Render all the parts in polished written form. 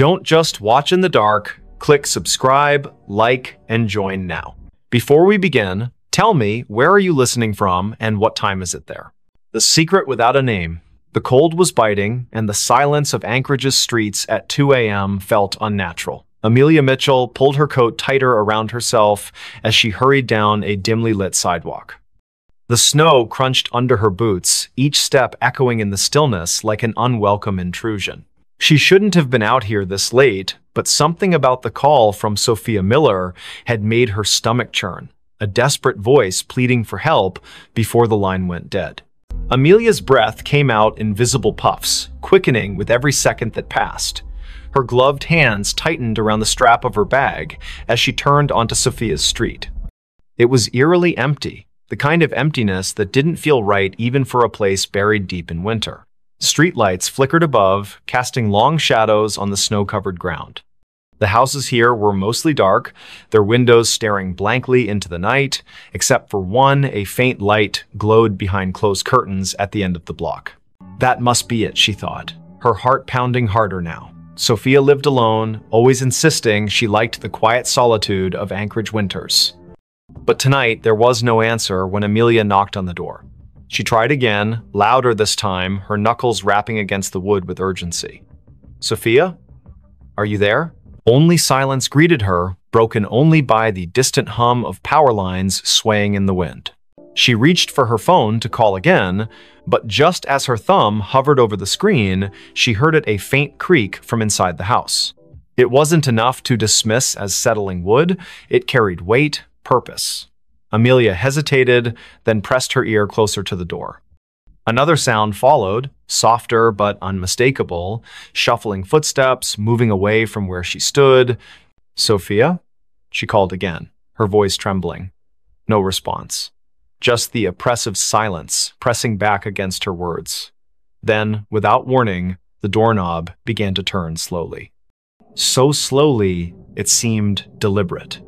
Don't just watch in the dark. Click subscribe, like, and join now. Before we begin, tell me, where are you listening from and what time is it there? The secret without a name. The cold was biting, and the silence of Anchorage's streets at 2 a.m. felt unnatural. Amelia Mitchell pulled her coat tighter around herself as she hurried down a dimly lit sidewalk. The snow crunched under her boots, each step echoing in the stillness like an unwelcome intrusion. She shouldn't have been out here this late, but something about the call from Sophia Miller had made her stomach churn, a desperate voice pleading for help before the line went dead. Amelia's breath came out in visible puffs, quickening with every second that passed. Her gloved hands tightened around the strap of her bag as she turned onto Sophia's street. It was eerily empty, the kind of emptiness that didn't feel right even for a place buried deep in winter. Streetlights flickered above, casting long shadows on the snow-covered ground. The houses here were mostly dark, their windows staring blankly into the night, except for one, a faint light glowed behind closed curtains at the end of the block. That must be it, she thought, her heart pounding harder now. Sophia lived alone, always insisting she liked the quiet solitude of Anchorage winters. But tonight, there was no answer when Amelia knocked on the door. She tried again, louder this time, her knuckles rapping against the wood with urgency. "Sophia? Are you there?" Only silence greeted her, broken only by the distant hum of power lines swaying in the wind. She reached for her phone to call again, but just as her thumb hovered over the screen, she heard it a faint creak from inside the house. It wasn't enough to dismiss as settling wood, it carried weight, purpose. Amelia hesitated, then pressed her ear closer to the door. Another sound followed, softer but unmistakable, shuffling footsteps, moving away from where she stood. "Sophia?" she called again, her voice trembling. No response. Just the oppressive silence pressing back against her words. Then, without warning, the doorknob began to turn slowly. So slowly, it seemed deliberate.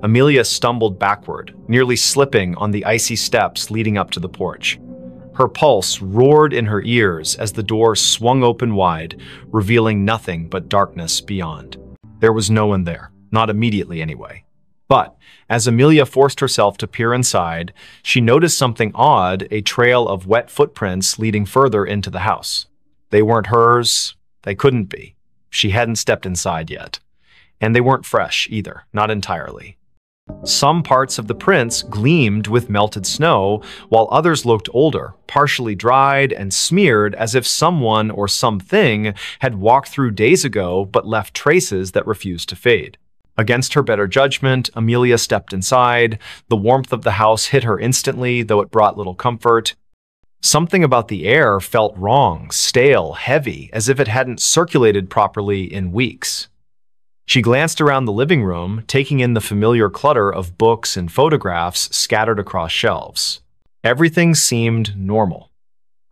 Amelia stumbled backward, nearly slipping on the icy steps leading up to the porch. Her pulse roared in her ears as the door swung open wide, revealing nothing but darkness beyond. There was no one there, not immediately anyway. But as Amelia forced herself to peer inside, she noticed something odd, a trail of wet footprints leading further into the house. They weren't hers. They couldn't be. She hadn't stepped inside yet. And they weren't fresh either, not entirely. Some parts of the prints gleamed with melted snow, while others looked older, partially dried and smeared as if someone or something had walked through days ago but left traces that refused to fade. Against her better judgment, Amelia stepped inside. The warmth of the house hit her instantly, though it brought little comfort. Something about the air felt wrong, stale, heavy, as if it hadn't circulated properly in weeks. She glanced around the living room, taking in the familiar clutter of books and photographs scattered across shelves. Everything seemed normal,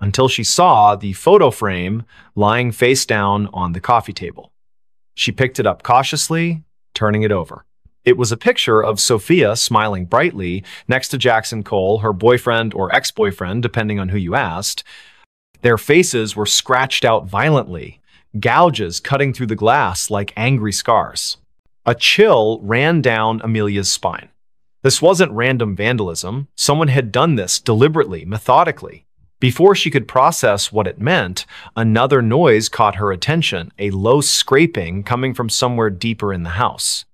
until she saw the photo frame lying face down on the coffee table. She picked it up cautiously, turning it over. It was a picture of Sophia smiling brightly next to Jackson Cole, her boyfriend or ex-boyfriend, depending on who you asked. Their faces were scratched out violently, gouges cutting through the glass like angry scars. A chill ran down Amelia's spine. This wasn't random vandalism. Someone had done this deliberately, methodically. Before she could process what it meant, another noise caught her attention, a low scraping coming from somewhere deeper in the house.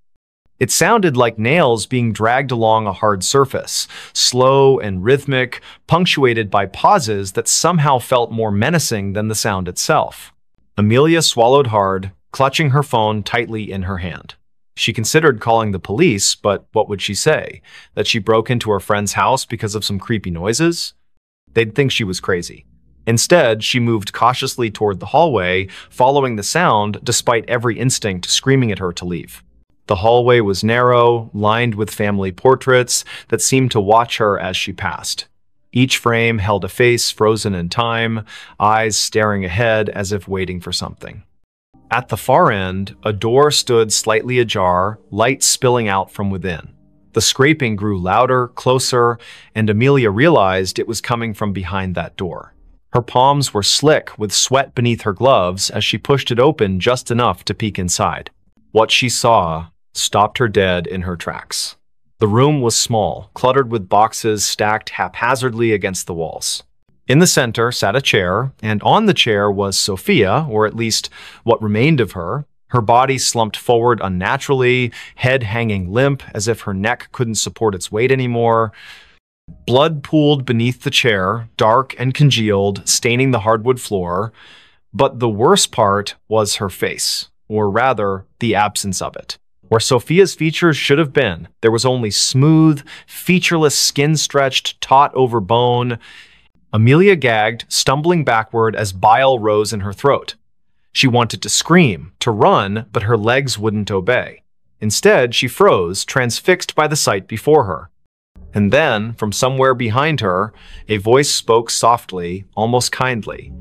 It sounded like nails being dragged along a hard surface, slow and rhythmic, punctuated by pauses that somehow felt more menacing than the sound itself. Amelia swallowed hard, clutching her phone tightly in her hand. She considered calling the police, but what would she say? That she broke into her friend's house because of some creepy noises? They'd think she was crazy. Instead, she moved cautiously toward the hallway, following the sound despite every instinct screaming at her to leave. The hallway was narrow, lined with family portraits that seemed to watch her as she passed. Each frame held a face frozen in time, eyes staring ahead as if waiting for something. At the far end, a door stood slightly ajar, light spilling out from within. The scraping grew louder, closer, and Amelia realized it was coming from behind that door. Her palms were slick with sweat beneath her gloves as she pushed it open just enough to peek inside. What she saw stopped her dead in her tracks. The room was small, cluttered with boxes stacked haphazardly against the walls. In the center sat a chair, and on the chair was Sophia, or at least what remained of her. Her body slumped forward unnaturally, head hanging limp as if her neck couldn't support its weight anymore. Blood pooled beneath the chair, dark and congealed, staining the hardwood floor. But the worst part was her face, or rather, the absence of it. Where Sophia's features should have been, there was only smooth, featureless skin stretched, taut over bone. Amelia gagged, stumbling backward as bile rose in her throat. She wanted to scream, to run, but her legs wouldn't obey. Instead, she froze, transfixed by the sight before her. And then, from somewhere behind her, a voice spoke softly, almost kindly.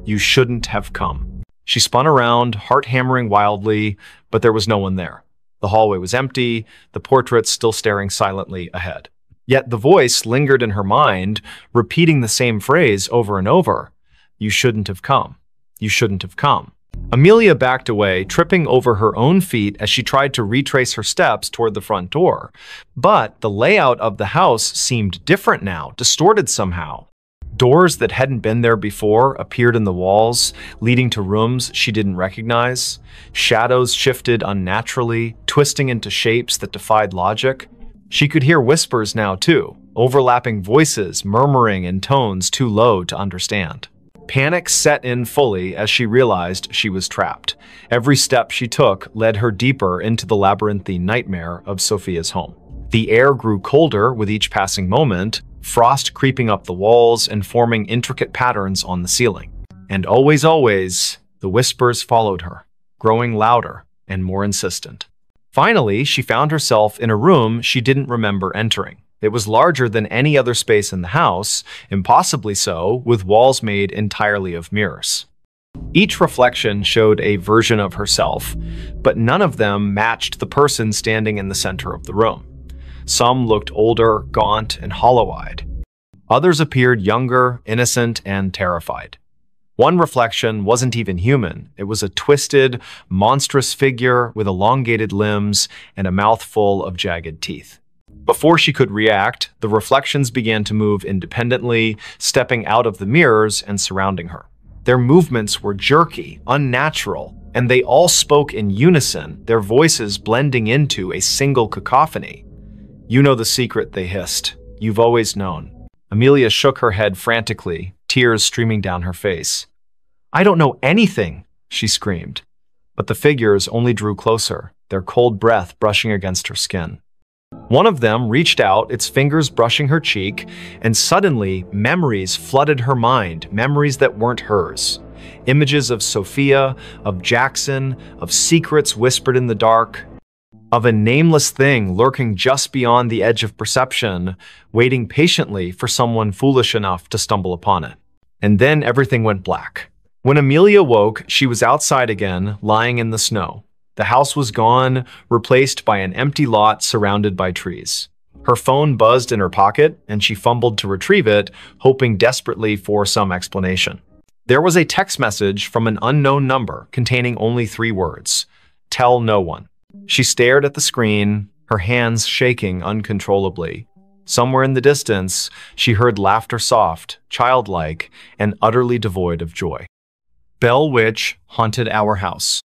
"You shouldn't have come." She spun around, heart hammering wildly, but there was no one there. The hallway was empty, the portraits still staring silently ahead. Yet the voice lingered in her mind, repeating the same phrase over and over. "You shouldn't have come. You shouldn't have come." Amelia backed away, tripping over her own feet as she tried to retrace her steps toward the front door. But the layout of the house seemed different now, distorted somehow. Doors that hadn't been there before appeared in the walls, leading to rooms she didn't recognize. Shadows shifted unnaturally, twisting into shapes that defied logic. She could hear whispers now too, overlapping voices murmuring in tones too low to understand. Panic set in fully as she realized she was trapped. Every step she took led her deeper into the labyrinthine nightmare of Sophia's home. The air grew colder with each passing moment, frost creeping up the walls and forming intricate patterns on the ceiling. And always, the whispers followed her, growing louder and more insistent. Finally, she found herself in a room she didn't remember entering. It was larger than any other space in the house, impossibly so, with walls made entirely of mirrors. Each reflection showed a version of herself, but none of them matched the person standing in the center of the room. Some looked older, gaunt, and hollow-eyed. Others appeared younger, innocent, and terrified. One reflection wasn't even human. It was a twisted, monstrous figure with elongated limbs and a mouth full of jagged teeth. Before she could react, the reflections began to move independently, stepping out of the mirrors and surrounding her. Their movements were jerky, unnatural, and they all spoke in unison, their voices blending into a single cacophony. "You know the secret," they hissed. "You've always known." Amelia shook her head frantically, tears streaming down her face. "I don't know anything," she screamed. But the figures only drew closer, their cold breath brushing against her skin. One of them reached out, its fingers brushing her cheek, and suddenly memories flooded her mind, memories that weren't hers. Images of Sophia, of Jackson, of secrets whispered in the dark, of a nameless thing lurking just beyond the edge of perception, waiting patiently for someone foolish enough to stumble upon it. And then everything went black. When Amelia woke, she was outside again, lying in the snow. The house was gone, replaced by an empty lot surrounded by trees. Her phone buzzed in her pocket, and she fumbled to retrieve it, hoping desperately for some explanation. There was a text message from an unknown number containing only 3 words: "Tell no one." She stared at the screen, her hands shaking uncontrollably. Somewhere in the distance, she heard laughter soft, childlike, and utterly devoid of joy. Bell Witch haunted our house.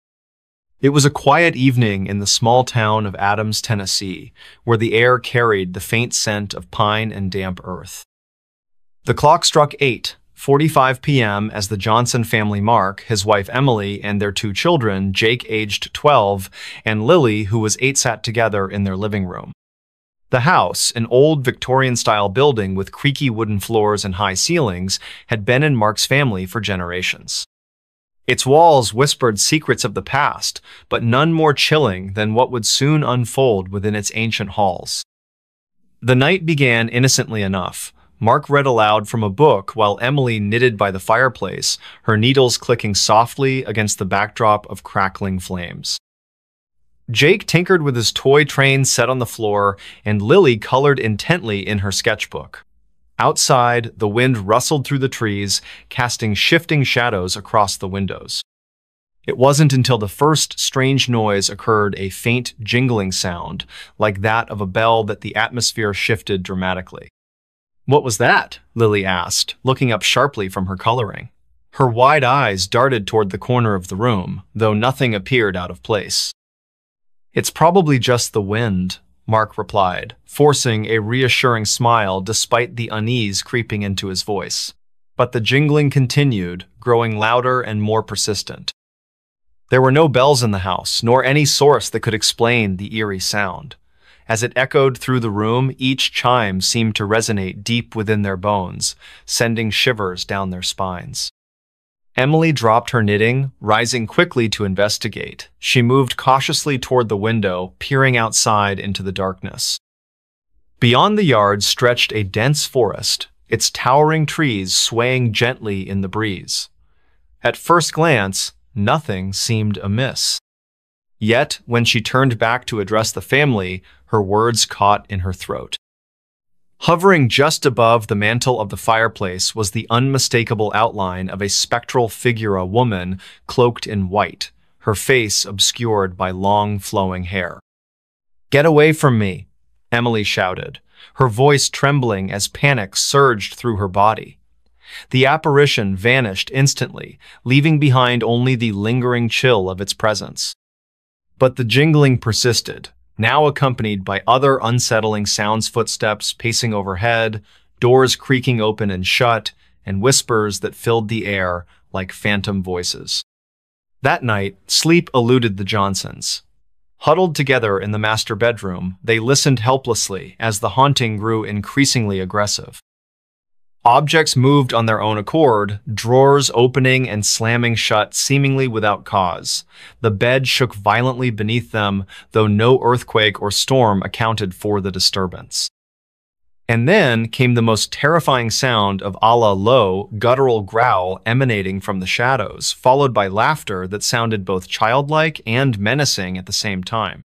It was a quiet evening in the small town of Adams, Tennessee, where the air carried the faint scent of pine and damp earth. The clock struck 8:45 p.m. as the Johnson family Mark, his wife Emily, and their 2 children, Jake aged 12, and Lily, who was 8, sat together in their living room. The house, an old Victorian-style building with creaky wooden floors and high ceilings, had been in Mark's family for generations. Its walls whispered secrets of the past, but none more chilling than what would soon unfold within its ancient halls. The night began innocently enough. Mark read aloud from a book while Emily knitted by the fireplace, her needles clicking softly against the backdrop of crackling flames. Jake tinkered with his toy train set on the floor, and Lily colored intently in her sketchbook. Outside, the wind rustled through the trees, casting shifting shadows across the windows. It wasn't until the first strange noise occurred, a faint jingling sound, like that of a bell, that the atmosphere shifted dramatically. "What was that?" Lily asked, looking up sharply from her coloring. Her wide eyes darted toward the corner of the room, though nothing appeared out of place. "It's probably just the wind," Mark replied, forcing a reassuring smile despite the unease creeping into his voice. But the jingling continued, growing louder and more persistent. There were no bells in the house, nor any source that could explain the eerie sound. As it echoed through the room, each chime seemed to resonate deep within their bones, sending shivers down their spines. Emily dropped her knitting, rising quickly to investigate. She moved cautiously toward the window, peering outside into the darkness. Beyond the yard stretched a dense forest, its towering trees swaying gently in the breeze. At first glance, nothing seemed amiss. Yet, when she turned back to address the family, her words caught in her throat. Hovering just above the mantel of the fireplace was the unmistakable outline of a spectral figure, a woman cloaked in white, her face obscured by long, flowing hair. "Get away from me," Emily shouted, her voice trembling as panic surged through her body. The apparition vanished instantly, leaving behind only the lingering chill of its presence. But the jingling persisted, now accompanied by other unsettling sounds: footsteps pacing overhead, doors creaking open and shut, and whispers that filled the air like phantom voices. That night, sleep eluded the Johnsons. Huddled together in the master bedroom, they listened helplessly as the haunting grew increasingly aggressive. Objects moved on their own accord, drawers opening and slamming shut seemingly without cause. The bed shook violently beneath them, though no earthquake or storm accounted for the disturbance. And then came the most terrifying sound of a low, guttural growl emanating from the shadows, followed by laughter that sounded both childlike and menacing at the same time.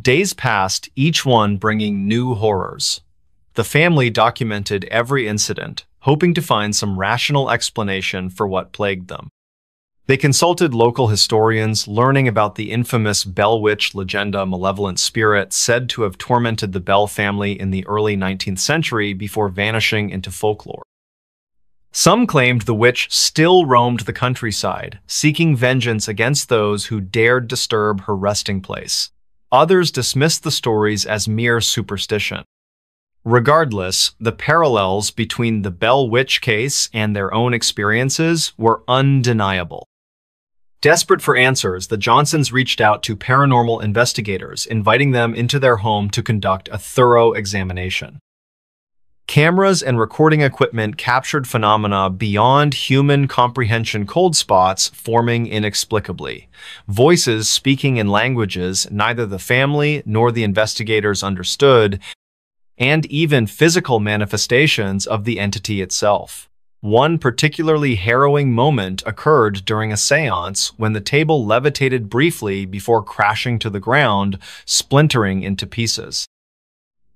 Days passed, each one bringing new horrors. The family documented every incident, hoping to find some rational explanation for what plagued them. They consulted local historians, learning about the infamous Bell Witch legend, a malevolent spirit said to have tormented the Bell family in the early 19th century before vanishing into folklore. Some claimed the witch still roamed the countryside, seeking vengeance against those who dared disturb her resting place. Others dismissed the stories as mere superstition. Regardless, the parallels between the Bell Witch case and their own experiences were undeniable. Desperate for answers, the Johnsons reached out to paranormal investigators, inviting them into their home to conduct a thorough examination. Cameras and recording equipment captured phenomena beyond human comprehension: cold spots forming inexplicably, voices speaking in languages neither the family nor the investigators understood, and even physical manifestations of the entity itself. One particularly harrowing moment occurred during a seance when the table levitated briefly before crashing to the ground, splintering into pieces.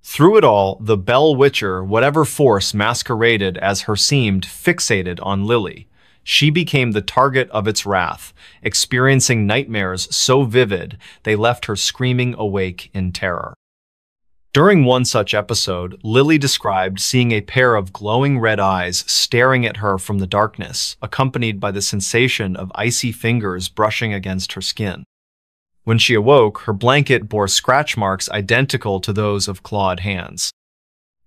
Through it all, the Bell Witcher, whatever force masqueraded as her, seemed fixated on Lily. She became the target of its wrath, experiencing nightmares so vivid they left her screaming awake in terror. During one such episode, Lily described seeing a pair of glowing red eyes staring at her from the darkness, accompanied by the sensation of icy fingers brushing against her skin. When she awoke, her blanket bore scratch marks identical to those of clawed hands.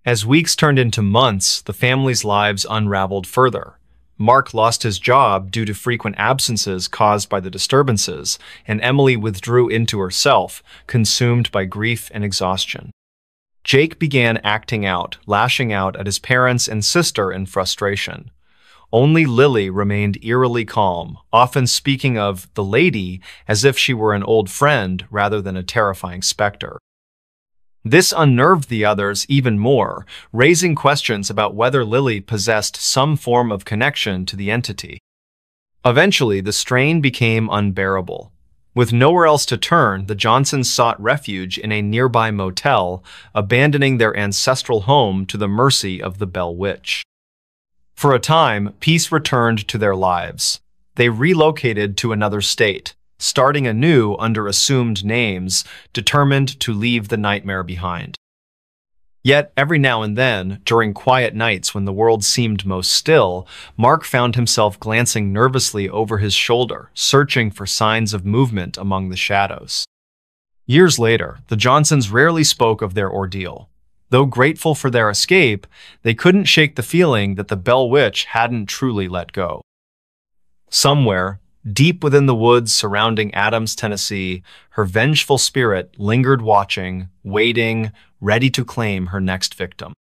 As weeks turned into months, the family's lives unraveled further. Mark lost his job due to frequent absences caused by the disturbances, and Emily withdrew into herself, consumed by grief and exhaustion. Jake began acting out, lashing out at his parents and sister in frustration. Only Lily remained eerily calm, often speaking of the lady as if she were an old friend rather than a terrifying specter. This unnerved the others even more, raising questions about whether Lily possessed some form of connection to the entity. Eventually, the strain became unbearable. With nowhere else to turn, the Johnsons sought refuge in a nearby motel, abandoning their ancestral home to the mercy of the Bell Witch. For a time, peace returned to their lives. They relocated to another state, starting anew under assumed names, determined to leave the nightmare behind. Yet, every now and then, during quiet nights when the world seemed most still, Mark found himself glancing nervously over his shoulder, searching for signs of movement among the shadows. Years later, the Johnsons rarely spoke of their ordeal. Though grateful for their escape, they couldn't shake the feeling that the Bell Witch hadn't truly let go. Somewhere, deep within the woods surrounding Adams, Tennessee, her vengeful spirit lingered watching, waiting, ready to claim her next victim.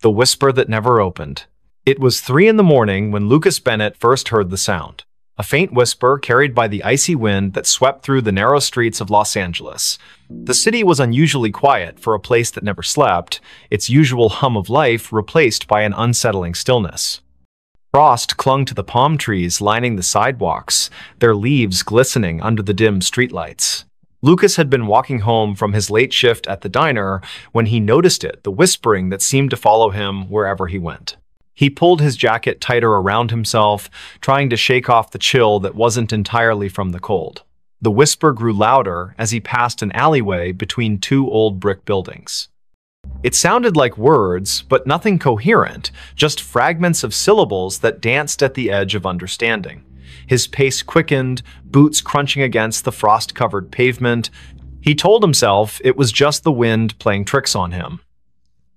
The whisper that never opened. It was 3 in the morning when Lucas Bennett first heard the sound. A faint whisper carried by the icy wind that swept through the narrow streets of Los Angeles. The city was unusually quiet for a place that never slept, its usual hum of life replaced by an unsettling stillness. Frost clung to the palm trees lining the sidewalks, their leaves glistening under the dim streetlights. Lucas had been walking home from his late shift at the diner when he noticed it, the whispering that seemed to follow him wherever he went. He pulled his jacket tighter around himself, trying to shake off the chill that wasn't entirely from the cold. The whisper grew louder as he passed an alleyway between 2 old brick buildings. It sounded like words, but nothing coherent, just fragments of syllables that danced at the edge of understanding. His pace quickened, boots crunching against the frost-covered pavement. He told himself it was just the wind playing tricks on him.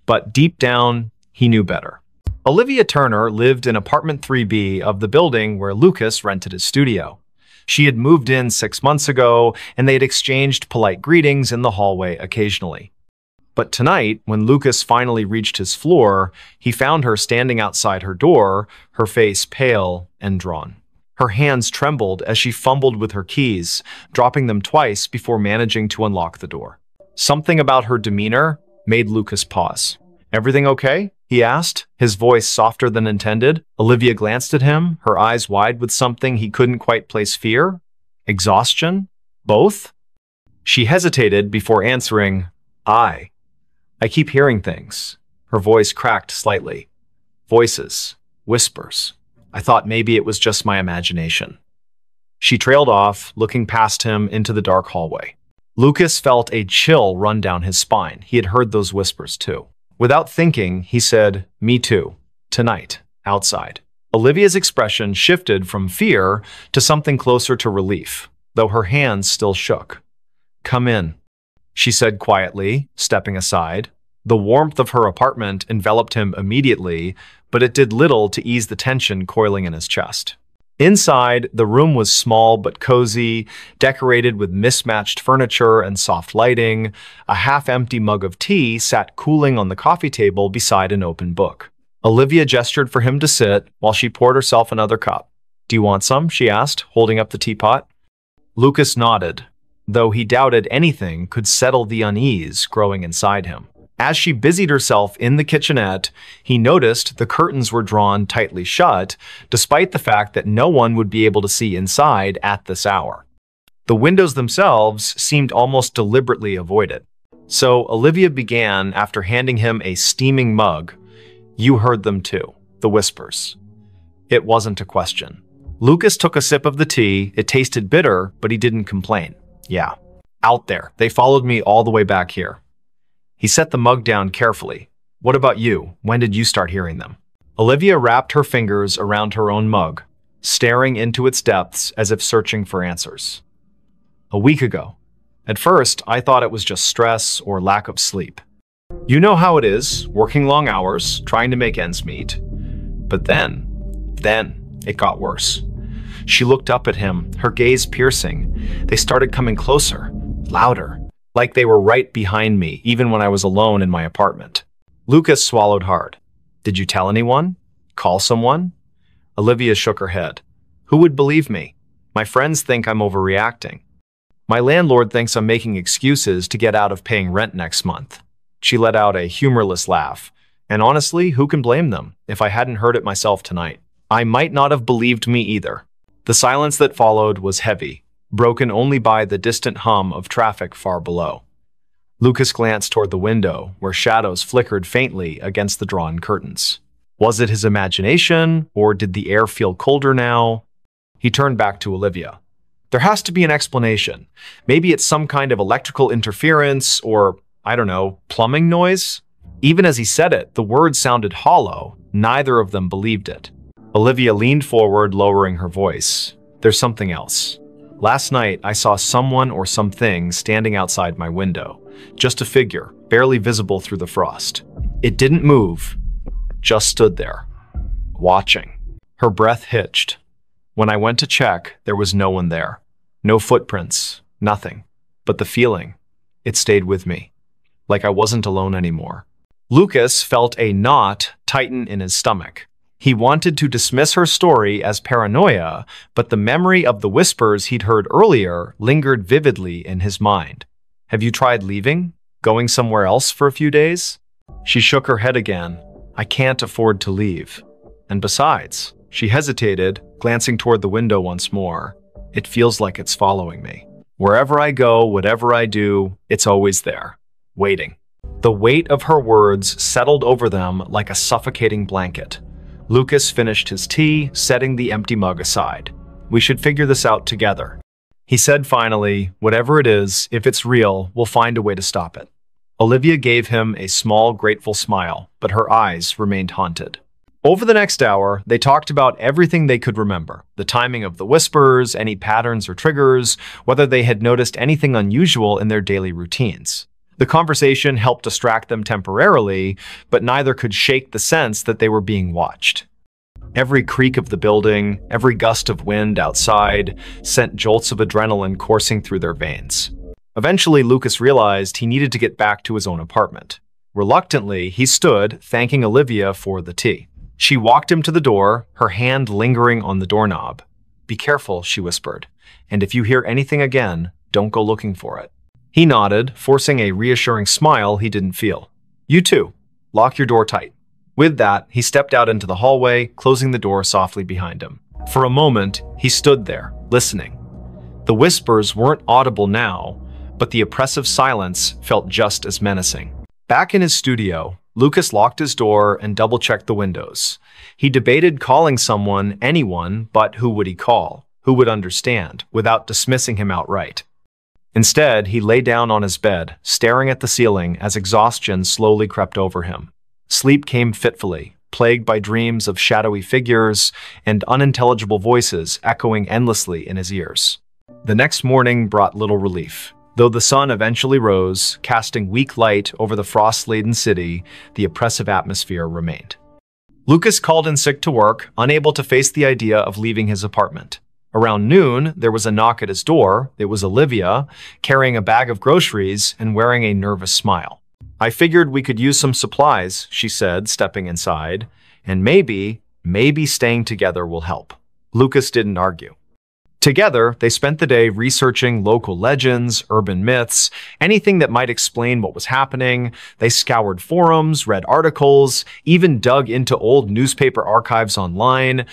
But deep down, he knew better. Olivia Turner lived in apartment 3B of the building where Lucas rented his studio. She had moved in 6 months ago, and they had exchanged polite greetings in the hallway occasionally. But tonight, when Lucas finally reached his floor, he found her standing outside her door, her face pale and drawn. Her hands trembled as she fumbled with her keys, dropping them twice before managing to unlock the door. Something about her demeanor made Lucas pause. "Everything okay?" he asked, his voice softer than intended. Olivia glanced at him, her eyes wide with something he couldn't quite place. Fear? Exhaustion? Both? She hesitated before answering, I keep hearing things." Her voice cracked slightly. Voices. Whispers. I thought maybe it was just my imagination. She trailed off, looking past him into the dark hallway. Lucas felt a chill run down his spine. He had heard those whispers too. Without thinking, he said, "Me too. Tonight. Outside." Olivia's expression shifted from fear to something closer to relief, though her hands still shook. "Come in," she said quietly, stepping aside. The warmth of her apartment enveloped him immediately, but it did little to ease the tension coiling in his chest. Inside, the room was small but cozy, decorated with mismatched furniture and soft lighting. A half-empty mug of tea sat cooling on the coffee table beside an open book. Olivia gestured for him to sit while she poured herself another cup. "Do you want some?" she asked, holding up the teapot. Lucas nodded, though he doubted anything could settle the unease growing inside him. As she busied herself in the kitchenette, he noticed the curtains were drawn tightly shut, despite the fact that no one would be able to see inside at this hour. The windows themselves seemed almost deliberately avoided. So Olivia began after handing him a steaming mug. "You heard them too, the whispers." It wasn't a question. Lucas took a sip of the tea. It tasted bitter, but he didn't complain. "Yeah, out there. They followed me all the way back here." He set the mug down carefully. "What about you? When did you start hearing them?" Olivia wrapped her fingers around her own mug, staring into its depths as if searching for answers. "A week ago. At first, I thought it was just stress or lack of sleep. You know how it is, working long hours, trying to make ends meet. But then it got worse." She looked up at him, her gaze piercing. "They started coming closer, louder. Like they were right behind me, even when I was alone in my apartment." Lucas swallowed hard. "Did you tell anyone? Call someone?" Olivia shook her head. "Who would believe me? My friends think I'm overreacting. My landlord thinks I'm making excuses to get out of paying rent next month." She let out a humorless laugh. "And honestly, who can blame them? If I hadn't heard it myself tonight, I might not have believed me either." The silence that followed was heavy, broken only by the distant hum of traffic far below. Lucas glanced toward the window, where shadows flickered faintly against the drawn curtains. Was it his imagination, or did the air feel colder now? He turned back to Olivia. There has to be an explanation. Maybe it's some kind of electrical interference or, I don't know, plumbing noise? Even as he said it, the words sounded hollow. Neither of them believed it. Olivia leaned forward, lowering her voice. There's something else. Last night, I saw someone or something standing outside my window. Just a figure, barely visible through the frost. It didn't move, just stood there, watching. Her breath hitched. When I went to check, there was no one there. No footprints, nothing. But the feeling, it stayed with me. Like I wasn't alone anymore. Lucas felt a knot tighten in his stomach. He wanted to dismiss her story as paranoia, but the memory of the whispers he'd heard earlier lingered vividly in his mind. Have you tried leaving? Going somewhere else for a few days? She shook her head again. I can't afford to leave. And besides, she hesitated, glancing toward the window once more. It feels like it's following me. Wherever I go, whatever I do, it's always there, waiting. The weight of her words settled over them like a suffocating blanket. Lucas finished his tea, setting the empty mug aside. We should figure this out together. He said finally, whatever it is, if it's real, we'll find a way to stop it. Olivia gave him a small, grateful smile, but her eyes remained haunted. Over the next hour, they talked about everything they could remember. The timing of the whispers, any patterns or triggers, whether they had noticed anything unusual in their daily routines. The conversation helped distract them temporarily, but neither could shake the sense that they were being watched. Every creak of the building, every gust of wind outside, sent jolts of adrenaline coursing through their veins. Eventually, Lucas realized he needed to get back to his own apartment. Reluctantly, he stood, thanking Olivia for the tea. She walked him to the door, her hand lingering on the doorknob. Be careful, she whispered, and if you hear anything again, don't go looking for it. He nodded, forcing a reassuring smile he didn't feel. You too. Lock your door tight. With that, he stepped out into the hallway, closing the door softly behind him. For a moment, he stood there, listening. The whispers weren't audible now, but the oppressive silence felt just as menacing. Back in his studio, Lucas locked his door and double-checked the windows. He debated calling someone, anyone, but who would he call? Who would understand, without dismissing him outright? Instead, he lay down on his bed, staring at the ceiling as exhaustion slowly crept over him. Sleep came fitfully, plagued by dreams of shadowy figures and unintelligible voices echoing endlessly in his ears. The next morning brought little relief. Though the sun eventually rose, casting weak light over the frost-laden city, the oppressive atmosphere remained. Lucas called in sick to work, unable to face the idea of leaving his apartment. Around noon, there was a knock at his door. It was Olivia, carrying a bag of groceries and wearing a nervous smile. I figured we could use some supplies, she said, stepping inside, and maybe staying together will help. Lucas didn't argue. Together, they spent the day researching local legends, urban myths, anything that might explain what was happening. They scoured forums, read articles, even dug into old newspaper archives online.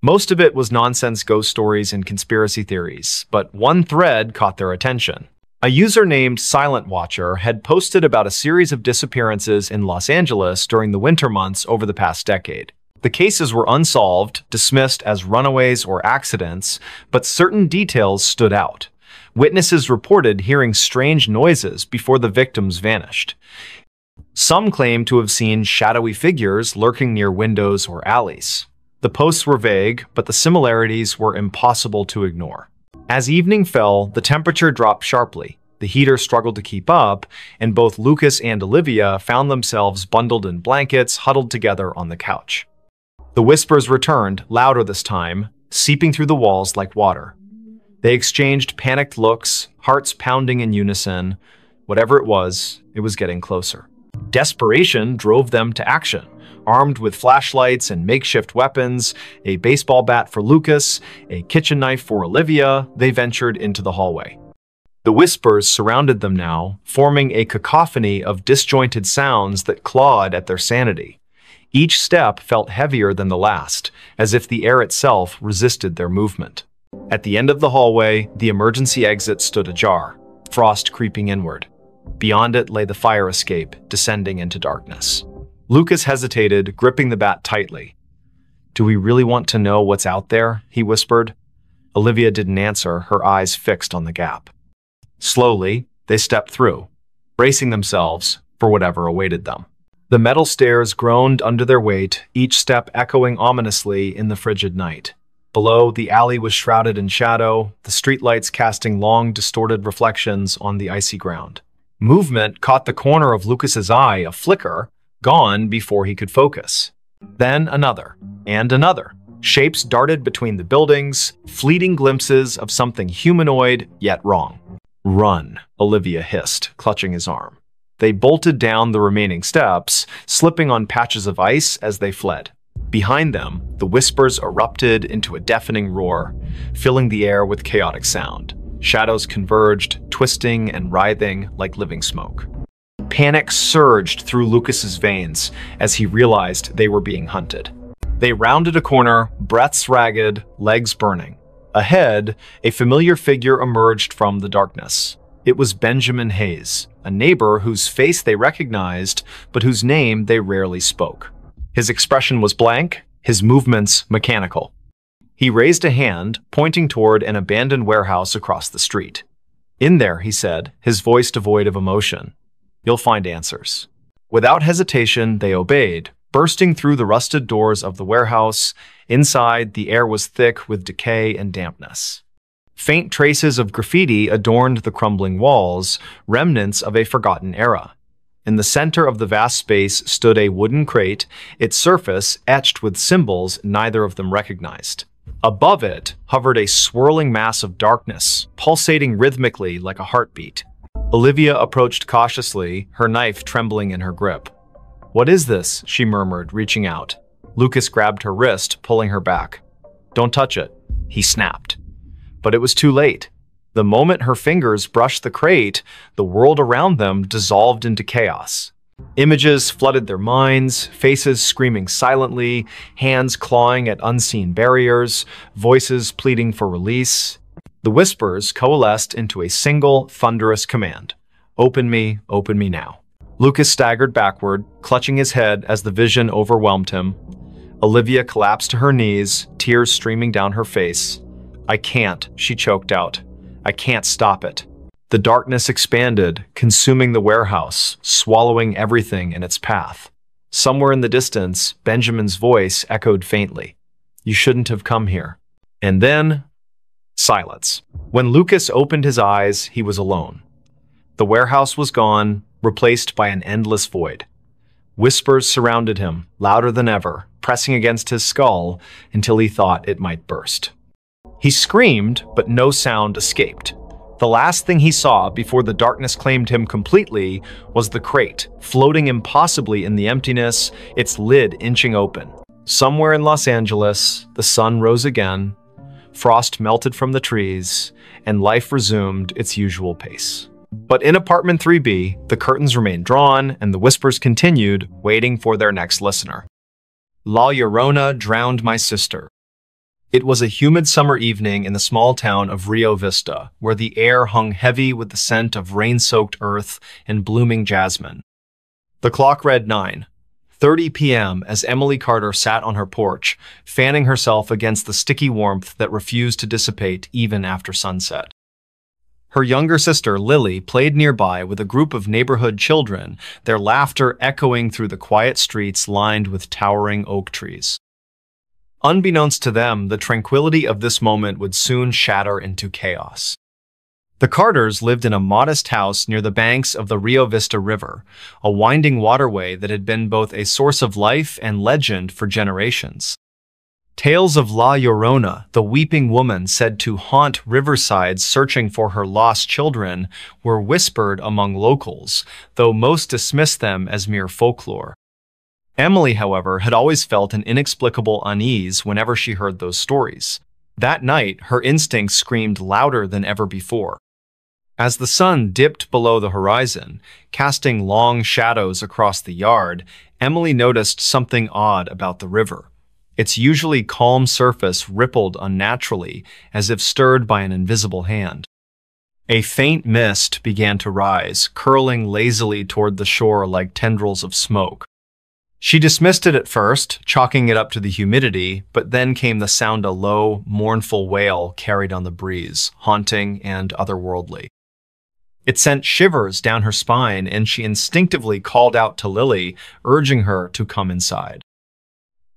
Most of it was nonsense ghost stories and conspiracy theories, but one thread caught their attention. A user named Silent Watcher had posted about a series of disappearances in Los Angeles during the winter months over the past decade. The cases were unsolved, dismissed as runaways or accidents, but certain details stood out. Witnesses reported hearing strange noises before the victims vanished. Some claimed to have seen shadowy figures lurking near windows or alleys. The posts were vague, but the similarities were impossible to ignore. As evening fell, the temperature dropped sharply. The heater struggled to keep up, and both Lucas and Olivia found themselves bundled in blankets, huddled together on the couch. The whispers returned, louder this time, seeping through the walls like water. They exchanged panicked looks, hearts pounding in unison. Whatever it was getting closer. Desperation drove them to action. Armed with flashlights and makeshift weapons, a baseball bat for Lucas, a kitchen knife for Olivia, they ventured into the hallway. The whispers surrounded them now, forming a cacophony of disjointed sounds that clawed at their sanity. Each step felt heavier than the last, as if the air itself resisted their movement. At the end of the hallway, the emergency exit stood ajar, frost creeping inward. Beyond it lay the fire escape, descending into darkness. Lucas hesitated, gripping the bat tightly. "Do we really want to know what's out there?" he whispered. Olivia didn't answer, her eyes fixed on the gap. Slowly, they stepped through, bracing themselves for whatever awaited them. The metal stairs groaned under their weight, each step echoing ominously in the frigid night. Below, the alley was shrouded in shadow, the streetlights casting long, distorted reflections on the icy ground. Movement caught the corner of Lucas's eye, a flicker, gone before he could focus. Then another, and another. Shapes darted between the buildings, fleeting glimpses of something humanoid, yet wrong. "Run," Olivia hissed, clutching his arm. They bolted down the remaining steps, slipping on patches of ice as they fled. Behind them, the whispers erupted into a deafening roar, filling the air with chaotic sound. Shadows converged, twisting and writhing like living smoke. Panic surged through Lucas's veins as he realized they were being hunted. They rounded a corner, breaths ragged, legs burning. Ahead, a familiar figure emerged from the darkness. It was Benjamin Hayes, a neighbor whose face they recognized, but whose name they rarely spoke. His expression was blank, his movements mechanical. He raised a hand, pointing toward an abandoned warehouse across the street. "In there," he said, his voice devoid of emotion. "You'll find answers." Without hesitation, they obeyed, bursting through the rusted doors of the warehouse. Inside, the air was thick with decay and dampness. Faint traces of graffiti adorned the crumbling walls, remnants of a forgotten era. In the center of the vast space stood a wooden crate, its surface etched with symbols neither of them recognized. Above it hovered a swirling mass of darkness, pulsating rhythmically like a heartbeat. Olivia approached cautiously, her knife trembling in her grip. "What is this?" she murmured, reaching out. Lucas grabbed her wrist, pulling her back. "Don't touch it," he snapped. But it was too late. The moment her fingers brushed the crate, the world around them dissolved into chaos. Images flooded their minds, faces screaming silently, hands clawing at unseen barriers, voices pleading for release. The whispers coalesced into a single, thunderous command. Open me now." Lucas staggered backward, clutching his head as the vision overwhelmed him. Olivia collapsed to her knees, tears streaming down her face. "I can't," she choked out. "I can't stop it." The darkness expanded, consuming the warehouse, swallowing everything in its path. Somewhere in the distance, Benjamin's voice echoed faintly. "You shouldn't have come here." And then, silence. When Lucas opened his eyes, he was alone. The warehouse was gone, replaced by an endless void. Whispers surrounded him, louder than ever, pressing against his skull until he thought it might burst. He screamed, but no sound escaped. The last thing he saw before the darkness claimed him completely was the crate, floating impossibly in the emptiness, its lid inching open. Somewhere in Los Angeles, the sun rose again, frost melted from the trees, and life resumed its usual pace. But in apartment 3B, the curtains remained drawn and the whispers continued, waiting for their next listener. La Llorona drowned my sister. It was a humid summer evening in the small town of Rio Vista, where the air hung heavy with the scent of rain-soaked earth and blooming jasmine. The clock read 9:30 p.m. as Emily Carter sat on her porch, fanning herself against the sticky warmth that refused to dissipate even after sunset. Her younger sister, Lily, played nearby with a group of neighborhood children, their laughter echoing through the quiet streets lined with towering oak trees. Unbeknownst to them, the tranquility of this moment would soon shatter into chaos. The Carters lived in a modest house near the banks of the Rio Vista River, a winding waterway that had been both a source of life and legend for generations. Tales of La Llorona, the weeping woman said to haunt riversides searching for her lost children, were whispered among locals, though most dismissed them as mere folklore. Emily, however, had always felt an inexplicable unease whenever she heard those stories. That night, her instincts screamed louder than ever before. As the sun dipped below the horizon, casting long shadows across the yard, Emily noticed something odd about the river. Its usually calm surface rippled unnaturally, as if stirred by an invisible hand. A faint mist began to rise, curling lazily toward the shore like tendrils of smoke. She dismissed it at first, chalking it up to the humidity, but then came the sound a low, mournful wail carried on the breeze, haunting and otherworldly. It sent shivers down her spine, and she instinctively called out to Lily, urging her to come inside.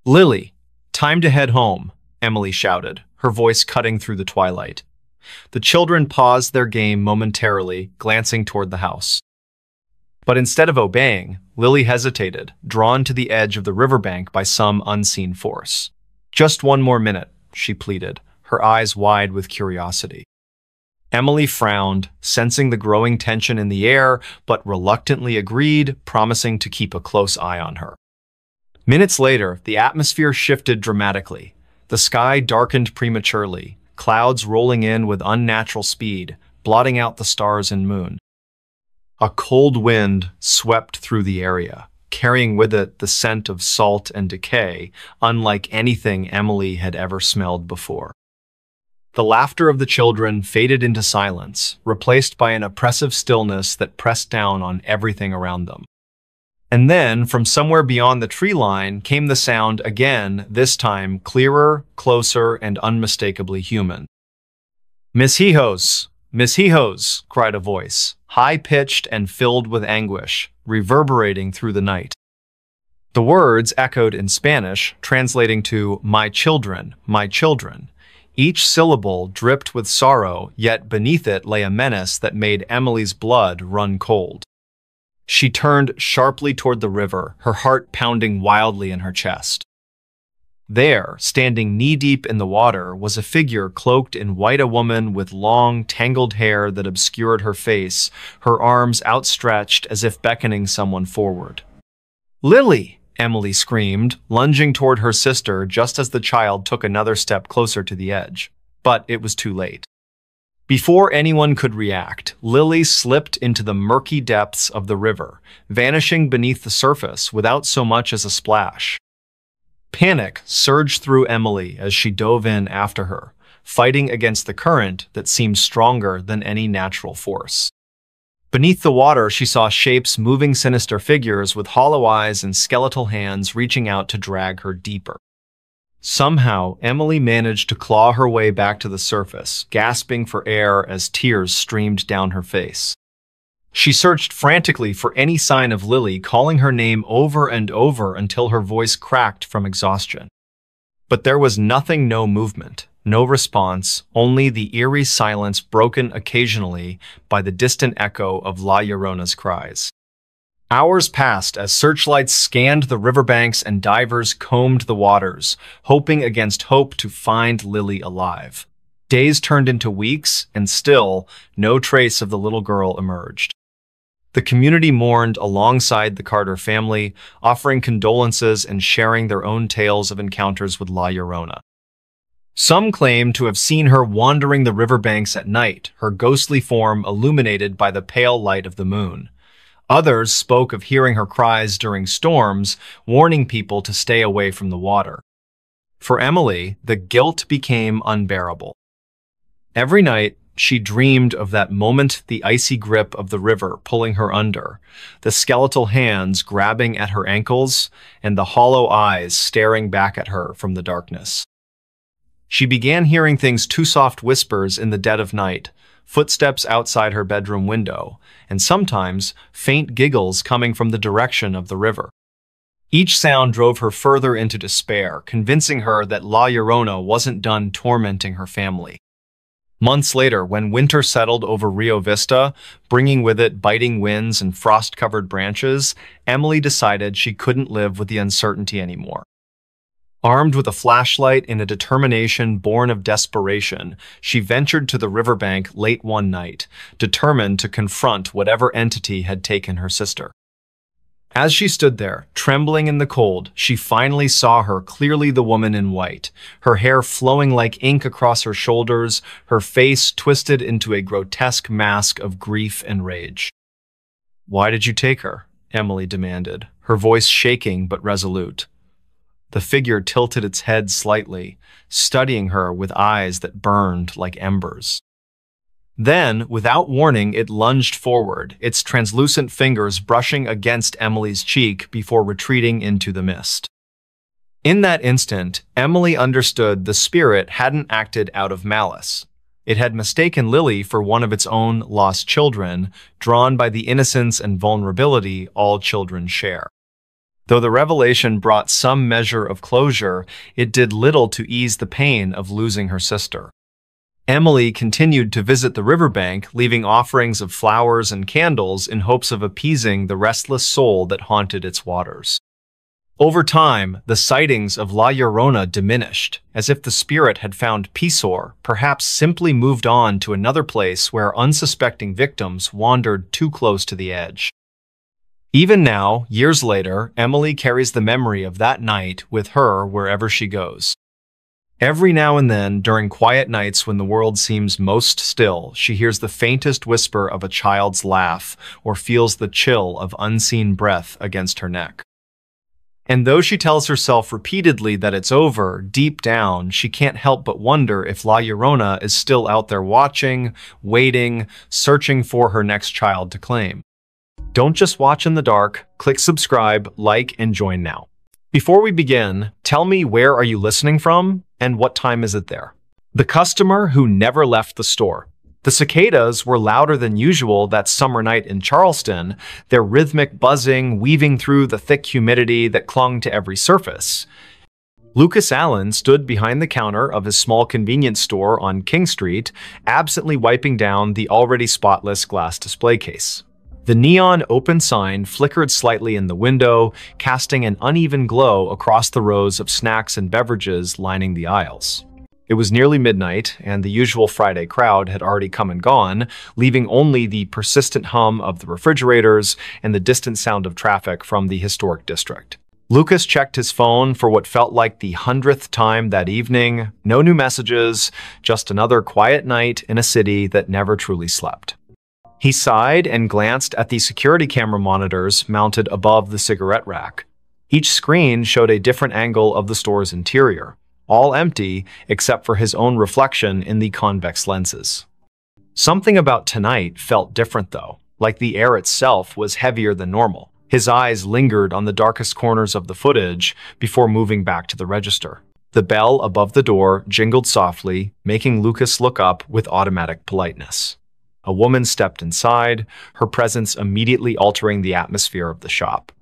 "Lily, time to head home," Emily shouted, her voice cutting through the twilight. The children paused their game momentarily, glancing toward the house. But instead of obeying, Lily hesitated, drawn to the edge of the riverbank by some unseen force. "Just one more minute," she pleaded, her eyes wide with curiosity. Emily frowned, sensing the growing tension in the air, but reluctantly agreed, promising to keep a close eye on her. Minutes later, the atmosphere shifted dramatically. The sky darkened prematurely, clouds rolling in with unnatural speed, blotting out the stars and moon. A cold wind swept through the area, carrying with it the scent of salt and decay, unlike anything Emily had ever smelled before. The laughter of the children faded into silence, replaced by an oppressive stillness that pressed down on everything around them. And then, from somewhere beyond the tree line, came the sound again, this time clearer, closer, and unmistakably human. "Miss Hijos! Miss Hijos!" cried a voice, high-pitched and filled with anguish, reverberating through the night. The words echoed in Spanish, translating to my children, my children." Each syllable dripped with sorrow, yet beneath it lay a menace that made Emily's blood run cold. She turned sharply toward the river, her heart pounding wildly in her chest. There, standing knee-deep in the water, was a figure cloaked in white, a woman with long, tangled hair that obscured her face, her arms outstretched as if beckoning someone forward. "Lily!" Emily screamed, lunging toward her sister just as the child took another step closer to the edge. But it was too late. Before anyone could react, Lily slipped into the murky depths of the river, vanishing beneath the surface without so much as a splash. Panic surged through Emily as she dove in after her, fighting against the current that seemed stronger than any natural force. Beneath the water, she saw shapes moving, sinister figures with hollow eyes and skeletal hands reaching out to drag her deeper. Somehow, Emily managed to claw her way back to the surface, gasping for air as tears streamed down her face. She searched frantically for any sign of Lily, calling her name over and over until her voice cracked from exhaustion. But there was nothing, no movement. No response, only the eerie silence broken occasionally by the distant echo of La Llorona's cries. Hours passed as searchlights scanned the riverbanks and divers combed the waters, hoping against hope to find Lily alive. Days turned into weeks, and still, no trace of the little girl emerged. The community mourned alongside the Carter family, offering condolences and sharing their own tales of encounters with La Llorona. Some claimed to have seen her wandering the riverbanks at night, her ghostly form illuminated by the pale light of the moon. Others spoke of hearing her cries during storms, warning people to stay away from the water. For Emily, the guilt became unbearable. Every night, she dreamed of that moment, the icy grip of the river pulling her under, the skeletal hands grabbing at her ankles, and the hollow eyes staring back at her from the darkness. She began hearing things, too soft whispers in the dead of night, footsteps outside her bedroom window, and sometimes faint giggles coming from the direction of the river. Each sound drove her further into despair, convincing her that La Llorona wasn't done tormenting her family. Months later, when winter settled over Rio Vista, bringing with it biting winds and frost-covered branches, Emily decided she couldn't live with the uncertainty anymore. Armed with a flashlight and a determination born of desperation, she ventured to the riverbank late one night, determined to confront whatever entity had taken her sister. As she stood there, trembling in the cold, she finally saw her clearly, the woman in white, her hair flowing like ink across her shoulders, her face twisted into a grotesque mask of grief and rage. "Why did you take her?" Emily demanded, her voice shaking but resolute. The figure tilted its head slightly, studying her with eyes that burned like embers. Then, without warning, it lunged forward, its translucent fingers brushing against Emily's cheek before retreating into the mist. In that instant, Emily understood the spirit hadn't acted out of malice. It had mistaken Lily for one of its own lost children, drawn by the innocence and vulnerability all children share. Though the revelation brought some measure of closure, it did little to ease the pain of losing her sister. Emily continued to visit the riverbank, leaving offerings of flowers and candles in hopes of appeasing the restless soul that haunted its waters. Over time, the sightings of La Llorona diminished, as if the spirit had found peace or perhaps simply moved on to another place where unsuspecting victims wandered too close to the edge. Even now, years later, Emily carries the memory of that night with her wherever she goes. Every now and then, during quiet nights when the world seems most still, she hears the faintest whisper of a child's laugh or feels the chill of unseen breath against her neck. And though she tells herself repeatedly that it's over, deep down, she can't help but wonder if La Llorona is still out there watching, waiting, searching for her next child to claim. Don't just watch in the dark. Click subscribe, like, and join now. Before we begin, tell me, where are you listening from and what time is it there? The customer who never left the store. The cicadas were louder than usual that summer night in Charleston, their rhythmic buzzing weaving through the thick humidity that clung to every surface. Lucas Allen stood behind the counter of his small convenience store on King Street, absently wiping down the already spotless glass display case. The neon open sign flickered slightly in the window, casting an uneven glow across the rows of snacks and beverages lining the aisles. It was nearly midnight, and the usual Friday crowd had already come and gone, leaving only the persistent hum of the refrigerators and the distant sound of traffic from the historic district. Lucas checked his phone for what felt like the 100th time that evening. No new messages, just another quiet night in a city that never truly slept. He sighed and glanced at the security camera monitors mounted above the cigarette rack. Each screen showed a different angle of the store's interior, all empty except for his own reflection in the convex lenses. Something about tonight felt different though, like the air itself was heavier than normal. His eyes lingered on the darkest corners of the footage before moving back to the register. The bell above the door jingled softly, making Lucas look up with automatic politeness. A woman stepped inside, her presence immediately altering the atmosphere of the shop.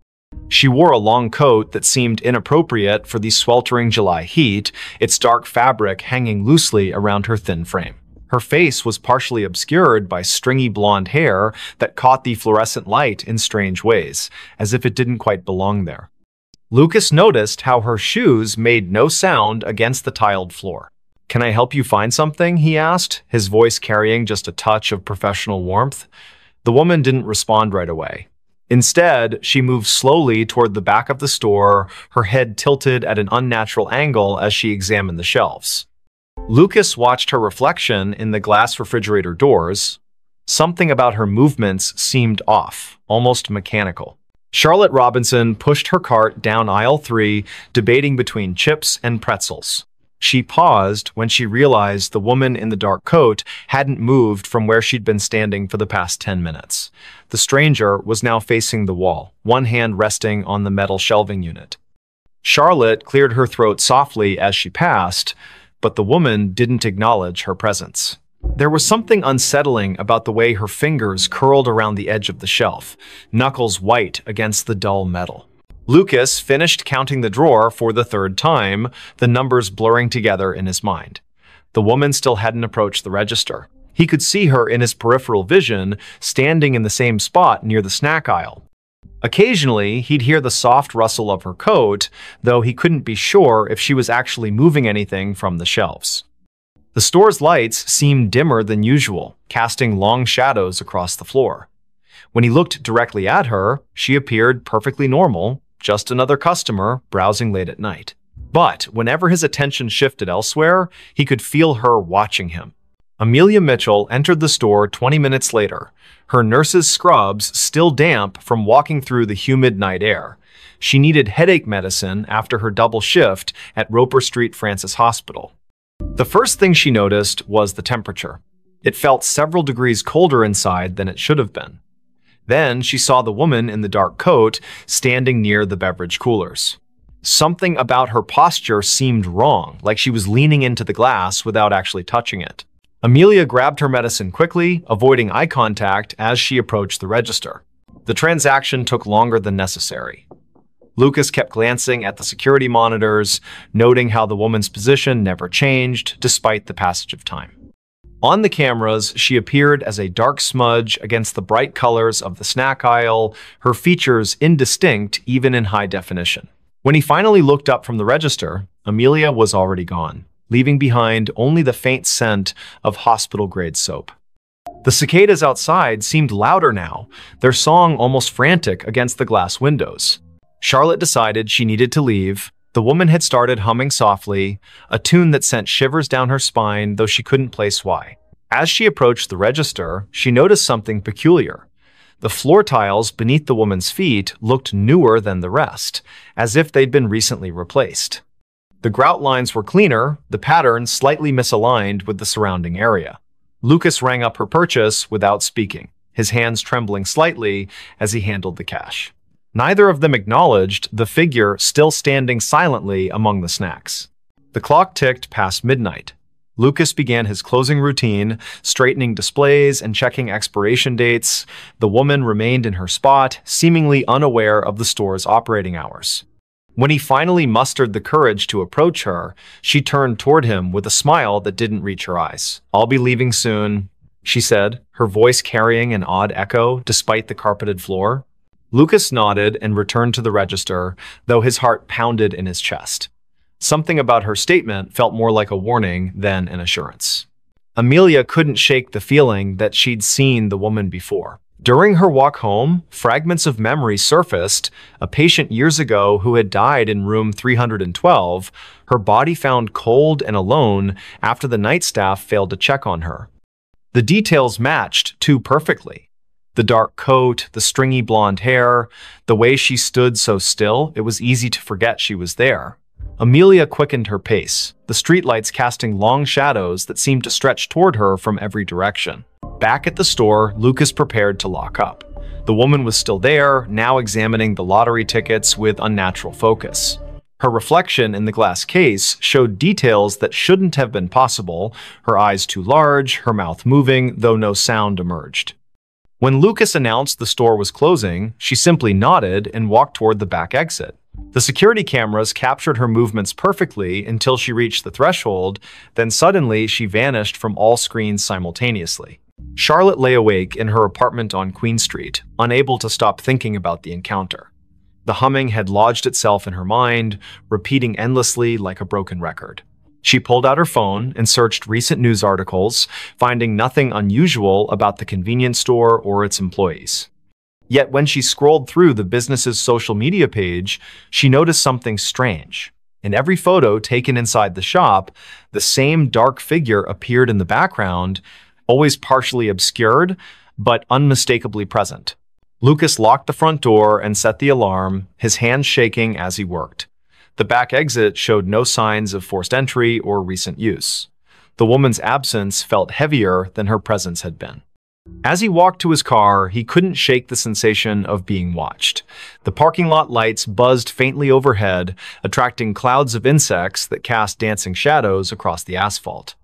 She wore a long coat that seemed inappropriate for the sweltering July heat, its dark fabric hanging loosely around her thin frame. Her face was partially obscured by stringy blonde hair that caught the fluorescent light in strange ways, as if it didn't quite belong there. Lucas noticed how her shoes made no sound against the tiled floor. "Can I help you find something?" he asked, his voice carrying just a touch of professional warmth. The woman didn't respond right away. Instead, she moved slowly toward the back of the store, her head tilted at an unnatural angle as she examined the shelves. Lucas watched her reflection in the glass refrigerator doors. Something about her movements seemed off, almost mechanical. Charlotte Robinson pushed her cart down aisle 3, debating between chips and pretzels. She paused when she realized the woman in the dark coat hadn't moved from where she'd been standing for the past 10 minutes. The stranger was now facing the wall, one hand resting on the metal shelving unit. Charlotte cleared her throat softly as she passed, but the woman didn't acknowledge her presence. There was something unsettling about the way her fingers curled around the edge of the shelf, knuckles white against the dull metal. Lucas finished counting the drawer for the 3rd time, the numbers blurring together in his mind. The woman still hadn't approached the register. He could see her in his peripheral vision, standing in the same spot near the snack aisle. Occasionally, he'd hear the soft rustle of her coat, though he couldn't be sure if she was actually moving anything from the shelves. The store's lights seemed dimmer than usual, casting long shadows across the floor. When he looked directly at her, she appeared perfectly normal, just another customer browsing late at night. But whenever his attention shifted elsewhere, he could feel her watching him. Amelia Mitchell entered the store 20 minutes later, her nurse's scrubs still damp from walking through the humid night air. She needed headache medicine after her double shift at Roper Street Francis Hospital. The first thing she noticed was the temperature. It felt several degrees colder inside than it should have been. Then she saw the woman in the dark coat standing near the beverage coolers. Something about her posture seemed wrong, like she was leaning into the glass without actually touching it. Amelia grabbed her medicine quickly, avoiding eye contact as she approached the register. The transaction took longer than necessary. Lucas kept glancing at the security monitors, noting how the woman's position never changed despite the passage of time. On the cameras, she appeared as a dark smudge against the bright colors of the snack aisle, her features indistinct even in high definition. When he finally looked up from the register, Amelia was already gone, leaving behind only the faint scent of hospital-grade soap. The cicadas outside seemed louder now, their song almost frantic against the glass windows. Charlotte decided she needed to leave. The woman had started humming softly, a tune that sent shivers down her spine, though she couldn't place why. As she approached the register, she noticed something peculiar. The floor tiles beneath the woman's feet looked newer than the rest, as if they'd been recently replaced. The grout lines were cleaner, the pattern slightly misaligned with the surrounding area. Lucas rang up her purchase without speaking, his hands trembling slightly as he handled the cash. Neither of them acknowledged the figure still standing silently among the snacks. The clock ticked past midnight. Lucas began his closing routine, straightening displays and checking expiration dates. The woman remained in her spot, seemingly unaware of the store's operating hours. When he finally mustered the courage to approach her, she turned toward him with a smile that didn't reach her eyes. "I'll be leaving soon," she said, her voice carrying an odd echo despite the carpeted floor. Lucas nodded and returned to the register, though his heart pounded in his chest. Something about her statement felt more like a warning than an assurance. Amelia couldn't shake the feeling that she'd seen the woman before. During her walk home, fragments of memory surfaced. A patient years ago who had died in room 312, her body found cold and alone after the night staff failed to check on her. The details matched too perfectly. The dark coat, the stringy blonde hair, the way she stood so still, it was easy to forget she was there. Amelia quickened her pace, the streetlights casting long shadows that seemed to stretch toward her from every direction. Back at the store, Lucas prepared to lock up. The woman was still there, now examining the lottery tickets with unnatural focus. Her reflection in the glass case showed details that shouldn't have been possible, her eyes too large, her mouth moving, though no sound emerged. When Lucas announced the store was closing, she simply nodded and walked toward the back exit. The security cameras captured her movements perfectly until she reached the threshold, then suddenly she vanished from all screens simultaneously. Charlotte lay awake in her apartment on Queen Street, unable to stop thinking about the encounter. The humming had lodged itself in her mind, repeating endlessly like a broken record. She pulled out her phone and searched recent news articles, finding nothing unusual about the convenience store or its employees. Yet when she scrolled through the business's social media page, she noticed something strange. In every photo taken inside the shop, the same dark figure appeared in the background, always partially obscured, but unmistakably present. Lucas locked the front door and set the alarm, his hands shaking as he worked. The back exit showed no signs of forced entry or recent use. The woman's absence felt heavier than her presence had been. As he walked to his car, he couldn't shake the sensation of being watched. The parking lot lights buzzed faintly overhead, attracting clouds of insects that cast dancing shadows across the asphalt.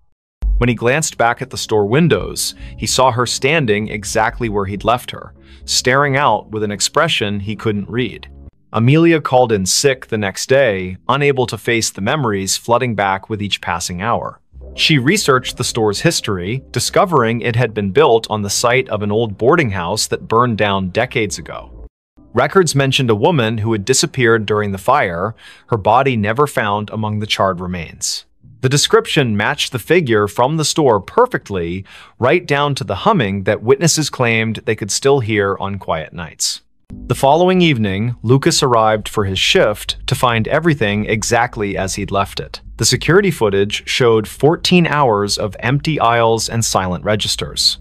When he glanced back at the store windows, he saw her standing exactly where he'd left her, staring out with an expression he couldn't read. Amelia called in sick the next day, unable to face the memories flooding back with each passing hour. She researched the store's history, discovering it had been built on the site of an old boarding house that burned down decades ago. Records mentioned a woman who had disappeared during the fire, her body never found among the charred remains. The description matched the figure from the store perfectly, right down to the humming that witnesses claimed they could still hear on quiet nights. The following evening, Lucas arrived for his shift to find everything exactly as he'd left it. The security footage showed 14 hours of empty aisles and silent registers.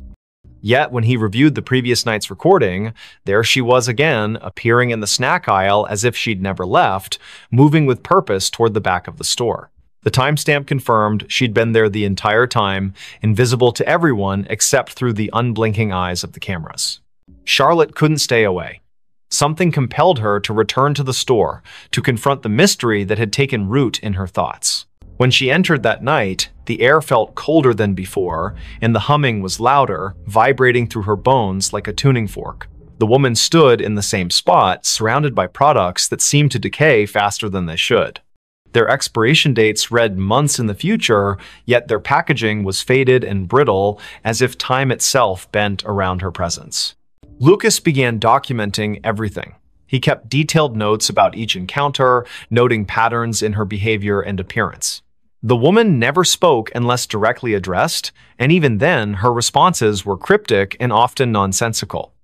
Yet, when he reviewed the previous night's recording, there she was again, appearing in the snack aisle as if she'd never left, moving with purpose toward the back of the store. The timestamp confirmed she'd been there the entire time, invisible to everyone except through the unblinking eyes of the cameras. Charlotte couldn't stay away. Something compelled her to return to the store to confront the mystery that had taken root in her thoughts. When she entered that night, the air felt colder than before, and the humming was louder, vibrating through her bones like a tuning fork. The woman stood in the same spot, surrounded by products that seemed to decay faster than they should. Their expiration dates read months in the future, yet their packaging was faded and brittle, as if time itself bent around her presence. Lucas began documenting everything. He kept detailed notes about each encounter, noting patterns in her behavior and appearance. The woman never spoke unless directly addressed, and even then, her responses were cryptic and often nonsensical.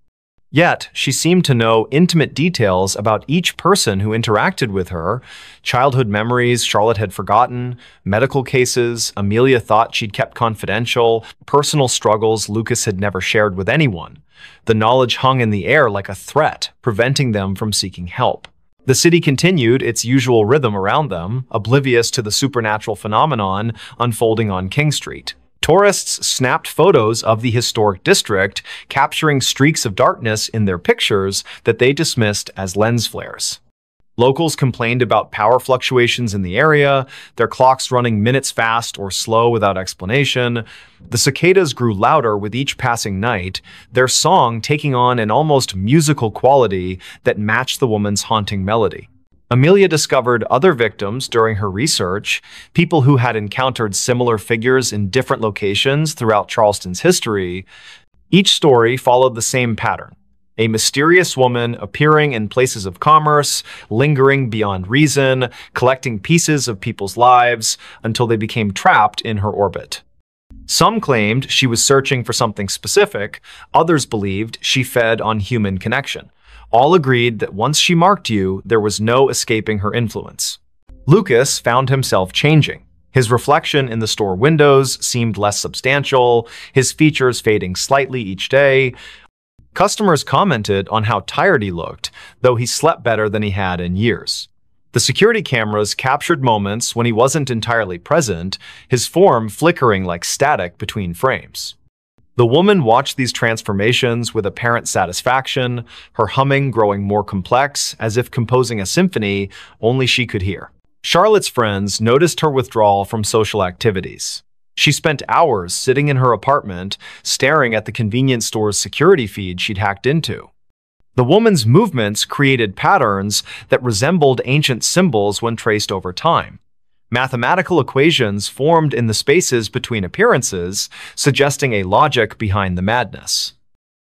Yet, she seemed to know intimate details about each person who interacted with her, childhood memories Charlotte had forgotten, medical cases Amelia thought she'd kept confidential, personal struggles Lucas had never shared with anyone. The knowledge hung in the air like a threat, preventing them from seeking help. The city continued its usual rhythm around them, oblivious to the supernatural phenomenon unfolding on King Street. Tourists snapped photos of the historic district, capturing streaks of darkness in their pictures that they dismissed as lens flares. Locals complained about power fluctuations in the area, their clocks running minutes fast or slow without explanation. The cicadas grew louder with each passing night, their song taking on an almost musical quality that matched the woman's haunting melody. Amelia discovered other victims during her research, people who had encountered similar figures in different locations throughout Charleston's history. Each story followed the same pattern. A mysterious woman appearing in places of commerce, lingering beyond reason, collecting pieces of people's lives until they became trapped in her orbit. Some claimed she was searching for something specific, others believed she fed on human connection. All agreed that once she marked you, there was no escaping her influence. Lucas found himself changing. His reflection in the store windows seemed less substantial, his features fading slightly each day. Customers commented on how tired he looked, though he slept better than he had in years. The security cameras captured moments when he wasn't entirely present, his form flickering like static between frames. The woman watched these transformations with apparent satisfaction, her humming growing more complex, as if composing a symphony only she could hear. Charlotte's friends noticed her withdrawal from social activities. She spent hours sitting in her apartment, staring at the convenience store's security feed she'd hacked into. The woman's movements created patterns that resembled ancient symbols when traced over time. Mathematical equations formed in the spaces between appearances, suggesting a logic behind the madness.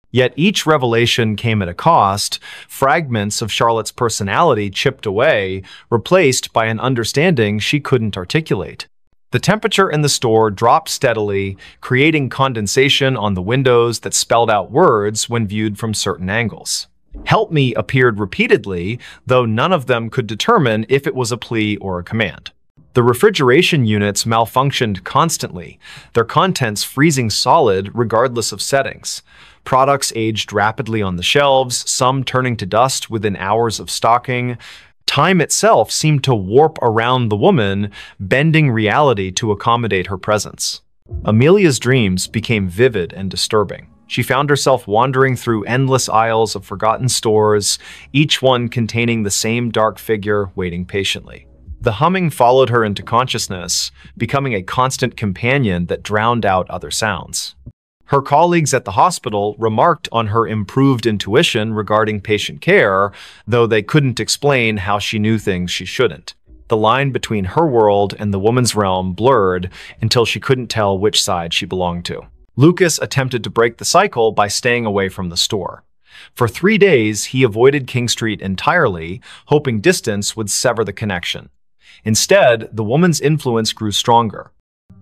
Yet each revelation came at a cost, fragments of Charlotte's personality chipped away, replaced by an understanding she couldn't articulate. The temperature in the store dropped steadily, creating condensation on the windows that spelled out words when viewed from certain angles. "Help me" appeared repeatedly, though none of them could determine if it was a plea or a command. The refrigeration units malfunctioned constantly, their contents freezing solid regardless of settings. Products aged rapidly on the shelves, some turning to dust within hours of stocking. Time itself seemed to warp around the woman, bending reality to accommodate her presence. Amelia's dreams became vivid and disturbing. She found herself wandering through endless aisles of forgotten stores, each one containing the same dark figure waiting patiently. The humming followed her into consciousness, becoming a constant companion that drowned out other sounds. Her colleagues at the hospital remarked on her improved intuition regarding patient care, though they couldn't explain how she knew things she shouldn't. The line between her world and the woman's realm blurred until she couldn't tell which side she belonged to. Lucas attempted to break the cycle by staying away from the store. For 3 days, he avoided King Street entirely, hoping distance would sever the connection. Instead, the woman's influence grew stronger.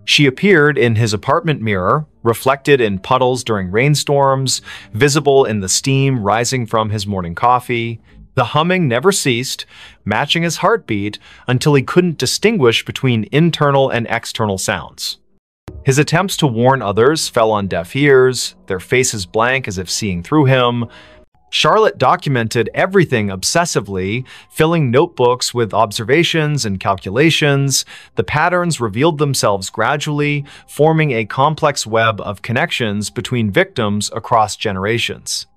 She appeared in his apartment mirror, reflected in puddles during rainstorms, visible in the steam rising from his morning coffee. The humming never ceased, matching his heartbeat until he couldn't distinguish between internal and external sounds. His attempts to warn others fell on deaf ears, their faces blank as if seeing through him. Charlotte documented everything obsessively, filling notebooks with observations and calculations. The patterns revealed themselves gradually, forming a complex web of connections between victims across generations.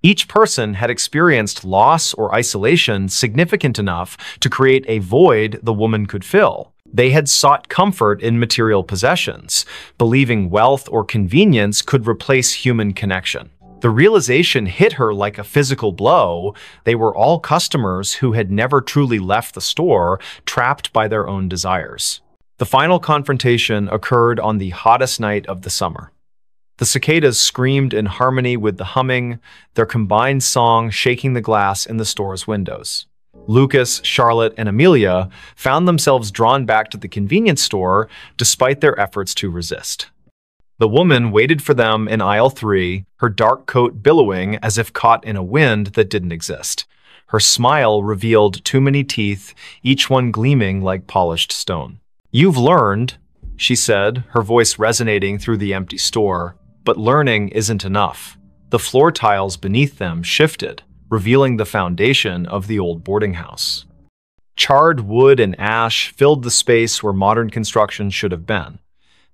Each person had experienced loss or isolation significant enough to create a void the woman could fill. They had sought comfort in material possessions, believing wealth or convenience could replace human connection. The realization hit her like a physical blow. They were all customers who had never truly left the store, trapped by their own desires. The final confrontation occurred on the hottest night of the summer. The cicadas screamed in harmony with the humming, their combined song shaking the glass in the store's windows. Lucas, Charlotte, and Amelia found themselves drawn back to the convenience store despite their efforts to resist. The woman waited for them in aisle 3, her dark coat billowing as if caught in a wind that didn't exist. Her smile revealed too many teeth, each one gleaming like polished stone. "You've learned," she said, her voice resonating through the empty store. But learning isn't enough. The floor tiles beneath them shifted, revealing the foundation of the old boarding house. Charred wood and ash filled the space where modern construction should have been.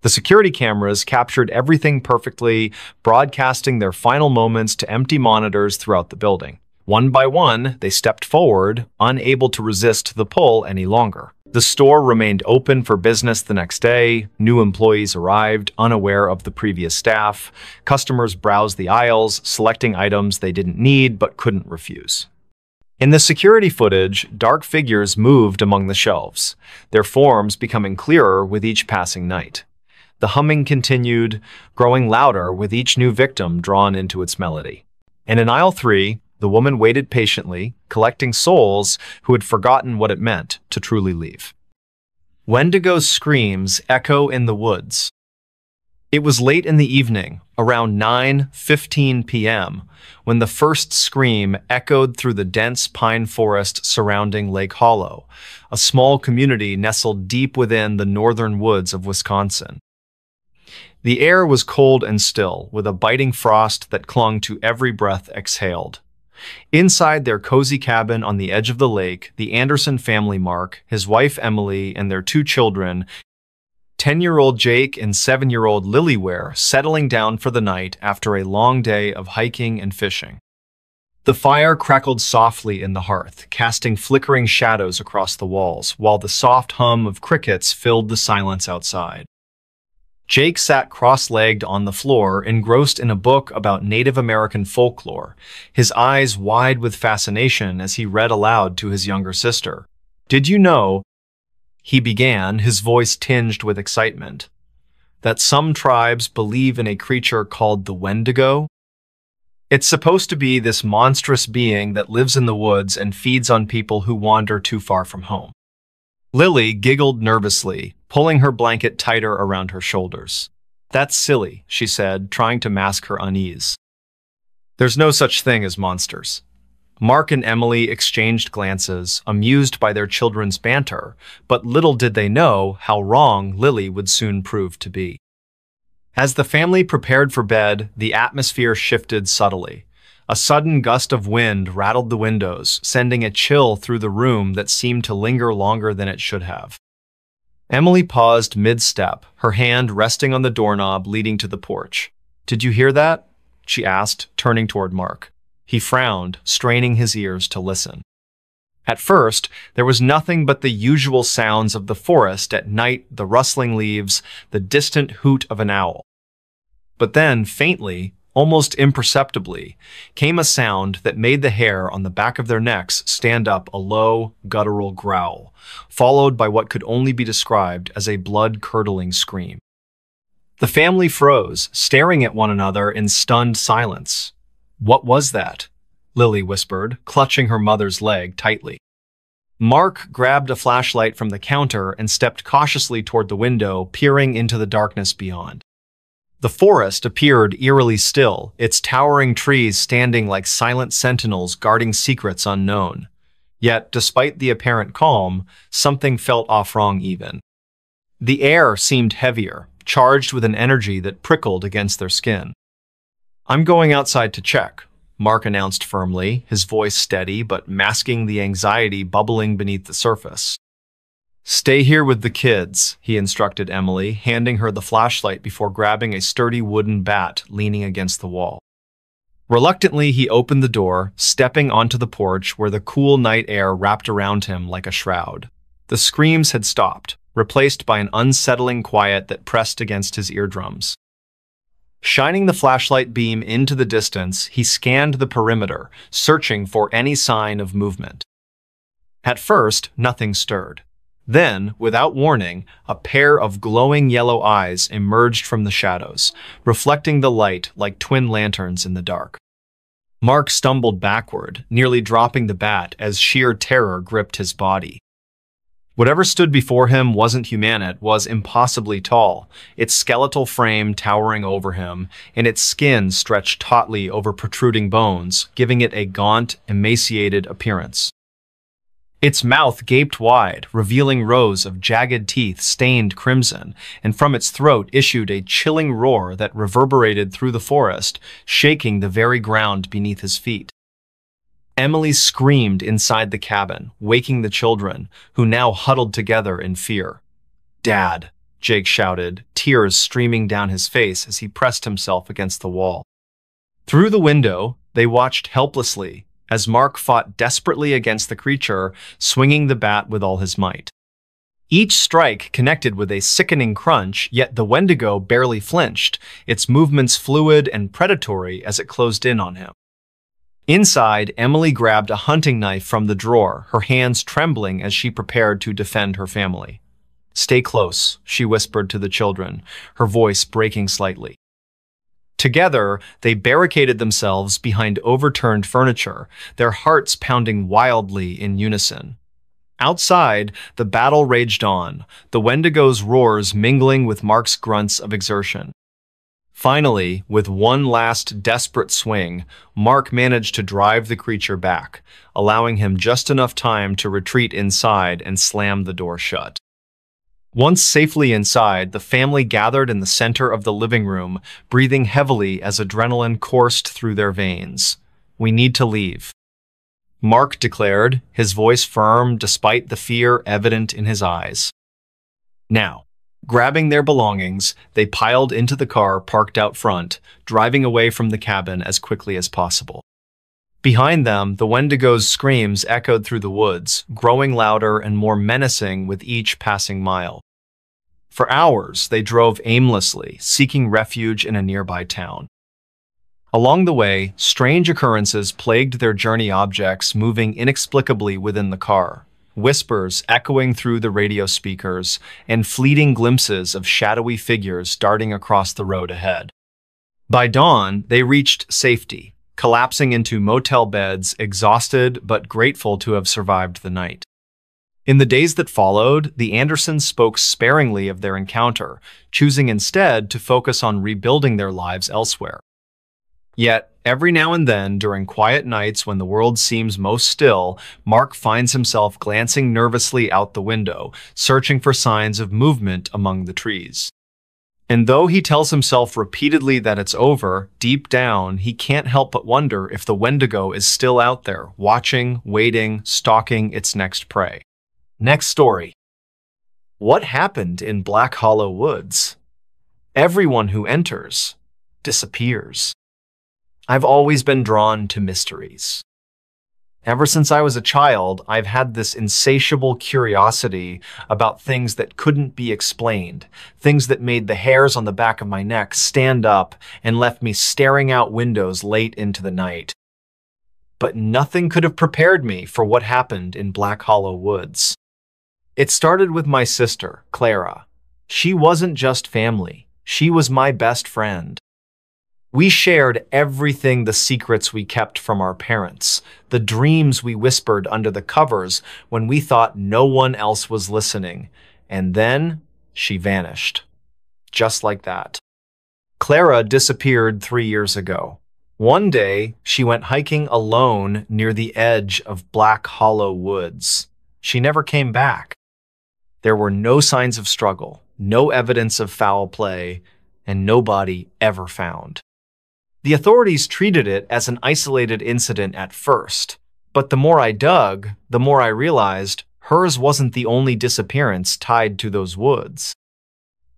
The security cameras captured everything perfectly, broadcasting their final moments to empty monitors throughout the building. One by one, they stepped forward, unable to resist the pull any longer. The store remained open for business the next day. New employees arrived, unaware of the previous staff. Customers browsed the aisles, selecting items they didn't need but couldn't refuse. In the security footage, dark figures moved among the shelves, their forms becoming clearer with each passing night. The humming continued, growing louder with each new victim drawn into its melody. And in aisle 3, the woman waited patiently, collecting souls who had forgotten what it meant to truly leave. Wendigo's screams echo in the woods. It was late in the evening, around 9:15 p.m., when the first scream echoed through the dense pine forest surrounding Lake Hollow, a small community nestled deep within the northern woods of Wisconsin. The air was cold and still, with a biting frost that clung to every breath exhaled. Inside their cozy cabin on the edge of the lake, the Anderson family, Mark, his wife Emily, and their 2 children, 10-year-old Jake and 7-year-old Lily, were settling down for the night after a long day of hiking and fishing. The fire crackled softly in the hearth, casting flickering shadows across the walls, while the soft hum of crickets filled the silence outside. Jake sat cross-legged on the floor, engrossed in a book about Native American folklore, his eyes wide with fascination as he read aloud to his younger sister. "Did you know," he began, his voice tinged with excitement, "that some tribes believe in a creature called the Wendigo? It's supposed to be this monstrous being that lives in the woods and feeds on people who wander too far from home." Lily giggled nervously, pulling her blanket tighter around her shoulders. "That's silly," she said, trying to mask her unease. "There's no such thing as monsters." Mark and Emily exchanged glances, amused by their children's banter, but little did they know how wrong Lily would soon prove to be. As the family prepared for bed, the atmosphere shifted subtly. A sudden gust of wind rattled the windows, sending a chill through the room that seemed to linger longer than it should have. Emily paused mid-step, her hand resting on the doorknob leading to the porch. "Did you hear that?" she asked, turning toward Mark. He frowned, straining his ears to listen. At first, there was nothing but the usual sounds of the forest at night, the rustling leaves, the distant hoot of an owl. But then, faintly, almost imperceptibly, came a sound that made the hair on the back of their necks stand up, a low, guttural growl, followed by what could only be described as a blood-curdling scream. The family froze, staring at one another in stunned silence. "What was that?" Lily whispered, clutching her mother's leg tightly. Mark grabbed a flashlight from the counter and stepped cautiously toward the window, peering into the darkness beyond. The forest appeared eerily still, its towering trees standing like silent sentinels guarding secrets unknown. Yet, despite the apparent calm, something felt off wrong even. The air seemed heavier, charged with an energy that prickled against their skin. "I'm going outside to check," Mark announced firmly, his voice steady but masking the anxiety bubbling beneath the surface. "Stay here with the kids," he instructed Emily, handing her the flashlight before grabbing a sturdy wooden bat leaning against the wall. Reluctantly, he opened the door, stepping onto the porch where the cool night air wrapped around him like a shroud. The screams had stopped, replaced by an unsettling quiet that pressed against his eardrums. Shining the flashlight beam into the distance, he scanned the perimeter, searching for any sign of movement. At first, nothing stirred. Then, without warning, a pair of glowing yellow eyes emerged from the shadows, reflecting the light like twin lanterns in the dark. Mark stumbled backward, nearly dropping the bat as sheer terror gripped his body. Whatever stood before him wasn't human, it was impossibly tall, its skeletal frame towering over him, and its skin stretched tautly over protruding bones, giving it a gaunt, emaciated appearance. Its mouth gaped wide, revealing rows of jagged teeth stained crimson, and from its throat issued a chilling roar that reverberated through the forest, shaking the very ground beneath his feet. Emily screamed inside the cabin, waking the children, who now huddled together in fear. "Dad," Jake shouted, tears streaming down his face as he pressed himself against the wall. Through the window, they watched helplessly as Mark fought desperately against the creature, swinging the bat with all his might. Each strike connected with a sickening crunch, yet the Wendigo barely flinched, its movements fluid and predatory as it closed in on him. Inside, Emily grabbed a hunting knife from the drawer, her hands trembling as she prepared to defend her family. "Stay close," she whispered to the children, her voice breaking slightly. Together, they barricaded themselves behind overturned furniture, their hearts pounding wildly in unison. Outside, the battle raged on, the Wendigo's roars mingling with Mark's grunts of exertion. Finally, with one last desperate swing, Mark managed to drive the creature back, allowing him just enough time to retreat inside and slam the door shut. Once safely inside, the family gathered in the center of the living room, breathing heavily as adrenaline coursed through their veins. "We need to leave," Mark declared, his voice firm despite the fear evident in his eyes. Now, grabbing their belongings, they piled into the car parked out front, driving away from the cabin as quickly as possible. Behind them, the Wendigo's screams echoed through the woods, growing louder and more menacing with each passing mile. For hours, they drove aimlessly, seeking refuge in a nearby town. Along the way, strange occurrences plagued their journey, objects moving inexplicably within the car, whispers echoing through the radio speakers, and fleeting glimpses of shadowy figures darting across the road ahead. By dawn, they reached safety, collapsing into motel beds, exhausted but grateful to have survived the night. In the days that followed, the Andersons spoke sparingly of their encounter, choosing instead to focus on rebuilding their lives elsewhere. Yet, every now and then, during quiet nights when the world seems most still, Mark finds himself glancing nervously out the window, searching for signs of movement among the trees. And though he tells himself repeatedly that it's over, deep down, he can't help but wonder if the Wendigo is still out there, watching, waiting, stalking its next prey. Next story. What happened in Black Hollow Woods? Everyone who enters disappears. I've always been drawn to mysteries. Ever since I was a child, I've had this insatiable curiosity about things that couldn't be explained, things that made the hairs on the back of my neck stand up and left me staring out windows late into the night. But nothing could have prepared me for what happened in Black Hollow Woods. It started with my sister, Clara. She wasn't just family, she was my best friend. We shared everything, the secrets we kept from our parents, the dreams we whispered under the covers when we thought no one else was listening. And then she vanished. Just like that. Clara disappeared 3 years ago. One day, she went hiking alone near the edge of Black Hollow Woods. She never came back. There were no signs of struggle, no evidence of foul play, and no body ever found. The authorities treated it as an isolated incident at first, but the more I dug, the more I realized hers wasn't the only disappearance tied to those woods.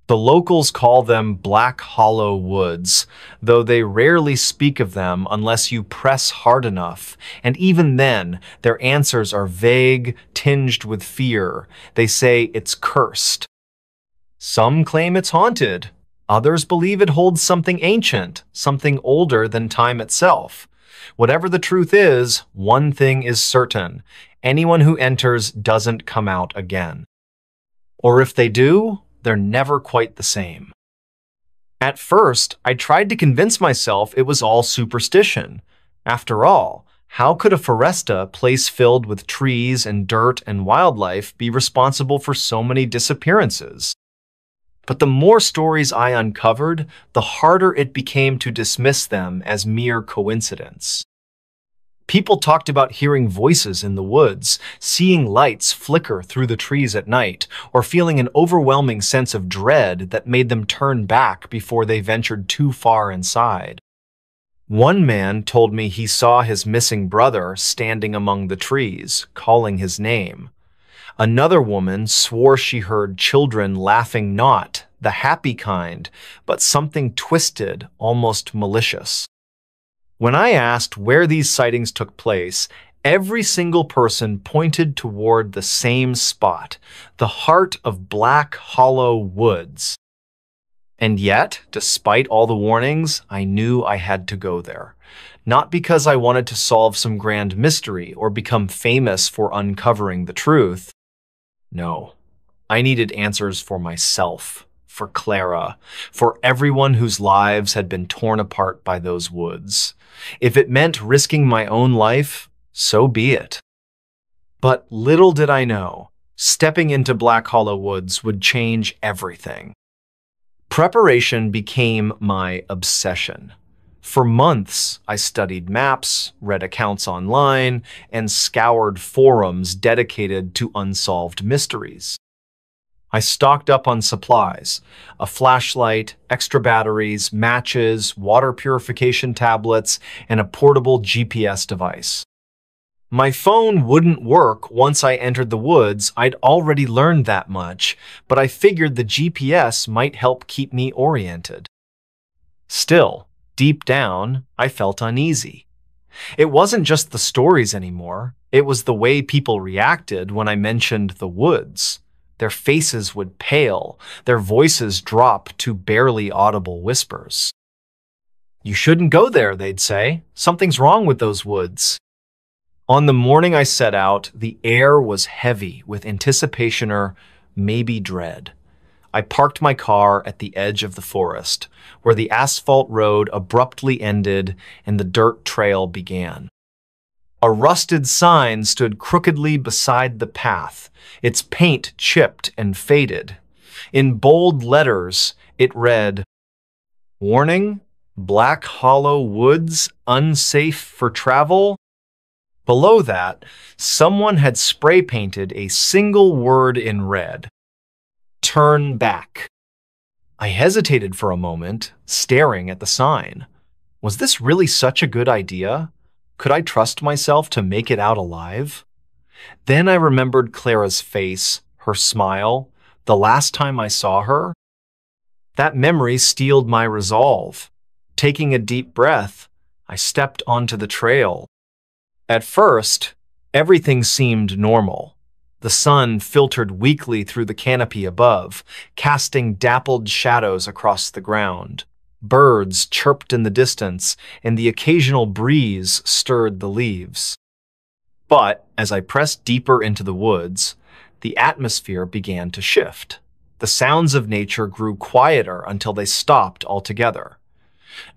The locals call them Black Hollow Woods, though they rarely speak of them unless you press hard enough, and even then, their answers are vague, tinged with fear. They say it's cursed. Some claim it's haunted. Others believe it holds something ancient, something older than time itself. Whatever the truth is, one thing is certain: anyone who enters doesn't come out again. Or if they do, they're never quite the same. At first, I tried to convince myself it was all superstition. After all, how could a foresta, place filled with trees and dirt and wildlife, be responsible for so many disappearances? But the more stories I uncovered, the harder it became to dismiss them as mere coincidence. People talked about hearing voices in the woods, seeing lights flicker through the trees at night, or feeling an overwhelming sense of dread that made them turn back before they ventured too far inside. One man told me he saw his missing brother standing among the trees, calling his name. Another woman swore she heard children laughing, not the happy kind, but something twisted, almost malicious. When I asked where these sightings took place, every single person pointed toward the same spot, the heart of Black Hollow Woods. And yet, despite all the warnings, I knew I had to go there. Not because I wanted to solve some grand mystery or become famous for uncovering the truth. No, I needed answers for myself, for Clara, for everyone whose lives had been torn apart by those woods. If it meant risking my own life, so be it. But little did I know, stepping into Black Hollow Woods would change everything. Preparation became my obsession. For months, I studied maps, read accounts online, and scoured forums dedicated to unsolved mysteries. I stocked up on supplies: a flashlight, extra batteries, matches, water purification tablets, and a portable GPS device. My phone wouldn't work once I entered the woods. I'd already learned that much, but I figured the GPS might help keep me oriented. Still, deep down, I felt uneasy. It wasn't just the stories anymore. It was the way people reacted when I mentioned the woods. Their faces would pale, their voices drop to barely audible whispers. "You shouldn't go there," they'd say. "Something's wrong with those woods." On the morning I set out, the air was heavy with anticipation or maybe dread. I parked my car at the edge of the forest, where the asphalt road abruptly ended and the dirt trail began. A rusted sign stood crookedly beside the path, its paint chipped and faded. In bold letters, it read, "Warning, Black Hollow Woods, unsafe for travel." Below that, someone had spray painted a single word in red: "Turn back." I hesitated for a moment, staring at the sign. Was this really such a good idea? Could I trust myself to make it out alive? Then I remembered Clara's face, her smile, the last time I saw her. That memory steeled my resolve. Taking a deep breath, I stepped onto the trail. At first, everything seemed normal. The sun filtered weakly through the canopy above, casting dappled shadows across the ground. Birds chirped in the distance, and the occasional breeze stirred the leaves. But as I pressed deeper into the woods, the atmosphere began to shift. The sounds of nature grew quieter until they stopped altogether.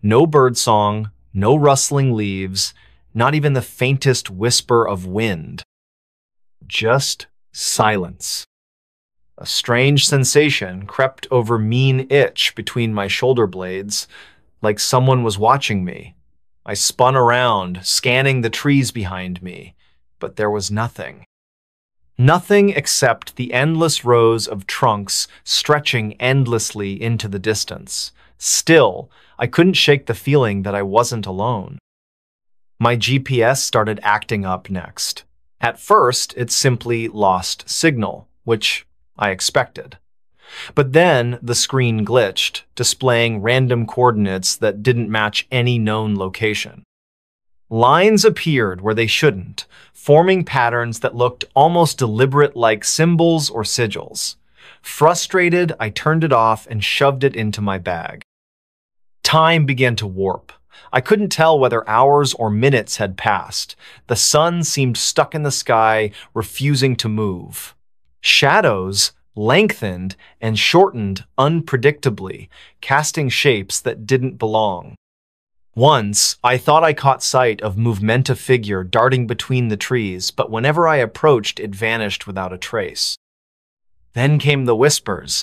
No birdsong, no rustling leaves, not even the faintest whisper of wind. Just silence. A strange sensation crept over mean itch between my shoulder blades, like someone was watching me. I spun around, scanning the trees behind me, but there was nothing. Nothing except the endless rows of trunks stretching endlessly into the distance. Still, I couldn't shake the feeling that I wasn't alone. My GPS started acting up next. At first, it simply lost signal, which I expected. But then the screen glitched, displaying random coordinates that didn't match any known location. Lines appeared where they shouldn't, forming patterns that looked almost deliberate, like symbols or sigils. Frustrated, I turned it off and shoved it into my bag. Time began to warp. I couldn't tell whether hours or minutes had passed. The sun seemed stuck in the sky, refusing to move. Shadows lengthened and shortened unpredictably, casting shapes that didn't belong. Once, I thought I caught sight of movementa figure darting between the trees, but whenever I approached, it vanished without a trace. Then came the whispers.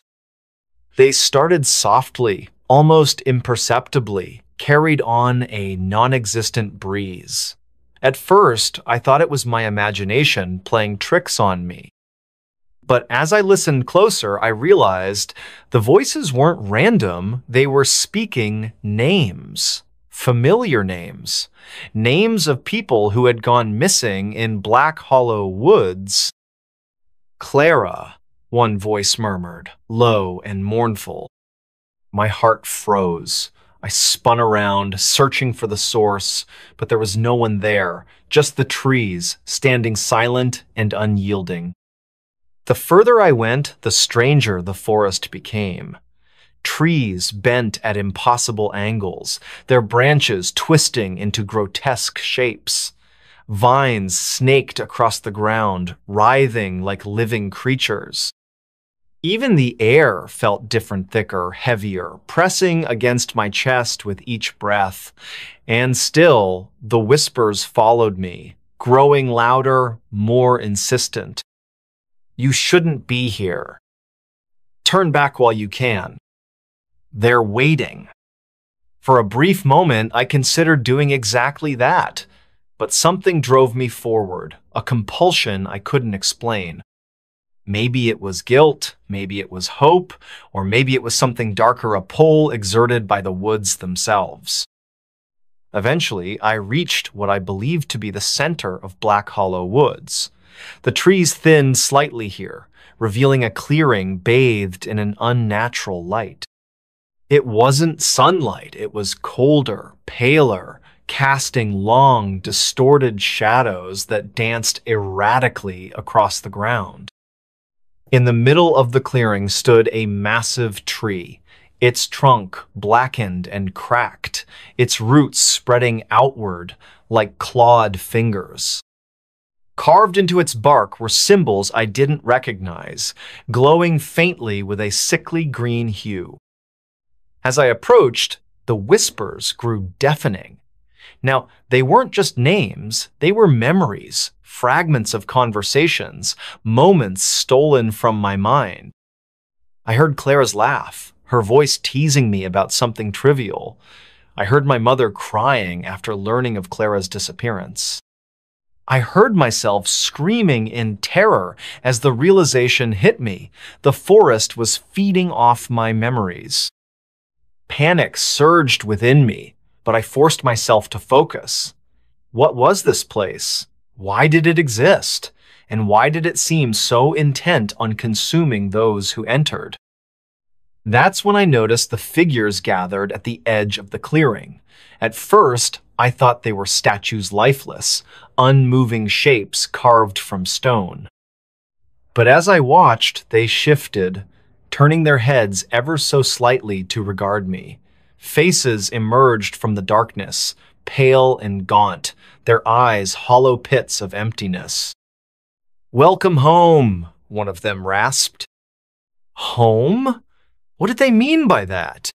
They started softly, almost imperceptibly, carried on a non-existent breeze. At first, I thought it was my imagination playing tricks on me. But as I listened closer, I realized the voices weren't random, they were speaking names. Familiar names. Names of people who had gone missing in Black Hollow Woods. Clara, one voice murmured, low and mournful. My heart froze. I spun around, searching for the source, but there was no one there, just the trees, standing silent and unyielding. The further I went, the stranger the forest became. Trees bent at impossible angles, their branches twisting into grotesque shapes. Vines snaked across the ground, writhing like living creatures. Even the air felt different, thicker, heavier, pressing against my chest with each breath. And still, the whispers followed me, growing louder, more insistent. You shouldn't be here. Turn back while you can. They're waiting. For a brief moment, I considered doing exactly that, but something drove me forward, a compulsion I couldn't explain. Maybe it was guilt, maybe it was hope, or maybe it was something darker, a pull exerted by the woods themselves. Eventually, I reached what I believed to be the center of Black Hollow Woods. The trees thinned slightly here, revealing a clearing bathed in an unnatural light. It wasn't sunlight, it was colder, paler, casting long, distorted shadows that danced erratically across the ground. In the middle of the clearing stood a massive tree, its trunk blackened and cracked, its roots spreading outward like clawed fingers. Carved into its bark were symbols I didn't recognize, glowing faintly with a sickly green hue. As I approached, the whispers grew deafening. Now, they weren't just names, they were memories, fragments of conversations, moments stolen from my mind. I heard Clara's laugh, her voice teasing me about something trivial. I heard my mother crying after learning of Clara's disappearance. I heard myself screaming in terror as the realization hit me. The forest was feeding off my memories. Panic surged within me, but I forced myself to focus. What was this place? Why did it exist? And why did it seem so intent on consuming those who entered? That's when I noticed the figures gathered at the edge of the clearing. At first, I thought they were statues, lifeless, unmoving shapes carved from stone. But as I watched, they shifted, turning their heads ever so slightly to regard me. Faces emerged from the darkness, pale and gaunt, their eyes hollow pits of emptiness. "Welcome home," one of them rasped. Home? What did they mean by that?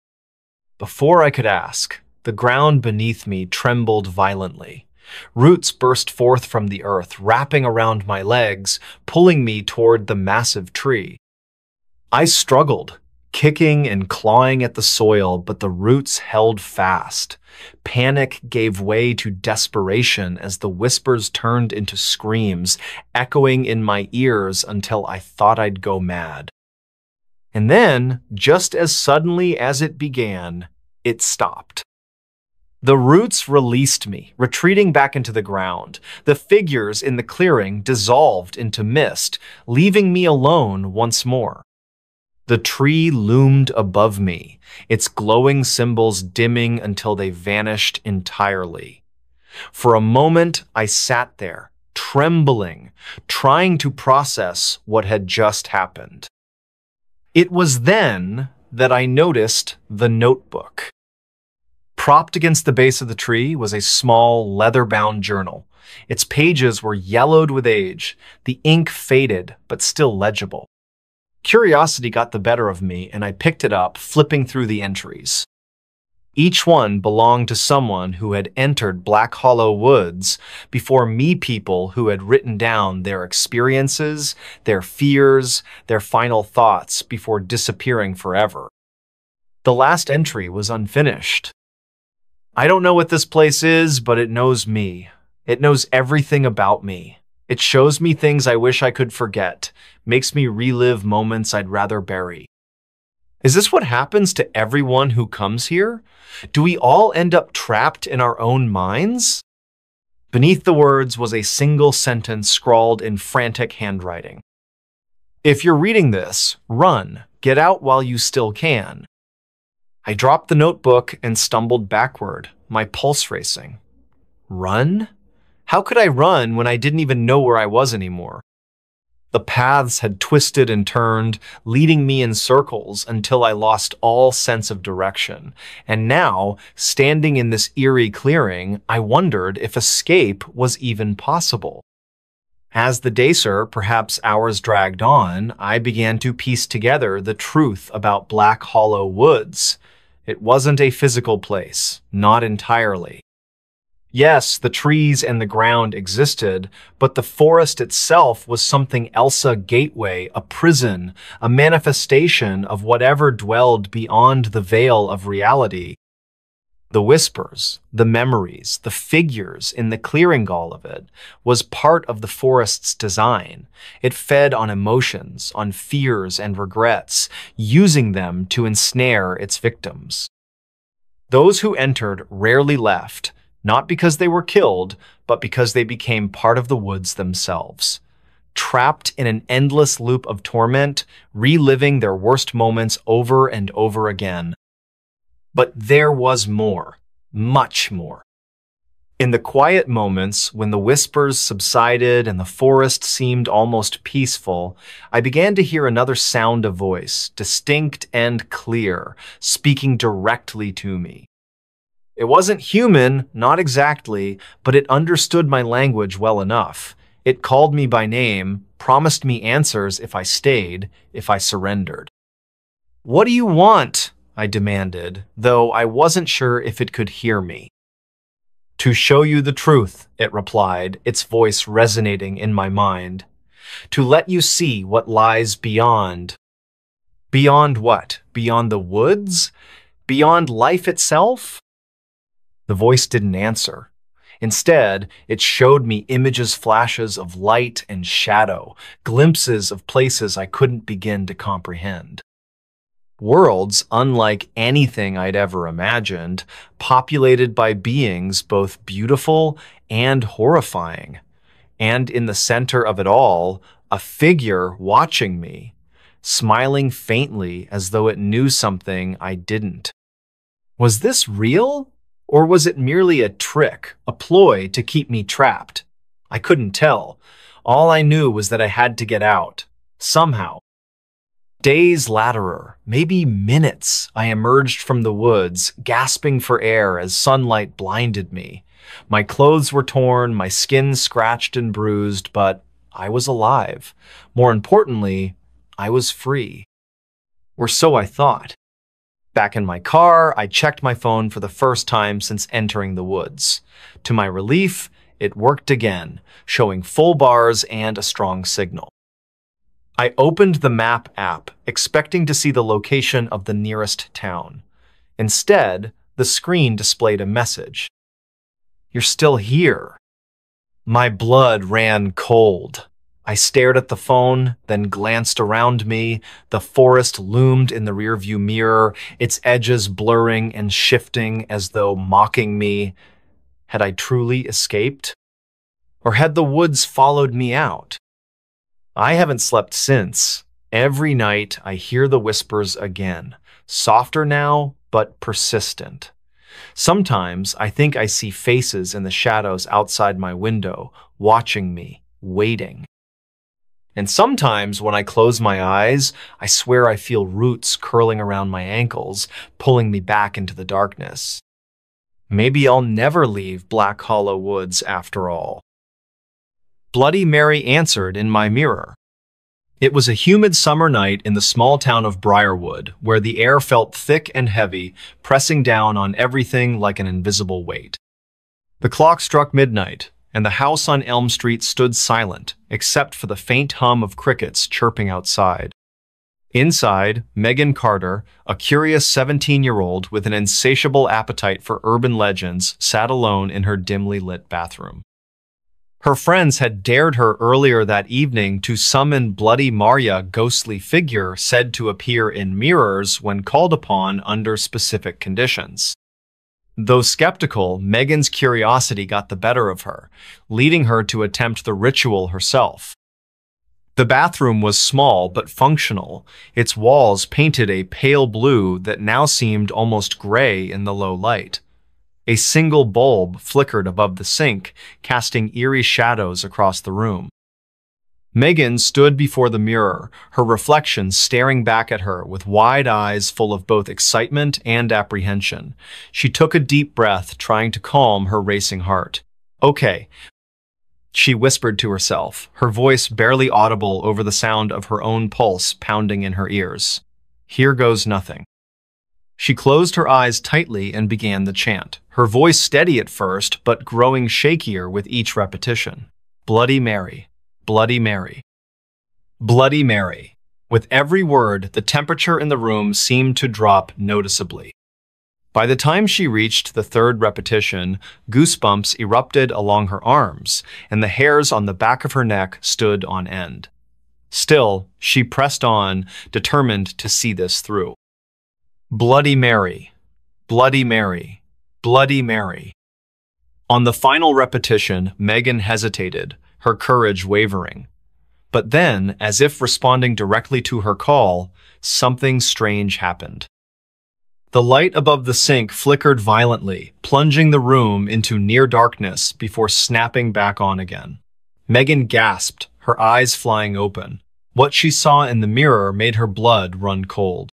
Before I could ask, the ground beneath me trembled violently. Roots burst forth from the earth, wrapping around my legs, pulling me toward the massive tree. I struggled, kicking and clawing at the soil, but the roots held fast. Panic gave way to desperation as the whispers turned into screams, echoing in my ears until I thought I'd go mad. And then, just as suddenly as it began, it stopped. The roots released me, retreating back into the ground. The figures in the clearing dissolved into mist, leaving me alone once more. The tree loomed above me, its glowing symbols dimming until they vanished entirely. For a moment, I sat there, trembling, trying to process what had just happened. It was then that I noticed the notebook. Propped against the base of the tree was a small, leather-bound journal. Its pages were yellowed with age, the ink faded, but still legible. Curiosity got the better of me, and I picked it up, flipping through the entries. Each one belonged to someone who had entered Black Hollow Woods before me, people who had written down their experiences, their fears, their final thoughts before disappearing forever. The last entry was unfinished. I don't know what this place is, but it knows me. It knows everything about me. It shows me things I wish I could forget, makes me relive moments I'd rather bury. Is this what happens to everyone who comes here? Do we all end up trapped in our own minds? Beneath the words was a single sentence scrawled in frantic handwriting. If you're reading this, run. Get out while you still can. I dropped the notebook and stumbled backward, my pulse racing. Run? How could I run when I didn't even know where I was anymore? The paths had twisted and turned, leading me in circles until I lost all sense of direction. And now, standing in this eerie clearing, I wondered if escape was even possible. As the days, perhaps hours dragged on, I began to piece together the truth about Black Hollow Woods. It wasn't a physical place, not entirely. Yes, the trees and the ground existed, but the forest itself was something else, a gateway, a prison, a manifestation of whatever dwelled beyond the veil of reality. The whispers, the memories, the figures in the clearing, all of it, was part of the forest's design. It fed on emotions, on fears and regrets, using them to ensnare its victims. Those who entered rarely left, not because they were killed, but because they became part of the woods themselves. Trapped in an endless loop of torment, reliving their worst moments over and over again. But there was more, much more. In the quiet moments, when the whispers subsided and the forest seemed almost peaceful, I began to hear another sound of voice, distinct and clear, speaking directly to me. It wasn't human, not exactly, but it understood my language well enough. It called me by name, promised me answers if I stayed, if I surrendered. "What do you want?" I demanded, though I wasn't sure if it could hear me. "To show you the truth," it replied, its voice resonating in my mind. "To let you see what lies beyond." Beyond what? Beyond the woods? Beyond life itself? The voice didn't answer. Instead, it showed me images, flashes of light and shadow, glimpses of places I couldn't begin to comprehend. Worlds unlike anything I'd ever imagined, populated by beings both beautiful and horrifying. And in the center of it all, a figure watching me, smiling faintly as though it knew something I didn't. Was this real? Or was it merely a trick, a ploy to keep me trapped? I couldn't tell. All I knew was that I had to get out, somehow. Days later, maybe minutes, I emerged from the woods, gasping for air as sunlight blinded me. My clothes were torn, my skin scratched and bruised, but I was alive. More importantly, I was free. Or so I thought. Back in my car, I checked my phone for the first time since entering the woods. To my relief, it worked again, showing full bars and a strong signal. I opened the map app, expecting to see the location of the nearest town. Instead, the screen displayed a message. "You're still here." My blood ran cold. I stared at the phone, then glanced around me. The forest loomed in the rearview mirror, its edges blurring and shifting as though mocking me. Had I truly escaped? Or had the woods followed me out? I haven't slept since. Every night I hear the whispers again, softer now, but persistent. Sometimes I think I see faces in the shadows outside my window, watching me, waiting. And sometimes when I close my eyes, I swear I feel roots curling around my ankles, pulling me back into the darkness. Maybe I'll never leave Black Hollow Woods after all. Bloody Mary answered in my mirror. It was a humid summer night in the small town of Briarwood, where the air felt thick and heavy, pressing down on everything like an invisible weight. The clock struck midnight, and the house on Elm Street stood silent, except for the faint hum of crickets chirping outside. Inside, Megan Carter, a curious 17-year-old with an insatiable appetite for urban legends, sat alone in her dimly lit bathroom. Her friends had dared her earlier that evening to summon Bloody Maria, a ghostly figure said to appear in mirrors when called upon under specific conditions. Though skeptical, Megan's curiosity got the better of her, leading her to attempt the ritual herself. The bathroom was small but functional, its walls painted a pale blue that now seemed almost gray in the low light. A single bulb flickered above the sink, casting eerie shadows across the room. Megan stood before the mirror, her reflection staring back at her with wide eyes full of both excitement and apprehension. She took a deep breath, trying to calm her racing heart. "Okay," she whispered to herself, her voice barely audible over the sound of her own pulse pounding in her ears. "Here goes nothing." She closed her eyes tightly and began the chant, her voice steady at first but growing shakier with each repetition. "Bloody Mary. Bloody Mary. Bloody Mary." With every word, the temperature in the room seemed to drop noticeably. By the time she reached the third repetition, goosebumps erupted along her arms, and the hairs on the back of her neck stood on end. Still, she pressed on, determined to see this through. "Bloody Mary. Bloody Mary. Bloody Mary." On the final repetition, Megan hesitated, her courage wavering. But then, as if responding directly to her call, something strange happened. The light above the sink flickered violently, plunging the room into near darkness before snapping back on again. Megan gasped, her eyes flying open. What she saw in the mirror made her blood run cold.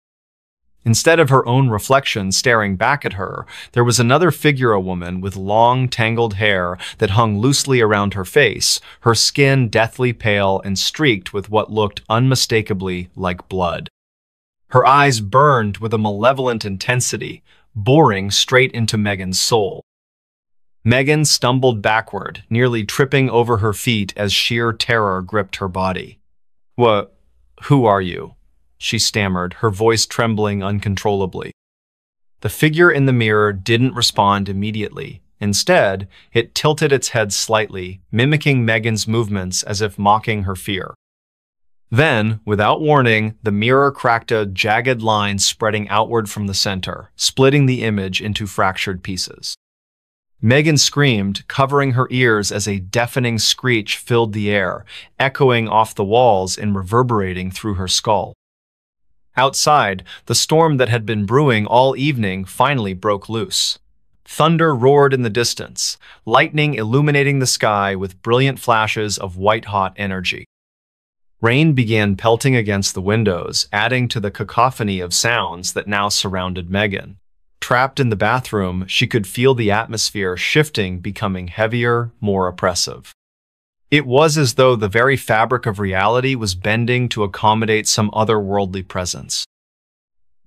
Instead of her own reflection staring back at her, there was another figure, a woman with long, tangled hair that hung loosely around her face, her skin deathly pale and streaked with what looked unmistakably like blood. Her eyes burned with a malevolent intensity, boring straight into Megan's soul. Megan stumbled backward, nearly tripping over her feet as sheer terror gripped her body. Who are you?" she stammered, her voice trembling uncontrollably. The figure in the mirror didn't respond immediately. Instead, it tilted its head slightly, mimicking Megan's movements as if mocking her fear. Then, without warning, the mirror cracked a jagged line spreading outward from the center, splitting the image into fractured pieces. Megan screamed, covering her ears as a deafening screech filled the air, echoing off the walls and reverberating through her skull. Outside, the storm that had been brewing all evening finally broke loose. Thunder roared in the distance, lightning illuminating the sky with brilliant flashes of white-hot energy. Rain began pelting against the windows, adding to the cacophony of sounds that now surrounded Megan. Trapped in the bathroom, she could feel the atmosphere shifting, becoming heavier, more oppressive. It was as though the very fabric of reality was bending to accommodate some otherworldly presence.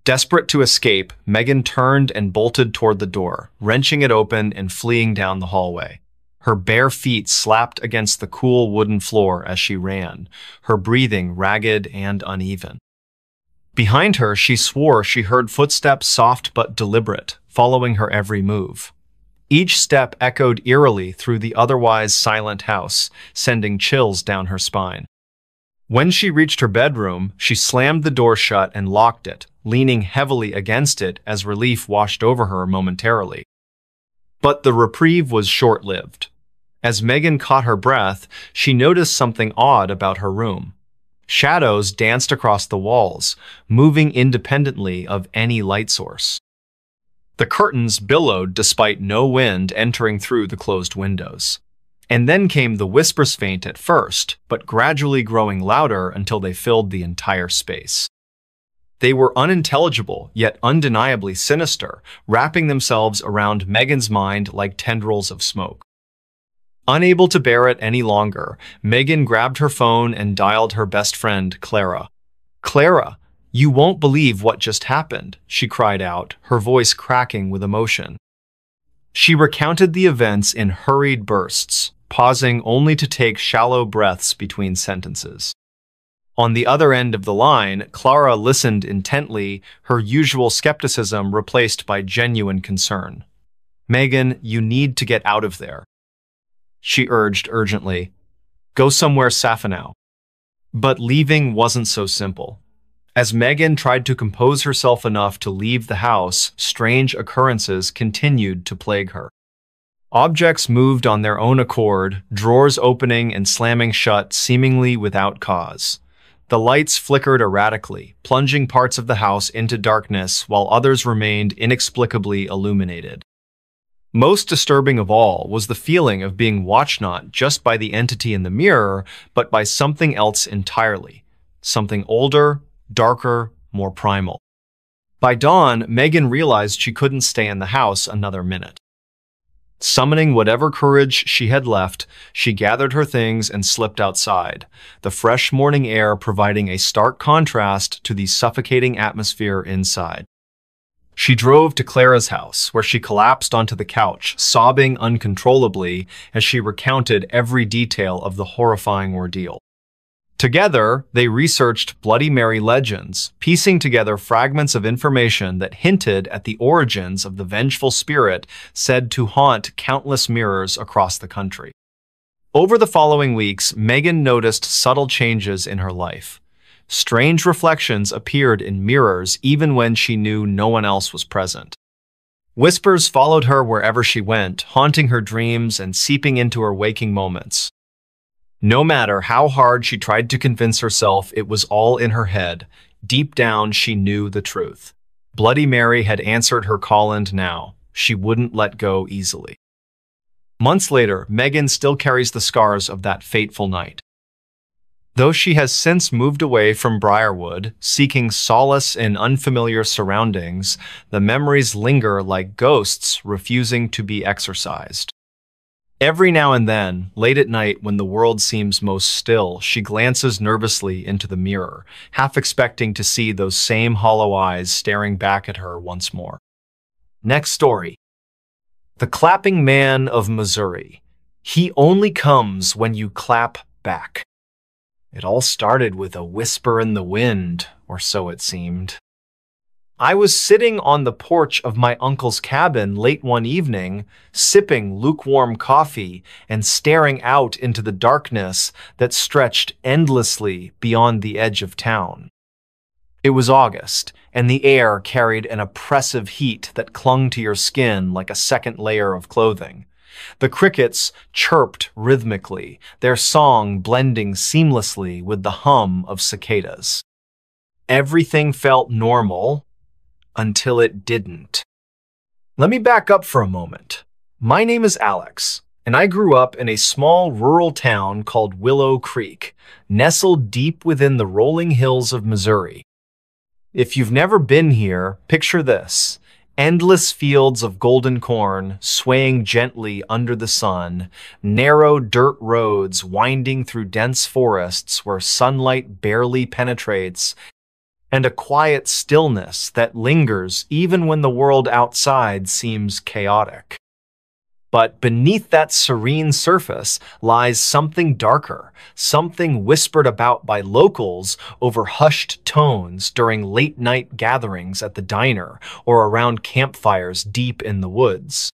Desperate to escape, Megan turned and bolted toward the door, wrenching it open and fleeing down the hallway. Her bare feet slapped against the cool wooden floor as she ran, her breathing ragged and uneven. Behind her, she swore she heard footsteps soft but deliberate, following her every move. Each step echoed eerily through the otherwise silent house, sending chills down her spine. When she reached her bedroom, she slammed the door shut and locked it, leaning heavily against it as relief washed over her momentarily. But the reprieve was short-lived. As Megan caught her breath, she noticed something odd about her room. Shadows danced across the walls, moving independently of any light source. The curtains billowed despite no wind entering through the closed windows. And then came the whispers, faint at first, but gradually growing louder until they filled the entire space. They were unintelligible, yet undeniably sinister, wrapping themselves around Megan's mind like tendrils of smoke. Unable to bear it any longer, Megan grabbed her phone and dialed her best friend, Clara. "Clara, you won't believe what just happened," she cried out, her voice cracking with emotion. She recounted the events in hurried bursts, pausing only to take shallow breaths between sentences. On the other end of the line, Clara listened intently, her usual skepticism replaced by genuine concern. "Megan, you need to get out of there," she urged urgently. "Go somewhere safe now." But leaving wasn't so simple. As Megan tried to compose herself enough to leave the house, strange occurrences continued to plague her. Objects moved on their own accord, drawers opening and slamming shut seemingly without cause. The lights flickered erratically, plunging parts of the house into darkness while others remained inexplicably illuminated. Most disturbing of all was the feeling of being watched not just by the entity in the mirror, but by something else entirely. Something older, darker, more primal. By dawn, Megan realized she couldn't stay in the house another minute. Summoning whatever courage she had left, she gathered her things and slipped outside, the fresh morning air providing a stark contrast to the suffocating atmosphere inside. She drove to Clara's house, where she collapsed onto the couch, sobbing uncontrollably as she recounted every detail of the horrifying ordeal. Together, they researched Bloody Mary legends, piecing together fragments of information that hinted at the origins of the vengeful spirit said to haunt countless mirrors across the country. Over the following weeks, Megan noticed subtle changes in her life. Strange reflections appeared in mirrors even when she knew no one else was present. Whispers followed her wherever she went, haunting her dreams and seeping into her waking moments. No matter how hard she tried to convince herself it was all in her head, deep down she knew the truth. Bloody Mary had answered her call, and now she wouldn't let go easily. Months later, Megan still carries the scars of that fateful night. Though she has since moved away from Briarwood, seeking solace in unfamiliar surroundings, the memories linger like ghosts refusing to be exorcised. Every now and then, late at night when the world seems most still, she glances nervously into the mirror, half expecting to see those same hollow eyes staring back at her once more. Next story. The Clapping Man of Missouri. He only comes when you clap back. It all started with a whisper in the wind, or so it seemed. I was sitting on the porch of my uncle's cabin late one evening, sipping lukewarm coffee and staring out into the darkness that stretched endlessly beyond the edge of town. It was August, and the air carried an oppressive heat that clung to your skin like a second layer of clothing. The crickets chirped rhythmically, their song blending seamlessly with the hum of cicadas. Everything felt normal, until it didn't. Let me back up for a moment. My name is Alex, and I grew up in a small rural town called Willow Creek, nestled deep within the rolling hills of Missouri. If you've never been here, picture this: endless fields of golden corn swaying gently under the sun, narrow dirt roads winding through dense forests where sunlight barely penetrates, and a quiet stillness that lingers even when the world outside seems chaotic. But beneath that serene surface lies something darker, something whispered about by locals over hushed tones during late-night gatherings at the diner or around campfires deep in the woods.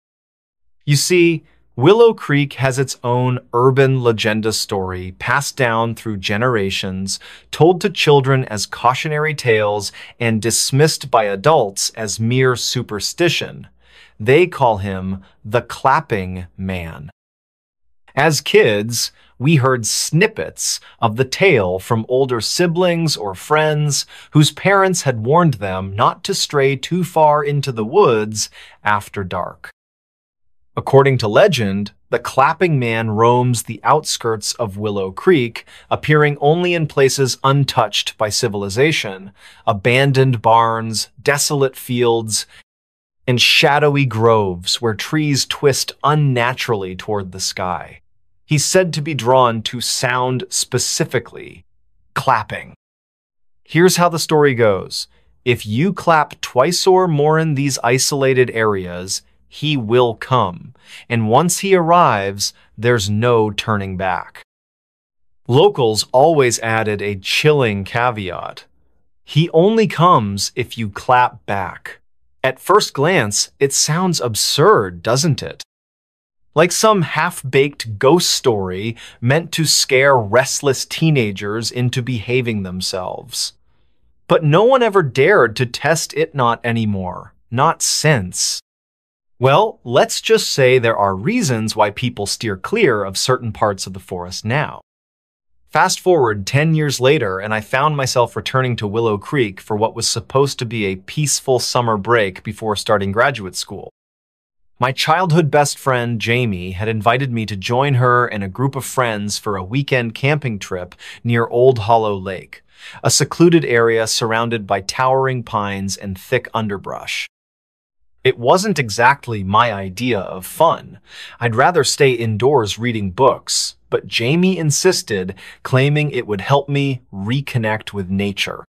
You see, Willow Creek has its own urban legenda story passed down through generations, told to children as cautionary tales and dismissed by adults as mere superstition. They call him the Clapping Man. As kids, we heard snippets of the tale from older siblings or friends whose parents had warned them not to stray too far into the woods after dark. According to legend, the Clapping Man roams the outskirts of Willow Creek, appearing only in places untouched by civilization, abandoned barns, desolate fields, and shadowy groves where trees twist unnaturally toward the sky. He's said to be drawn to sound specifically, clapping. Here's how the story goes. If you clap twice or more in these isolated areas, he will come, and once he arrives, there's no turning back. Locals always added a chilling caveat. He only comes if you clap back. At first glance, it sounds absurd, doesn't it? Like some half-baked ghost story meant to scare restless teenagers into behaving themselves. But no one ever dared to test it not anymore. Not since. Well, let's just say there are reasons why people steer clear of certain parts of the forest now. Fast forward 10 years later, and I found myself returning to Willow Creek for what was supposed to be a peaceful summer break before starting graduate school. My childhood best friend, Jamie, had invited me to join her and a group of friends for a weekend camping trip near Old Hollow Lake, a secluded area surrounded by towering pines and thick underbrush. It wasn't exactly my idea of fun. I'd rather stay indoors reading books, but Jamie insisted, claiming it would help me reconnect with nature.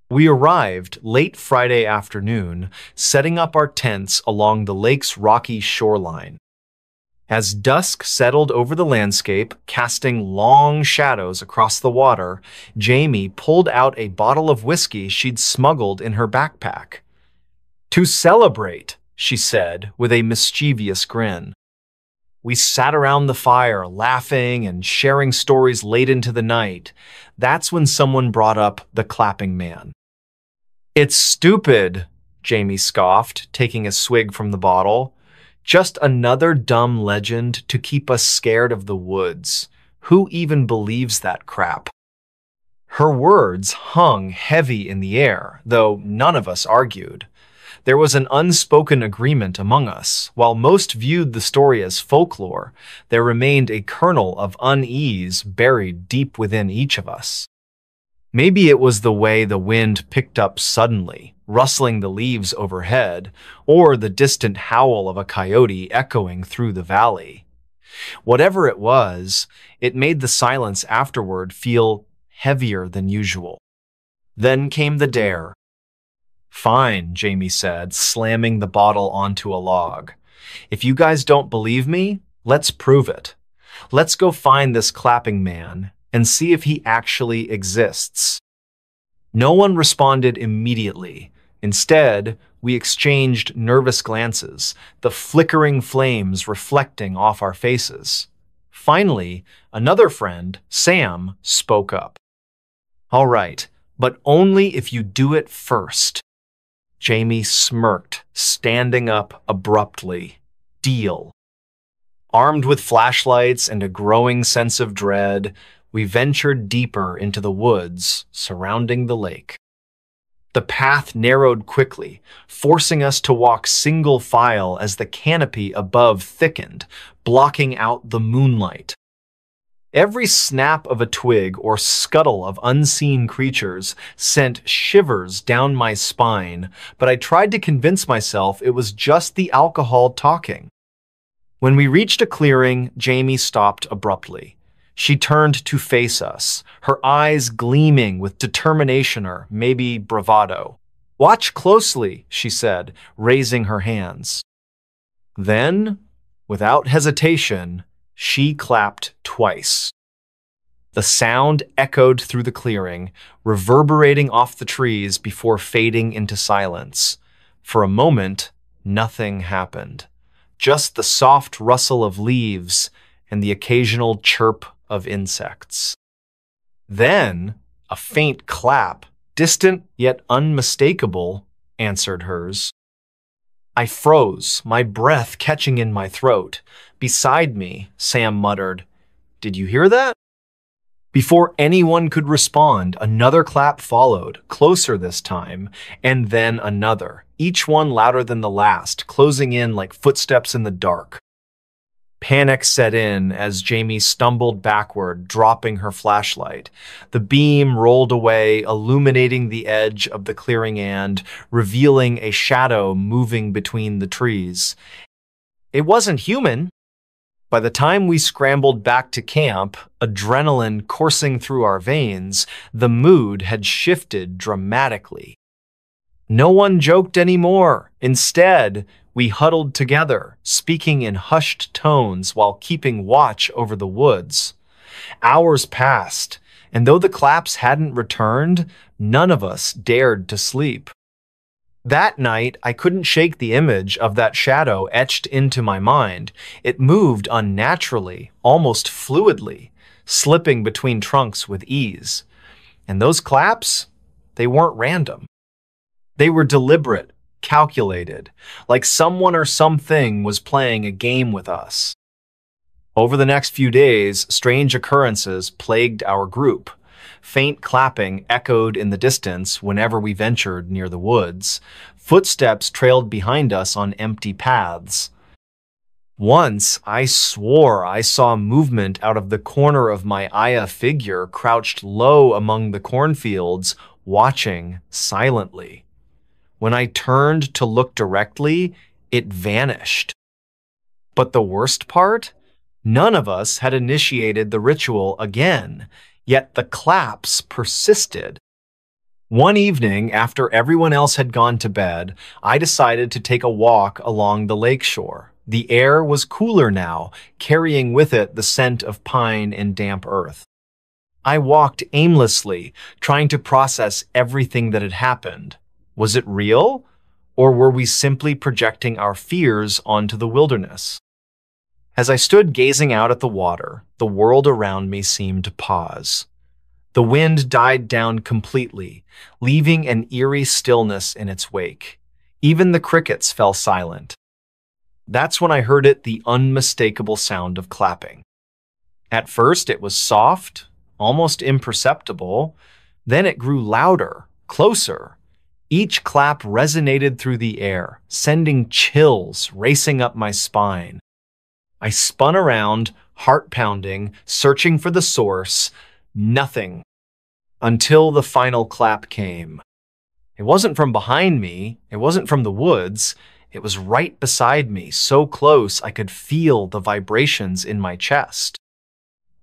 We arrived late Friday afternoon, setting up our tents along the lake's rocky shoreline. As dusk settled over the landscape, casting long shadows across the water, Jamie pulled out a bottle of whiskey she'd smuggled in her backpack. "To celebrate," she said with a mischievous grin. We sat around the fire, laughing and sharing stories late into the night. That's when someone brought up the Clapping Man. "It's stupid," Jamie scoffed, taking a swig from the bottle. "Just another dumb legend to keep us scared of the woods. Who even believes that crap?" Her words hung heavy in the air, though none of us argued. There was an unspoken agreement among us. While most viewed the story as folklore, there remained a kernel of unease buried deep within each of us. Maybe it was the way the wind picked up suddenly, rustling the leaves overhead, or the distant howl of a coyote echoing through the valley. Whatever it was, it made the silence afterward feel heavier than usual. Then came the dare. "Fine," Jamie said, slamming the bottle onto a log. "If you guys don't believe me, let's prove it. Let's go find this Clapping Man and see if he actually exists." No one responded immediately. Instead, we exchanged nervous glances, the flickering flames reflecting off our faces. Finally, another friend, Sam, spoke up. "All right, but only if you do it first." Jamie smirked, standing up abruptly. "Deal." Armed with flashlights and a growing sense of dread, we ventured deeper into the woods surrounding the lake. The path narrowed quickly, forcing us to walk single file as the canopy above thickened, blocking out the moonlight. Every snap of a twig or scuttle of unseen creatures sent shivers down my spine, but I tried to convince myself it was just the alcohol talking. When we reached a clearing, Jamie stopped abruptly. She turned to face us, her eyes gleaming with determination or maybe bravado. "Watch closely," she said, raising her hands. Then, without hesitation, she clapped twice. The sound echoed through the clearing, reverberating off the trees before fading into silence. For a moment, nothing happened. Just the soft rustle of leaves and the occasional chirp of insects. Then, a faint clap, distant yet unmistakable, answered hers. I froze, my breath catching in my throat. Beside me, Sam muttered, "Did you hear that?" Before anyone could respond, another clap followed, closer this time, and then another, each one louder than the last, closing in like footsteps in the dark. Panic set in as Jamie stumbled backward, dropping her flashlight. The beam rolled away, illuminating the edge of the clearing and revealing a shadow moving between the trees. It wasn't human. By the time we scrambled back to camp, adrenaline coursing through our veins, the mood had shifted dramatically. No one joked anymore. Instead, we huddled together, speaking in hushed tones while keeping watch over the woods. Hours passed, and though the claps hadn't returned, none of us dared to sleep. That night, I couldn't shake the image of that shadow etched into my mind. It moved unnaturally, almost fluidly, slipping between trunks with ease. And those claps, they weren't random. They were deliberate, calculated, like someone or something was playing a game with us. Over the next few days, strange occurrences plagued our group. Faint clapping echoed in the distance whenever we ventured near the woods. Footsteps trailed behind us on empty paths. Once, I swore I saw movement out of the corner of my Aya figure crouched low among the cornfields, watching silently. When I turned to look directly, it vanished. But the worst part? None of us had initiated the ritual again. Yet the claps persisted. One evening, after everyone else had gone to bed, I decided to take a walk along the lakeshore. The air was cooler now, carrying with it the scent of pine and damp earth. I walked aimlessly, trying to process everything that had happened. Was it real? Or were we simply projecting our fears onto the wilderness? As I stood gazing out at the water, the world around me seemed to pause. The wind died down completely, leaving an eerie stillness in its wake. Even the crickets fell silent. That's when I heard the unmistakable sound of clapping. At first, it was soft, almost imperceptible. Then it grew louder, closer. Each clap resonated through the air, sending chills racing up my spine. I spun around, heart pounding, searching for the source. Nothing. Until the final clap came. It wasn't from behind me. It wasn't from the woods. It was right beside me, so close I could feel the vibrations in my chest.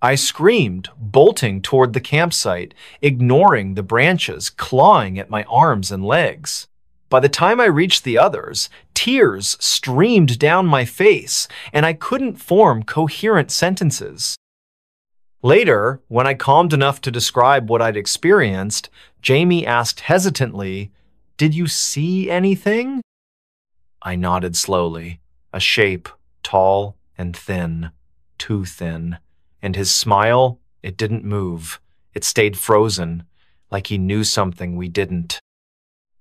I screamed, bolting toward the campsite, ignoring the branches clawing at my arms and legs. By the time I reached the others, tears streamed down my face, and I couldn't form coherent sentences. Later, when I calmed enough to describe what I'd experienced, Jamie asked hesitantly, "Did you see anything?" I nodded slowly. A shape, tall and thin, too thin. And his smile, it didn't move. It stayed frozen, like he knew something we didn't.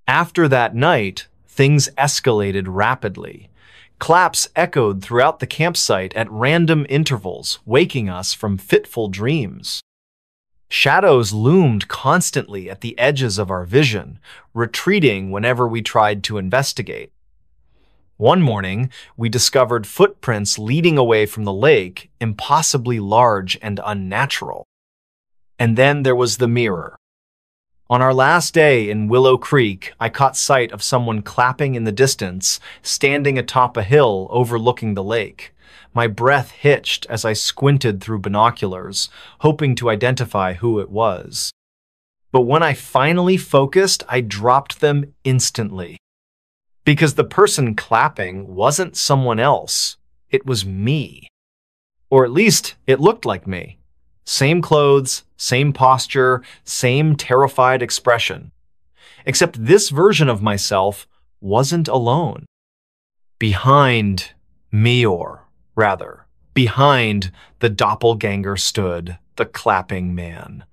After that night, things escalated rapidly. Claps echoed throughout the campsite at random intervals, waking us from fitful dreams. Shadows loomed constantly at the edges of our vision, retreating whenever we tried to investigate. One morning, we discovered footprints leading away from the lake, impossibly large and unnatural. And then there was the mirror. On our last day in Willow Creek, I caught sight of someone clapping in the distance, standing atop a hill overlooking the lake. My breath hitched as I squinted through binoculars, hoping to identify who it was. But when I finally focused, I dropped them instantly. Because the person clapping wasn't someone else. It was me. Or at least, it looked like me. Same clothes, same posture, same terrified expression. Except this version of myself wasn't alone. Behind me, or rather, behind the doppelganger stood the clapping man.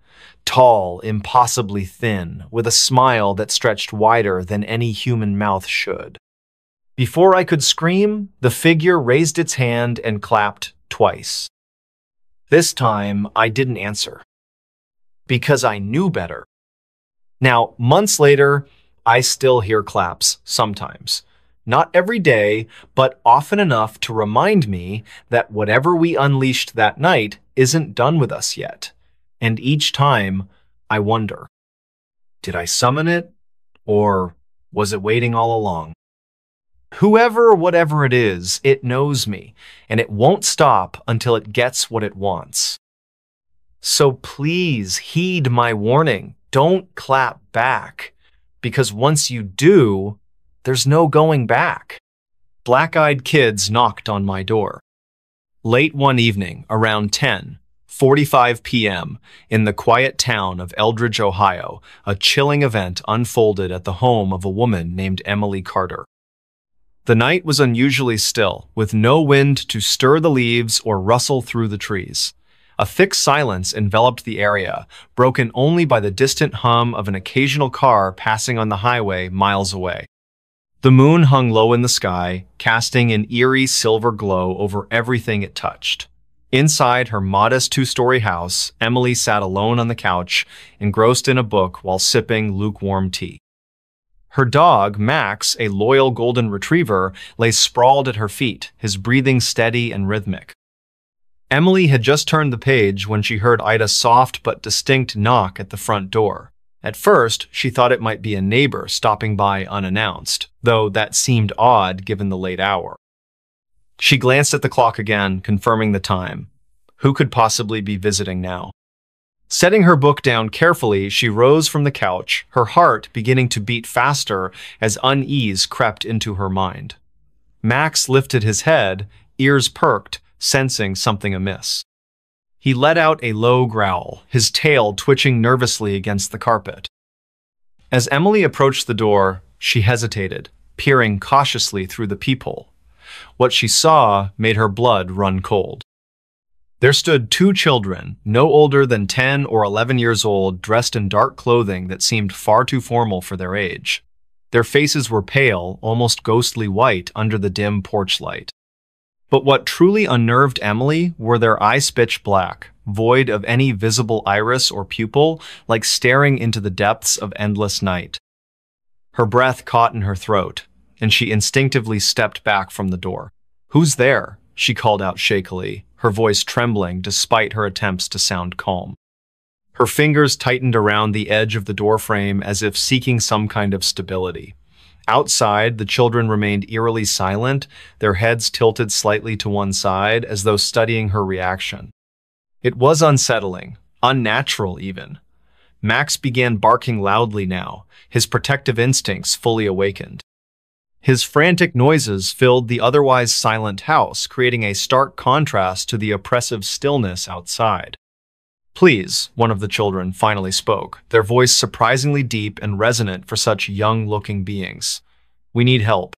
Tall, impossibly thin, with a smile that stretched wider than any human mouth should. Before I could scream, the figure raised its hand and clapped twice. This time, I didn't answer. Because I knew better. Now, months later, I still hear claps sometimes. Not every day, but often enough to remind me that whatever we unleashed that night isn't done with us yet. And each time, I wonder, did I summon it? Or was it waiting all along? Whoever, whatever it is, it knows me, and it won't stop until it gets what it wants. So please heed my warning. Don't clap back, because once you do, there's no going back. Black-eyed kids knocked on my door. Late one evening, around 10:45 p.m., in the quiet town of Eldridge, Ohio, a chilling event unfolded at the home of a woman named Emily Carter. The night was unusually still, with no wind to stir the leaves or rustle through the trees. A thick silence enveloped the area, broken only by the distant hum of an occasional car passing on the highway miles away. The moon hung low in the sky, casting an eerie silver glow over everything it touched. Inside her modest two-story house, Emily sat alone on the couch, engrossed in a book while sipping lukewarm tea. Her dog, Max, a loyal golden retriever, lay sprawled at her feet, his breathing steady and rhythmic. Emily had just turned the page when she heard Ida's soft but distinct knock at the front door. At first, she thought it might be a neighbor stopping by unannounced, though that seemed odd given the late hour. She glanced at the clock again, confirming the time. Who could possibly be visiting now? Setting her book down carefully, she rose from the couch, her heart beginning to beat faster as unease crept into her mind. Max lifted his head, ears perked, sensing something amiss. He let out a low growl, his tail twitching nervously against the carpet. As Emily approached the door, she hesitated, peering cautiously through the peephole. What she saw made her blood run cold. There stood two children, no older than 10 or 11 years old, dressed in dark clothing that seemed far too formal for their age. Their faces were pale, almost ghostly white under the dim porch light. But what truly unnerved Emily were their eyes pitch black, void of any visible iris or pupil, like staring into the depths of endless night. Her breath caught in her throat, and she instinctively stepped back from the door. "Who's there?" she called out shakily, her voice trembling despite her attempts to sound calm. Her fingers tightened around the edge of the doorframe as if seeking some kind of stability. Outside, the children remained eerily silent, their heads tilted slightly to one side, as though studying her reaction. It was unsettling, unnatural even. Max began barking loudly now, his protective instincts fully awakened. His frantic noises filled the otherwise silent house, creating a stark contrast to the oppressive stillness outside. "Please," one of the children finally spoke, their voice surprisingly deep and resonant for such young-looking beings. "We need help.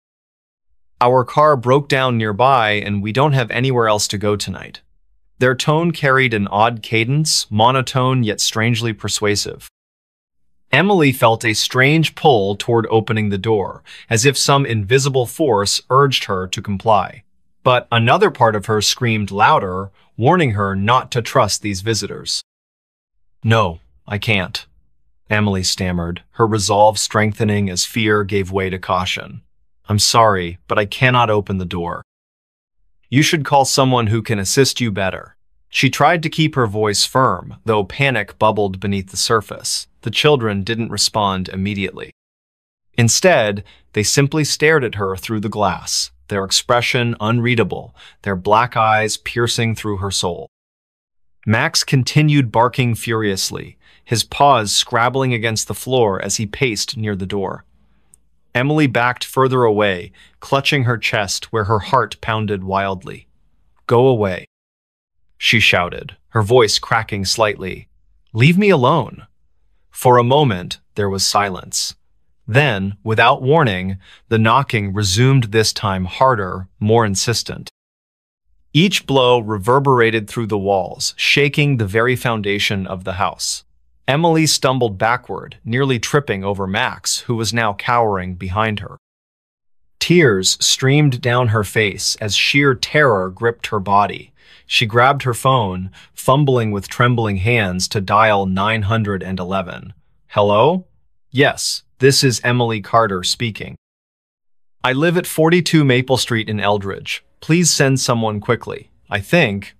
Our car broke down nearby and we don't have anywhere else to go tonight." Their tone carried an odd cadence, monotone yet strangely persuasive. Emily felt a strange pull toward opening the door, as if some invisible force urged her to comply. But another part of her screamed louder, warning her not to trust these visitors. "No, I can't," Emily stammered, her resolve strengthening as fear gave way to caution. "I'm sorry, but I cannot open the door. You should call someone who can assist you better." She tried to keep her voice firm, though panic bubbled beneath the surface. The children didn't respond immediately. Instead, they simply stared at her through the glass, their expression unreadable, their black eyes piercing through her soul. Max continued barking furiously, his paws scrabbling against the floor as he paced near the door. Emily backed further away, clutching her chest where her heart pounded wildly. "Go away," she shouted, her voice cracking slightly. "Leave me alone." For a moment, there was silence. Then, without warning, the knocking resumed, this time harder, more insistent. Each blow reverberated through the walls, shaking the very foundation of the house. Emily stumbled backward, nearly tripping over Max, who was now cowering behind her. Tears streamed down her face as sheer terror gripped her body. She grabbed her phone, fumbling with trembling hands to dial 911. "Hello? Yes, this is Emily Carter speaking. I live at 42 Maple Street in Eldridge. Please send someone quickly. I think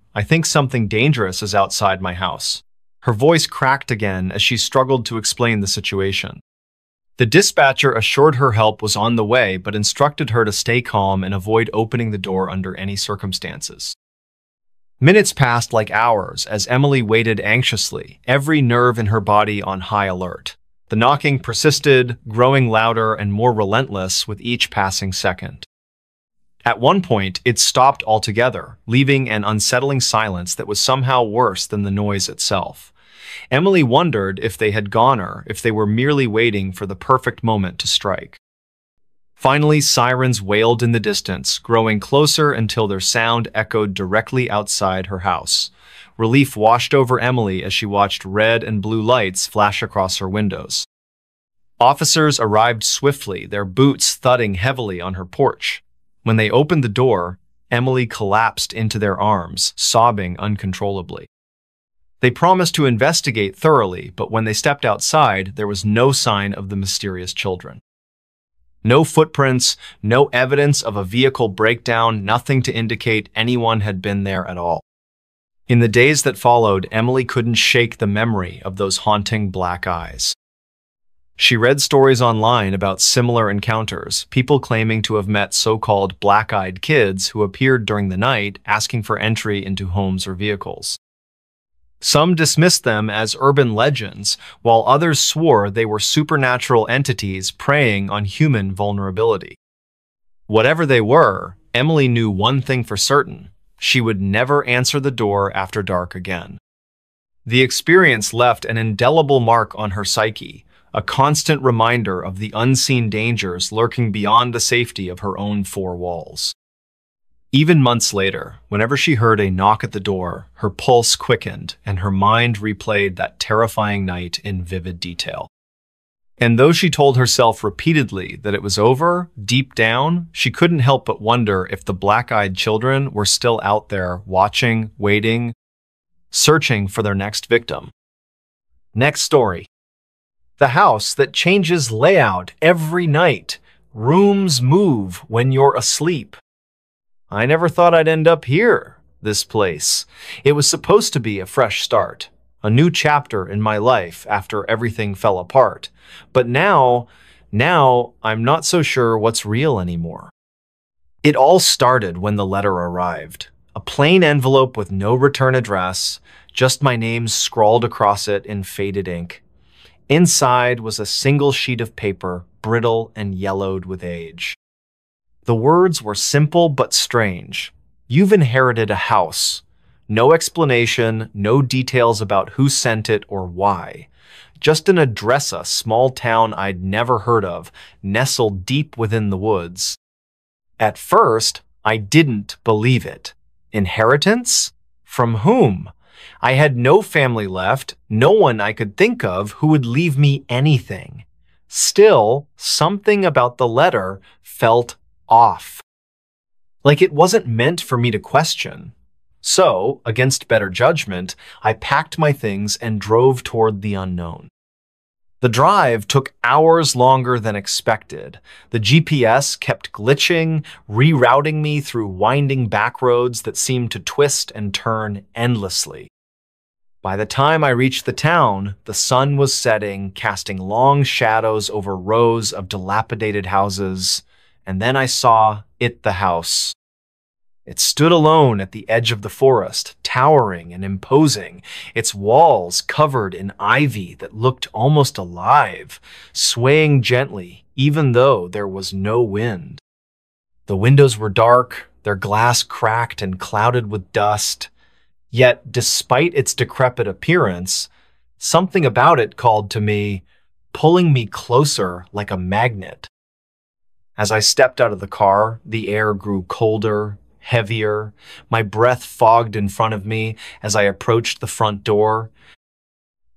something dangerous is outside my house." Her voice cracked again as she struggled to explain the situation. The dispatcher assured her help was on the way, but instructed her to stay calm and avoid opening the door under any circumstances. Minutes passed like hours as Emily waited anxiously, every nerve in her body on high alert. The knocking persisted, growing louder and more relentless with each passing second. At one point, it stopped altogether, leaving an unsettling silence that was somehow worse than the noise itself. Emily wondered if they had gone or if they were merely waiting for the perfect moment to strike. Finally, sirens wailed in the distance, growing closer until their sound echoed directly outside her house. Relief washed over Emily as she watched red and blue lights flash across her windows. Officers arrived swiftly, their boots thudding heavily on her porch. When they opened the door, Emily collapsed into their arms, sobbing uncontrollably. They promised to investigate thoroughly, but when they stepped outside, there was no sign of the mysterious children. No footprints, no evidence of a vehicle breakdown, nothing to indicate anyone had been there at all. In the days that followed, Emily couldn't shake the memory of those haunting black eyes. She read stories online about similar encounters, people claiming to have met so-called black-eyed kids who appeared during the night asking for entry into homes or vehicles. Some dismissed them as urban legends, while others swore they were supernatural entities preying on human vulnerability. Whatever they were, Emily knew one thing for certain: she would never answer the door after dark again. The experience left an indelible mark on her psyche, a constant reminder of the unseen dangers lurking beyond the safety of her own four walls. Even months later, whenever she heard a knock at the door, her pulse quickened and her mind replayed that terrifying night in vivid detail. And though she told herself repeatedly that it was over, deep down, she couldn't help but wonder if the black-eyed children were still out there, watching, waiting, searching for their next victim. Next story. The house that changes layout every night. Rooms move when you're asleep. I never thought I'd end up here, this place. It was supposed to be a fresh start, a new chapter in my life after everything fell apart. But now I'm not so sure what's real anymore. It all started when the letter arrived. A plain envelope with no return address, just my name scrawled across it in faded ink. Inside was a single sheet of paper, brittle and yellowed with age. The words were simple but strange. You've inherited a house. No explanation, no details about who sent it or why. Just an address, a small town I'd never heard of, nestled deep within the woods. At first, I didn't believe it. Inheritance? From whom? I had no family left, no one I could think of who would leave me anything. Still, something about the letter felt off. Like it wasn't meant for me to question. So, against better judgment, I packed my things and drove toward the unknown. The drive took hours longer than expected. The GPS kept glitching, rerouting me through winding back roads that seemed to twist and turn endlessly. By the time I reached the town, the sun was setting, casting long shadows over rows of dilapidated houses, And then I saw it, the house. It stood alone at the edge of the forest, towering and imposing, its walls covered in ivy that looked almost alive, swaying gently even though there was no wind. The windows were dark, their glass cracked and clouded with dust. Yet, despite its decrepit appearance, something about it called to me, pulling me closer like a magnet. As I stepped out of the car, the air grew colder, heavier. My breath fogged in front of me as I approached the front door.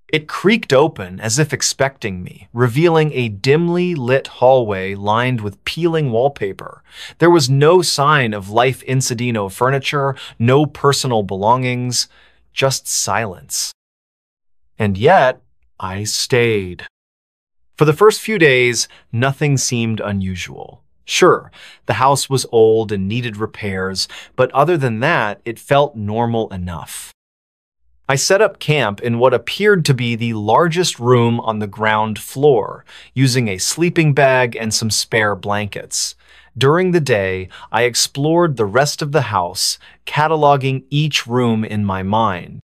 It creaked open as if expecting me, revealing a dimly lit hallway lined with peeling wallpaper. There was no sign of life incidino furniture, no personal belongings, just silence. And yet, I stayed. For the first few days, nothing seemed unusual. Sure, the house was old and needed repairs, but other than that, it felt normal enough. I set up camp in what appeared to be the largest room on the ground floor, using a sleeping bag and some spare blankets. During the day, I explored the rest of the house, cataloging each room in my mind.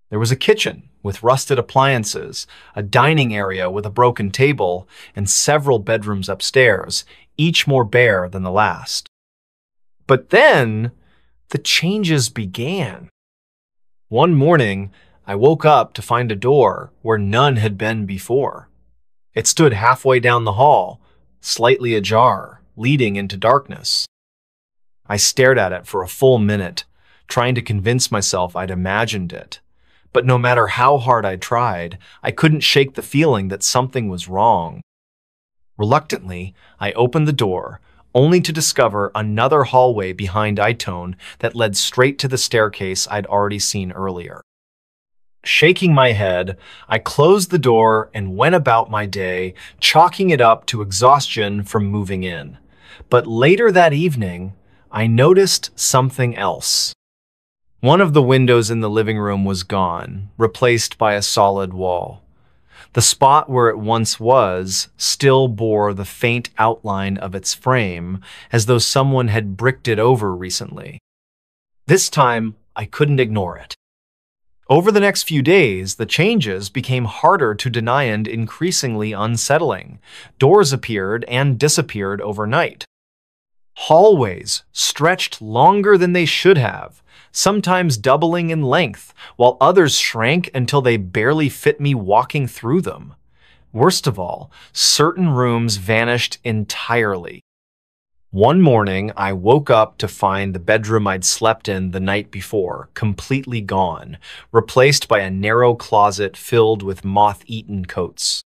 There was a kitchen with rusted appliances, a dining area with a broken table, and several bedrooms upstairs, each more bare than the last. But then, the changes began. One morning, I woke up to find a door where none had been before. It stood halfway down the hall, slightly ajar, leading into darkness. I stared at it for a full minute, trying to convince myself I'd imagined it. But no matter how hard I tried, I couldn't shake the feeling that something was wrong. Reluctantly, I opened the door, only to discover another hallway behind Itone that led straight to the staircase I'd already seen earlier. Shaking my head, I closed the door and went about my day, chalking it up to exhaustion from moving in. But later that evening, I noticed something else. One of the windows in the living room was gone, replaced by a solid wall. The spot where it once was still bore the faint outline of its frame, as though someone had bricked it over recently. This time, I couldn't ignore it. Over the next few days, the changes became harder to deny and increasingly unsettling. Doors appeared and disappeared overnight. Hallways stretched longer than they should have, sometimes doubling in length, while others shrank until they barely fit me walking through them. Worst of all, certain rooms vanished entirely. One morning, I woke up to find the bedroom I'd slept in the night before completely gone, replaced by a narrow closet filled with moth-eaten coats.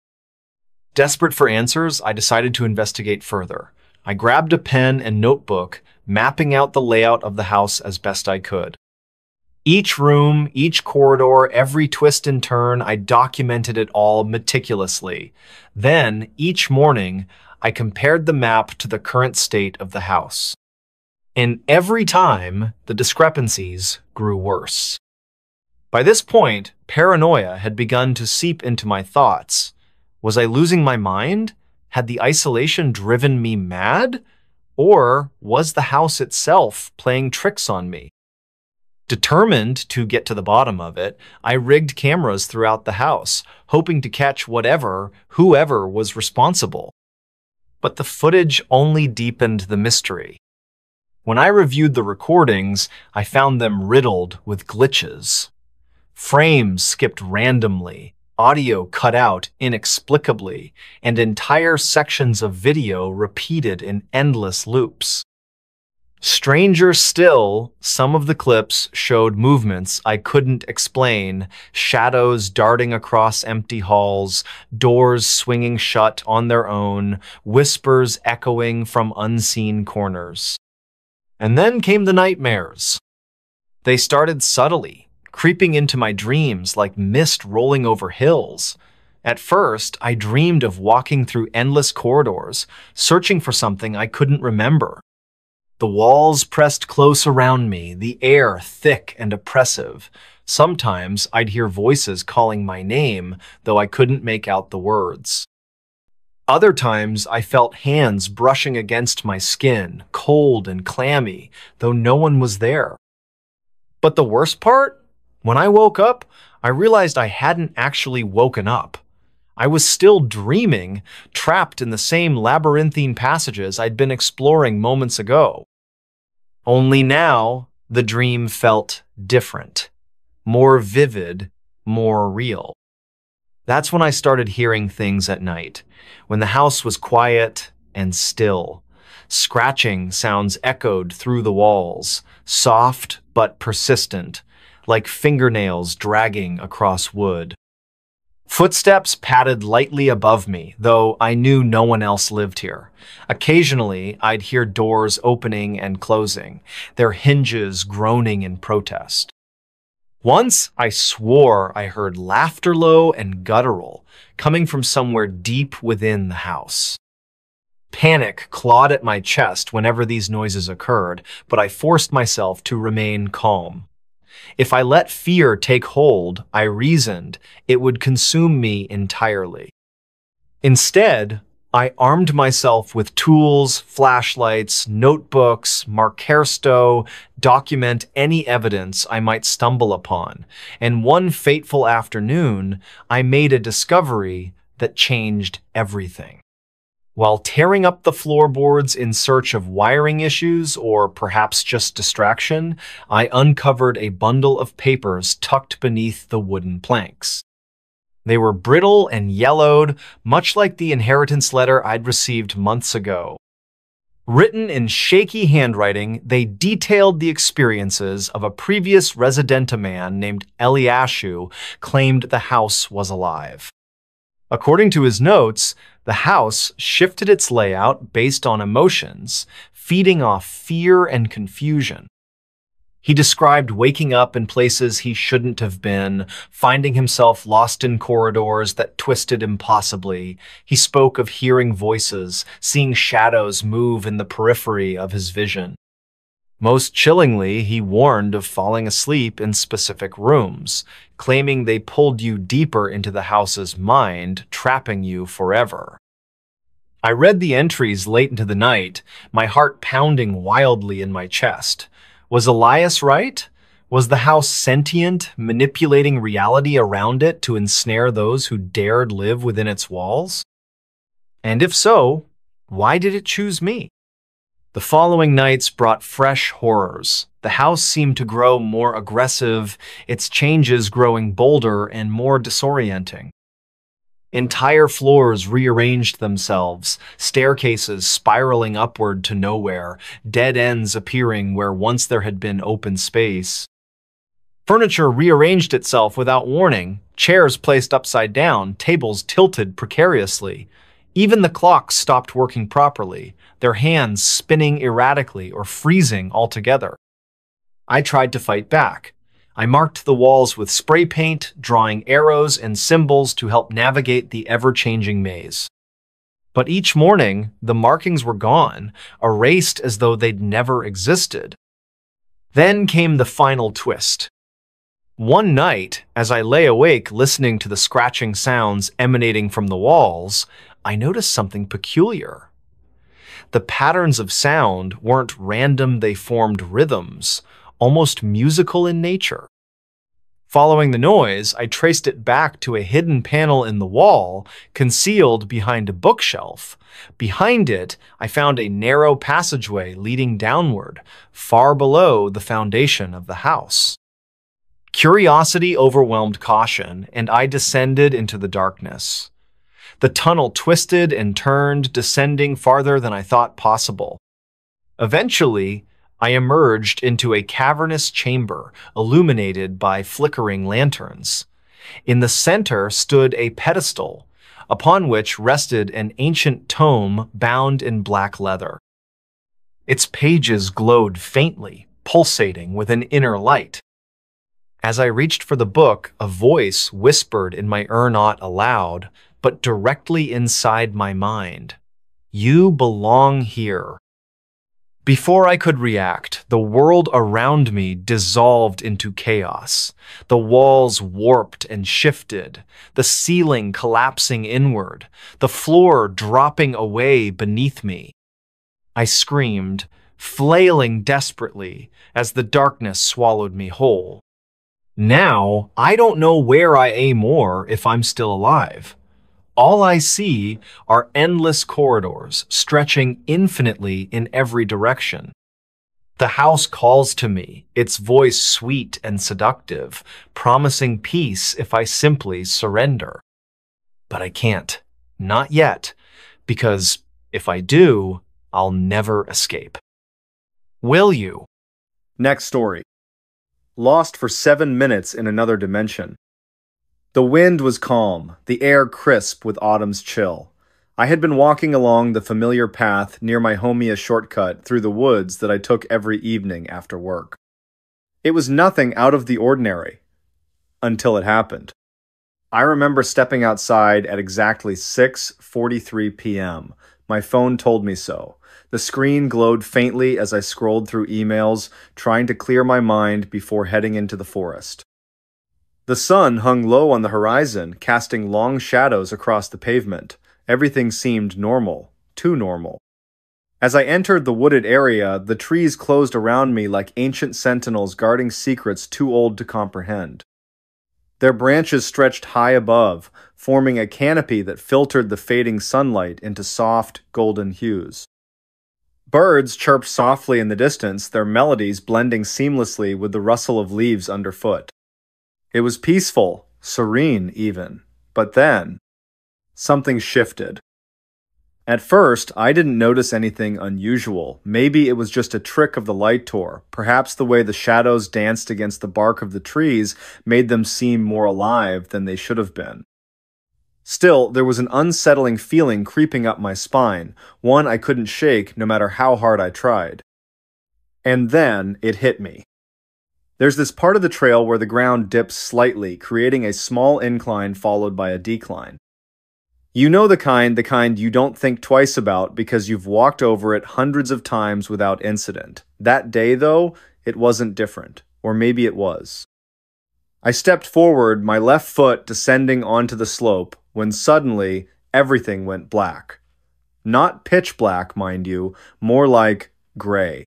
Desperate for answers, I decided to investigate further. I grabbed a pen and notebook, mapping out the layout of the house as best I could. Each room, each corridor, every twist and turn, I documented it all meticulously. Then, each morning, I compared the map to the current state of the house. And every time, the discrepancies grew worse. By this point, paranoia had begun to seep into my thoughts. Was I losing my mind? Had the isolation driven me mad? Or was the house itself playing tricks on me? Determined to get to the bottom of it, I rigged cameras throughout the house, hoping to catch whoever was responsible. But the footage only deepened the mystery. When I reviewed the recordings, I found them riddled with glitches. Frames skipped randomly, audio cut out inexplicably, and entire sections of video repeated in endless loops. Stranger still, some of the clips showed movements I couldn't explain, shadows darting across empty halls, doors swinging shut on their own, whispers echoing from unseen corners. And then came the nightmares. They started subtly, creeping into my dreams like mist rolling over hills. At first, I dreamed of walking through endless corridors, searching for something I couldn't remember. The walls pressed close around me, the air thick and oppressive. Sometimes I'd hear voices calling my name, though I couldn't make out the words. Other times, I felt hands brushing against my skin, cold and clammy, though no one was there. But the worst part? When I woke up, I realized I hadn't actually woken up. I was still dreaming, trapped in the same labyrinthine passages I'd been exploring moments ago. Only now, the dream felt different, more vivid, more real. That's when I started hearing things at night, when the house was quiet and still. Scratching sounds echoed through the walls, soft but persistent, like fingernails dragging across wood. Footsteps padded lightly above me, though I knew no one else lived here. Occasionally, I'd hear doors opening and closing, their hinges groaning in protest. Once, I swore I heard laughter low and guttural, coming from somewhere deep within the house. Panic clawed at my chest whenever these noises occurred, but I forced myself to remain calm. If I let fear take hold, I reasoned, it would consume me entirely. Instead, I armed myself with tools, flashlights, notebooks, markersto, document any evidence I might stumble upon, and one fateful afternoon, I made a discovery that changed everything. While tearing up the floorboards in search of wiring issues or perhaps just distraction, I uncovered a bundle of papers tucked beneath the wooden planks. They were brittle and yellowed, much like the inheritance letter I'd received months ago. Written in shaky handwriting, they detailed the experiences of a previous residenta man named Eliashu claimed the house was alive. According to his notes, the house shifted its layout based on emotions, feeding off fear and confusion. He described waking up in places he shouldn't have been, finding himself lost in corridors that twisted impossibly. He spoke of hearing voices, seeing shadows move in the periphery of his vision. Most chillingly, he warned of falling asleep in specific rooms, claiming they pulled you deeper into the house's mind, trapping you forever. I read the entries late into the night, my heart pounding wildly in my chest. Was Elias right? Was the house sentient, manipulating reality around it to ensnare those who dared live within its walls? And if so, why did it choose me? The following nights brought fresh horrors. The house seemed to grow more aggressive, its changes growing bolder and more disorienting. Entire floors rearranged themselves, staircases spiraling upward to nowhere, dead ends appearing where once there had been open space. Furniture rearranged itself without warning, chairs placed upside down, tables tilted precariously. Even the clocks stopped working properly, their hands spinning erratically or freezing altogether. I tried to fight back. I marked the walls with spray paint, drawing arrows and symbols to help navigate the ever-changing maze. But each morning, the markings were gone, erased as though they'd never existed. Then came the final twist. One night, as I lay awake listening to the scratching sounds emanating from the walls, I noticed something peculiar. The patterns of sound weren't random, they formed rhythms, almost musical in nature. Following the noise, I traced it back to a hidden panel in the wall, concealed behind a bookshelf. Behind it, I found a narrow passageway leading downward, far below the foundation of the house. Curiosity overwhelmed caution, and I descended into the darkness. The tunnel twisted and turned, descending farther than I thought possible. Eventually, I emerged into a cavernous chamber illuminated by flickering lanterns. In the center stood a pedestal, upon which rested an ancient tome bound in black leather. Its pages glowed faintly, pulsating with an inner light. As I reached for the book, a voice whispered in my ear not aloud, but directly inside my mind. "You belong here." Before I could react, the world around me dissolved into chaos. The walls warped and shifted, the ceiling collapsing inward, the floor dropping away beneath me. I screamed, flailing desperately as the darkness swallowed me whole. Now, I don't know where I am or if I'm still alive. All I see are endless corridors stretching infinitely in every direction. The house calls to me, its voice sweet and seductive, promising peace if I simply surrender. But I can't. Not yet, because if I do, I'll never escape. Will you? Next story. Lost for 7 minutes in another dimension. The wind was calm, the air crisp with autumn's chill. I had been walking along the familiar path near my Homia shortcut through the woods that I took every evening after work. It was nothing out of the ordinary, until it happened. I remember stepping outside at exactly 6:43 p.m. My phone told me so. The screen glowed faintly as I scrolled through emails, trying to clear my mind before heading into the forest. The sun hung low on the horizon, casting long shadows across the pavement. Everything seemed normal, too normal. As I entered the wooded area, the trees closed around me like ancient sentinels guarding secrets too old to comprehend. Their branches stretched high above, forming a canopy that filtered the fading sunlight into soft, golden hues. Birds chirped softly in the distance, their melodies blending seamlessly with the rustle of leaves underfoot. It was peaceful, serene even. But then, something shifted. At first, I didn't notice anything unusual. Maybe it was just a trick of the light tour. Perhaps the way the shadows danced against the bark of the trees made them seem more alive than they should have been. Still, there was an unsettling feeling creeping up my spine, one I couldn't shake no matter how hard I tried. And then it hit me. There's this part of the trail where the ground dips slightly, creating a small incline followed by a decline. You know the kind you don't think twice about because you've walked over it hundreds of times without incident. That day, though, it wasn't different. Or maybe it was. I stepped forward, my left foot descending onto the slope, when suddenly everything went black. Not pitch black, mind you, more like gray.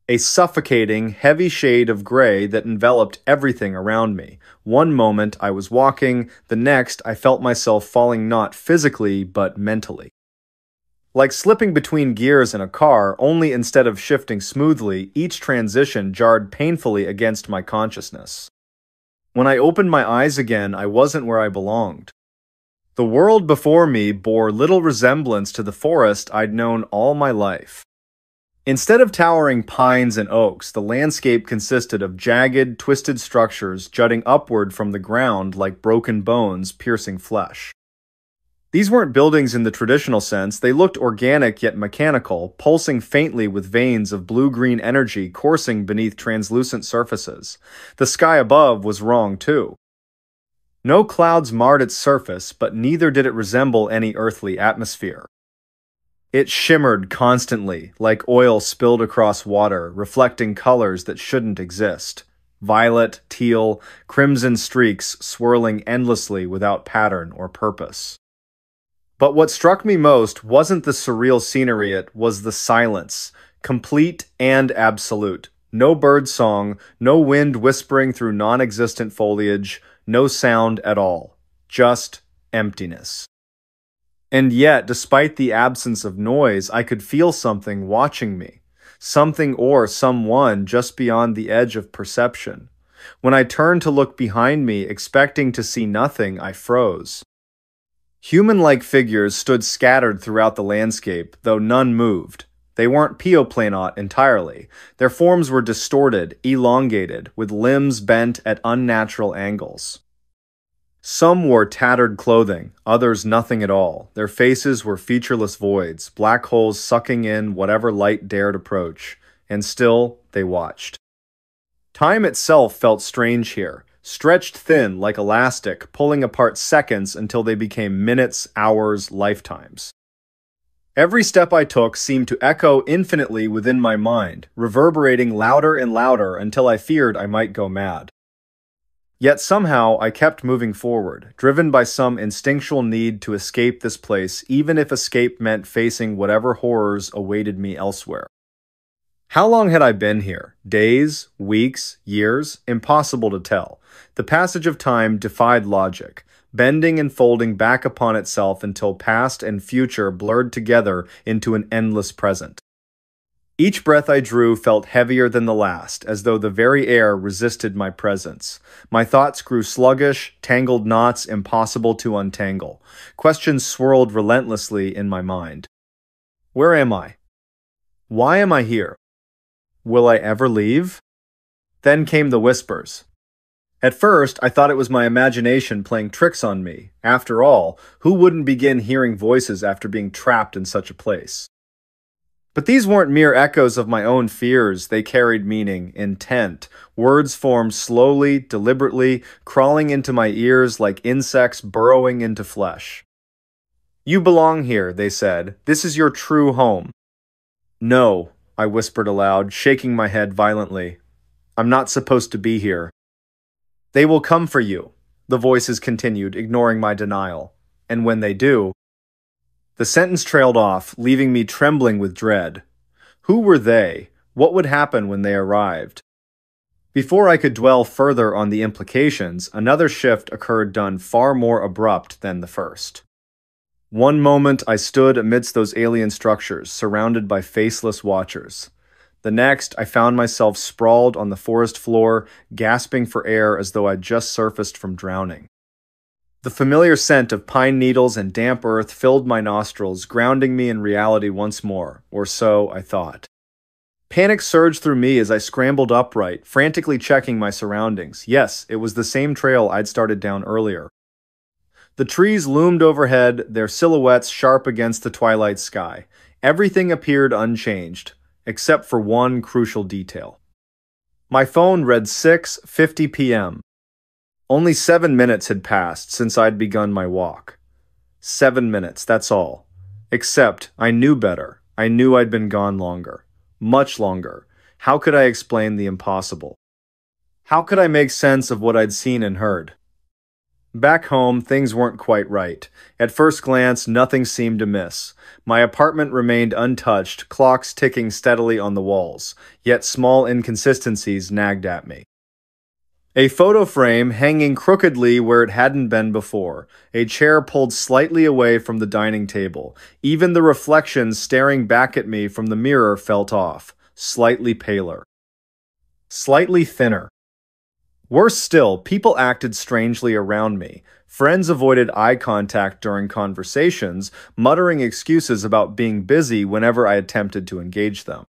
A suffocating, heavy shade of gray that enveloped everything around me. One moment I was walking, the next I felt myself falling not physically, but mentally. Like slipping between gears in a car, only instead of shifting smoothly, each transition jarred painfully against my consciousness. When I opened my eyes again, I wasn't where I belonged. The world before me bore little resemblance to the forest I'd known all my life. Instead of towering pines and oaks, the landscape consisted of jagged, twisted structures jutting upward from the ground like broken bones piercing flesh. These weren't buildings in the traditional sense, they looked organic yet mechanical, pulsing faintly with veins of blue-green energy coursing beneath translucent surfaces. The sky above was wrong too. No clouds marred its surface, but neither did it resemble any earthly atmosphere. It shimmered constantly, like oil spilled across water, reflecting colors that shouldn't exist. Violet, teal, crimson streaks swirling endlessly without pattern or purpose. But what struck me most wasn't the surreal scenery, it was the silence, complete and absolute. No bird song, no wind whispering through non-existent foliage, no sound at all. Just emptiness. And yet, despite the absence of noise, I could feel something watching me. Something or someone just beyond the edge of perception. When I turned to look behind me, expecting to see nothing, I froze. Human-like figures stood scattered throughout the landscape, though none moved. They weren't pioplanot entirely. Their forms were distorted, elongated, with limbs bent at unnatural angles. Some wore tattered clothing, others nothing at all. Their faces were featureless voids, black holes sucking in whatever light dared approach, and still they watched. Time itself felt strange here, stretched thin like elastic, pulling apart seconds until they became minutes, hours, lifetimes. Every step I took seemed to echo infinitely within my mind, reverberating louder and louder until I feared I might go mad. Yet somehow I kept moving forward, driven by some instinctual need to escape this place, even if escape meant facing whatever horrors awaited me elsewhere. How long had I been here? Days? Weeks? Years? Impossible to tell. The passage of time defied logic, bending and folding back upon itself until past and future blurred together into an endless present. Each breath I drew felt heavier than the last, as though the very air resisted my presence. My thoughts grew sluggish, tangled knots impossible to untangle. Questions swirled relentlessly in my mind. Where am I? Why am I here? Will I ever leave? Then came the whispers. At first, I thought it was my imagination playing tricks on me. After all, who wouldn't begin hearing voices after being trapped in such a place? But these weren't mere echoes of my own fears. They carried meaning, intent. Words formed slowly, deliberately, crawling into my ears like insects burrowing into flesh. You belong here, they said. This is your true home. No, I whispered aloud, shaking my head violently. I'm not supposed to be here. They will come for you, the voices continued, ignoring my denial. And when they do... The sentence trailed off, leaving me trembling with dread. Who were they? What would happen when they arrived? Before I could dwell further on the implications, another shift occurred done far more abrupt than the first. One moment I stood amidst those alien structures, surrounded by faceless watchers. The next, I found myself sprawled on the forest floor, gasping for air as though I'd just surfaced from drowning. The familiar scent of pine needles and damp earth filled my nostrils, grounding me in reality once more, or so I thought. Panic surged through me as I scrambled upright, frantically checking my surroundings. Yes, it was the same trail I'd started down earlier. The trees loomed overhead, their silhouettes sharp against the twilight sky. Everything appeared unchanged, except for one crucial detail. My phone read 6:50 p.m. Only 7 minutes had passed since I'd begun my walk. 7 minutes, that's all. Except, I knew better. I knew I'd been gone longer. Much longer. How could I explain the impossible? How could I make sense of what I'd seen and heard? Back home, things weren't quite right. At first glance, nothing seemed amiss. My apartment remained untouched, clocks ticking steadily on the walls, yet small inconsistencies nagged at me. A photo frame hanging crookedly where it hadn't been before, a chair pulled slightly away from the dining table. Even the reflection staring back at me from the mirror felt off, slightly paler. Slightly thinner. Worse still, people acted strangely around me. Friends avoided eye contact during conversations, muttering excuses about being busy whenever I attempted to engage them.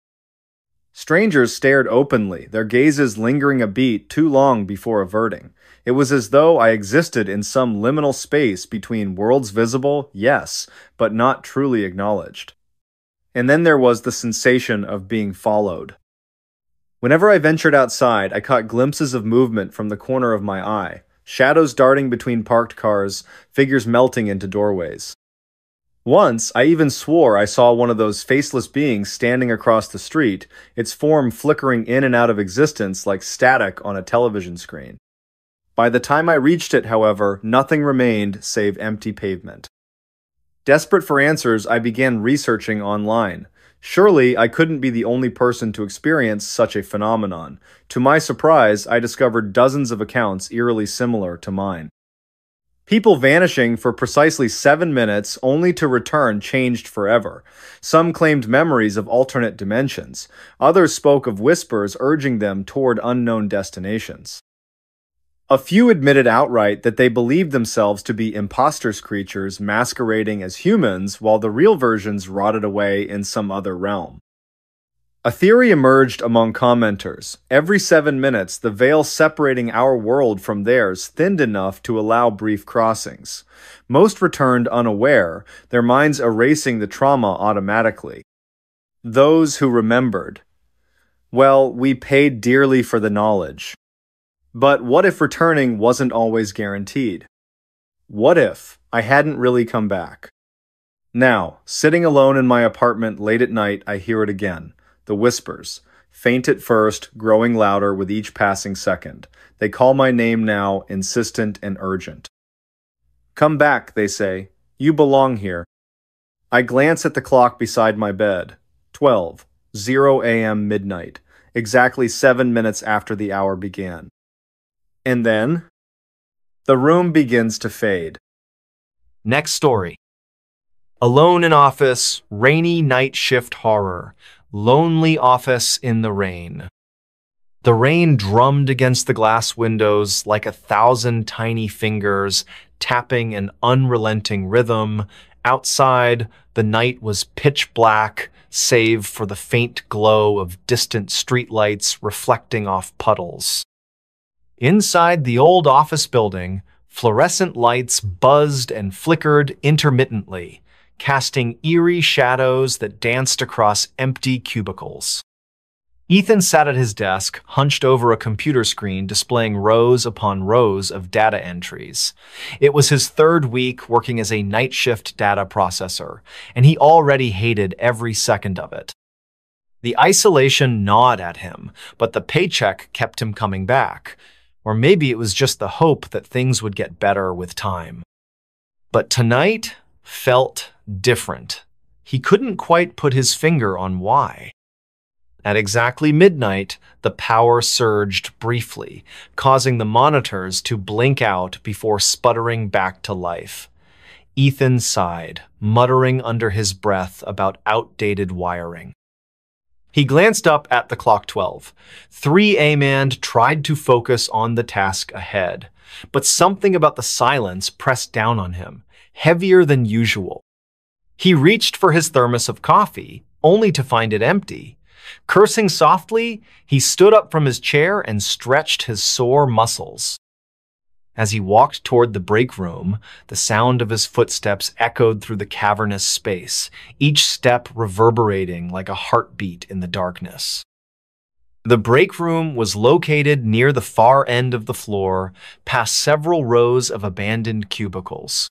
Strangers stared openly, their gazes lingering a beat too long before averting. It was as though I existed in some liminal space between worlds visible, yes, but not truly acknowledged. And then there was the sensation of being followed. Whenever I ventured outside, I caught glimpses of movement from the corner of my eye, shadows darting between parked cars, figures melting into doorways. Once, I even swore I saw one of those faceless beings standing across the street, its form flickering in and out of existence like static on a television screen. By the time I reached it, however, nothing remained save empty pavement. Desperate for answers, I began researching online. Surely, I couldn't be the only person to experience such a phenomenon. To my surprise, I discovered dozens of accounts eerily similar to mine. People vanishing for precisely 7 minutes only to return changed forever. Some claimed memories of alternate dimensions. Others spoke of whispers urging them toward unknown destinations. A few admitted outright that they believed themselves to be imposters creatures masquerading as humans while the real versions rotted away in some other realm. A theory emerged among commenters. Every 7 minutes, the veil separating our world from theirs thinned enough to allow brief crossings. Most returned unaware, their minds erasing the trauma automatically. Those who remembered. Well, we paid dearly for the knowledge. But what if returning wasn't always guaranteed? What if I hadn't really come back? Now, sitting alone in my apartment late at night, I hear it again. The whispers. Faint at first, growing louder with each passing second. They call my name now, insistent and urgent. Come back, they say. You belong here. I glance at the clock beside my bed. 12, 0 a.m. midnight. Exactly 7 minutes after the hour began. And then, the room begins to fade. Next story. Alone in office, rainy night shift horror. Lonely office in the rain. The rain drummed against the glass windows like 1,000 tiny fingers, tapping an unrelenting rhythm. Outside, the night was pitch black, save for the faint glow of distant streetlights reflecting off puddles. Inside the old office building, fluorescent lights buzzed and flickered intermittently, casting eerie shadows that danced across empty cubicles. Ethan sat at his desk, hunched over a computer screen displaying rows upon rows of data entries. It was his third week working as a night shift data processor, and he already hated every second of it. The isolation gnawed at him, but the paycheck kept him coming back. Or maybe it was just the hope that things would get better with time. But tonight felt different. He couldn't quite put his finger on why. At exactly midnight, the power surged briefly, causing the monitors to blink out before sputtering back to life. Ethan sighed, muttering under his breath about outdated wiring. He glanced up at the clock 12. 3 a.m. tried to focus on the task ahead, but something about the silence pressed down on him, heavier than usual. He reached for his thermos of coffee, only to find it empty. Cursing softly, he stood up from his chair and stretched his sore muscles. As he walked toward the break room, the sound of his footsteps echoed through the cavernous space, each step reverberating like a heartbeat in the darkness. The break room was located near the far end of the floor, past several rows of abandoned cubicles.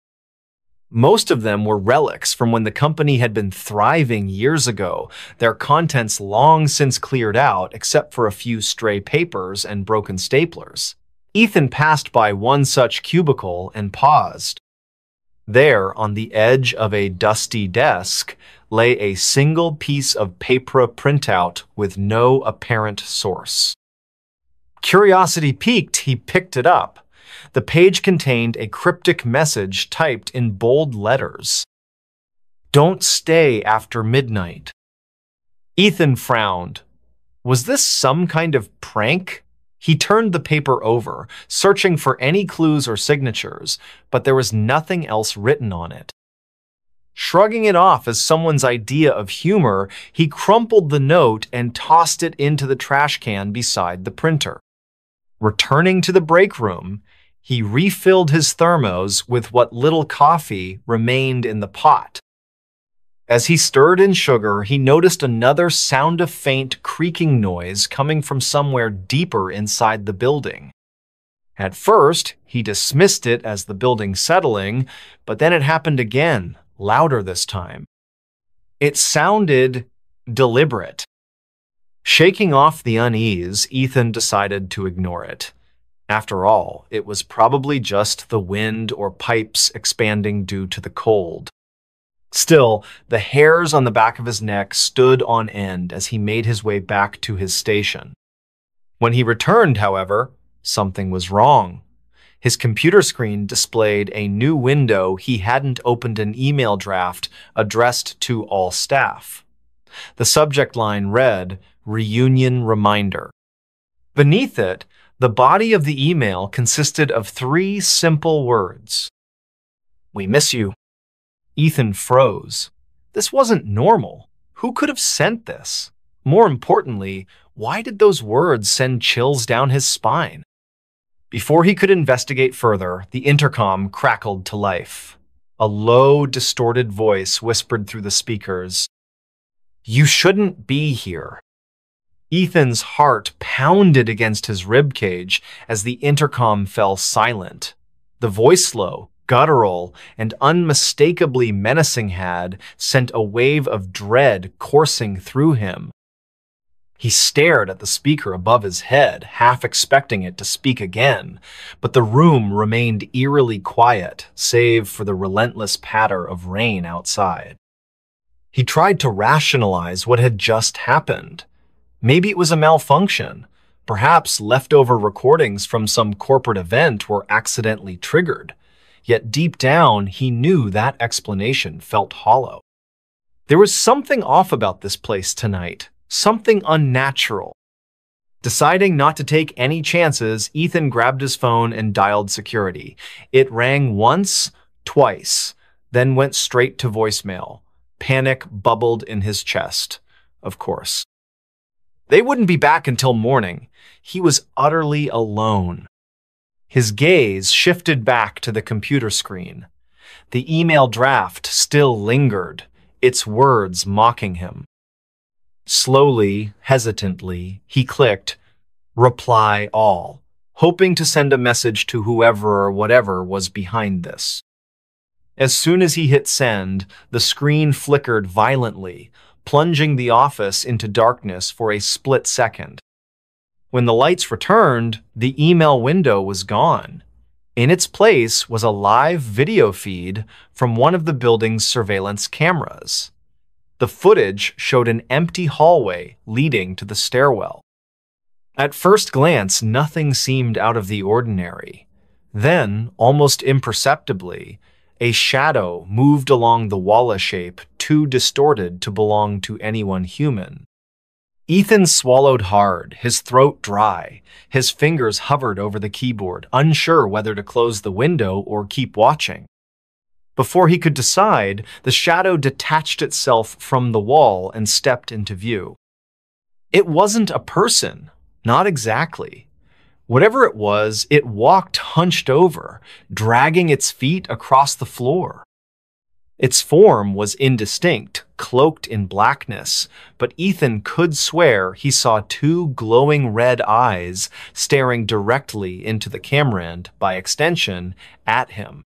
Most of them were relics from when the company had been thriving years ago, their contents long since cleared out except for a few stray papers and broken staplers. Ethan passed by one such cubicle and paused. There, on the edge of a dusty desk, lay a single piece of paper printout with no apparent source. Curiosity piqued, he picked it up. The page contained a cryptic message typed in bold letters. "Don't stay after midnight." Ethan frowned. Was this some kind of prank? He turned the paper over, searching for any clues or signatures, but there was nothing else written on it. Shrugging it off as someone's idea of humor, he crumpled the note and tossed it into the trash can beside the printer. Returning to the break room, he refilled his thermos with what little coffee remained in the pot. As he stirred in sugar, he noticed another sound of faint creaking noise coming from somewhere deeper inside the building. At first, he dismissed it as the building settling, but then it happened again, louder this time. It sounded deliberate. Shaking off the unease, Ethan decided to ignore it. After all, it was probably just the wind or pipes expanding due to the cold. Still, the hairs on the back of his neck stood on end as he made his way back to his station. When he returned, however, something was wrong. His computer screen displayed a new window he hadn't opened an email draft addressed to all staff. The subject line read, "Reunion Reminder." Beneath it, the body of the email consisted of 3 simple words. "We miss you." Ethan froze. This wasn't normal. Who could have sent this? More importantly, why did those words send chills down his spine? Before he could investigate further, the intercom crackled to life. A low, distorted voice whispered through the speakers, "You shouldn't be here." Ethan's heart pounded against his ribcage as the intercom fell silent. The voice slow, guttural, and unmistakably menacing had sent a wave of dread coursing through him. He stared at the speaker above his head, half expecting it to speak again, but the room remained eerily quiet, save for the relentless patter of rain outside. He tried to rationalize what had just happened. Maybe it was a malfunction. Perhaps leftover recordings from some corporate event were accidentally triggered. Yet deep down, he knew that explanation felt hollow. There was something off about this place tonight. Something unnatural. Deciding not to take any chances, Ethan grabbed his phone and dialed security. It rang once, twice, then went straight to voicemail. Panic bubbled in his chest, of course. They wouldn't be back until morning. He was utterly alone. His gaze shifted back to the computer screen. The email draft still lingered, its words mocking him. Slowly, hesitantly, he clicked Reply All, hoping to send a message to whoever or whatever was behind this. As soon as he hit send, the screen flickered violently, plunging the office into darkness for a split second. When the lights returned, the email window was gone. In its place was a live video feed from one of the building's surveillance cameras. The footage showed an empty hallway leading to the stairwell. At first glance, nothing seemed out of the ordinary. Then, almost imperceptibly, a shadow moved along the wall, a shape too distorted to belong to anyone human. Ethan swallowed hard, his throat dry. His fingers hovered over the keyboard, unsure whether to close the window or keep watching. Before he could decide, the shadow detached itself from the wall and stepped into view. It wasn't a person, not exactly. Whatever it was, it walked hunched over, dragging its feet across the floor. Its form was indistinct, cloaked in blackness, but Ethan could swear he saw two glowing red eyes staring directly into the camera and, by extension, at him.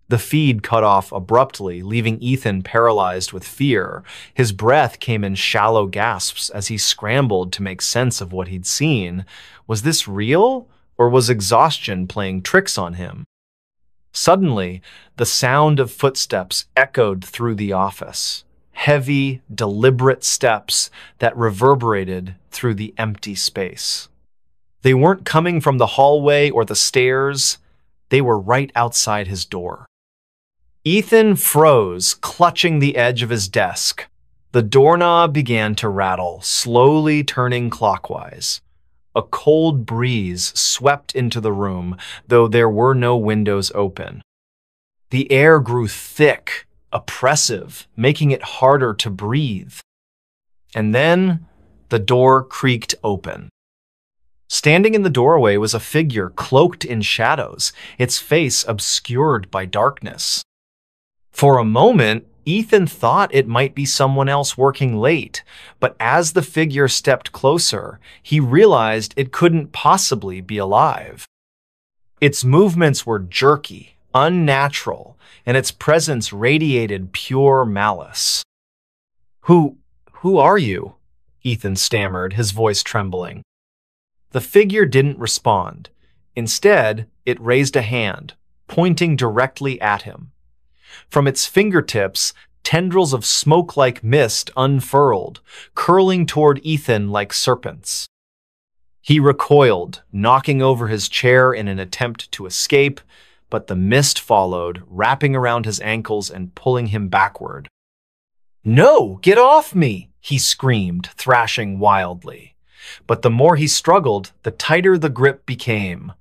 The feed cut off abruptly, leaving Ethan paralyzed with fear. His breath came in shallow gasps as he scrambled to make sense of what he'd seen. Was this real, or was exhaustion playing tricks on him? Suddenly, the sound of footsteps echoed through the office. Heavy, deliberate steps that reverberated through the empty space. They weren't coming from the hallway or the stairs. They were right outside his door. Ethan froze, clutching the edge of his desk. The doorknob began to rattle, slowly turning clockwise. A cold breeze swept into the room, though there were no windows open. The air grew thick, oppressive, making it harder to breathe. And then the door creaked open. Standing in the doorway was a figure cloaked in shadows, its face obscured by darkness. For a moment, Ethan thought it might be someone else working late, but as the figure stepped closer, he realized it couldn't possibly be alive. Its movements were jerky, unnatural, and its presence radiated pure malice. Who are you?" Ethan stammered, his voice trembling. The figure didn't respond. Instead, it raised a hand, pointing directly at him. From its fingertips, tendrils of smoke-like mist unfurled, curling toward Ethan like serpents. He recoiled, knocking over his chair in an attempt to escape, but the mist followed, wrapping around his ankles and pulling him backward. "No, get off me!" he screamed, thrashing wildly. But the more he struggled, the tighter the grip became.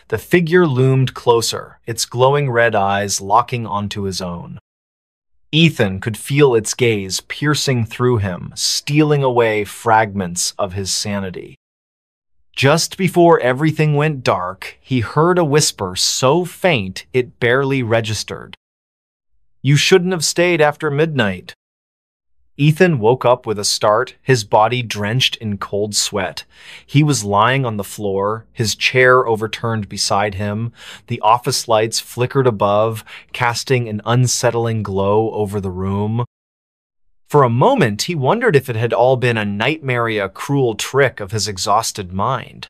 The figure loomed closer, its glowing red eyes locking onto his own. Ethan could feel its gaze piercing through him, stealing away fragments of his sanity. Just before everything went dark, he heard a whisper so faint it barely registered. "You shouldn't have stayed after midnight." Ethan woke up with a start, his body drenched in cold sweat. He was lying on the floor, his chair overturned beside him. The office lights flickered above, casting an unsettling glow over the room. For a moment, he wondered if it had all been a nightmare, cruel trick of his exhausted mind.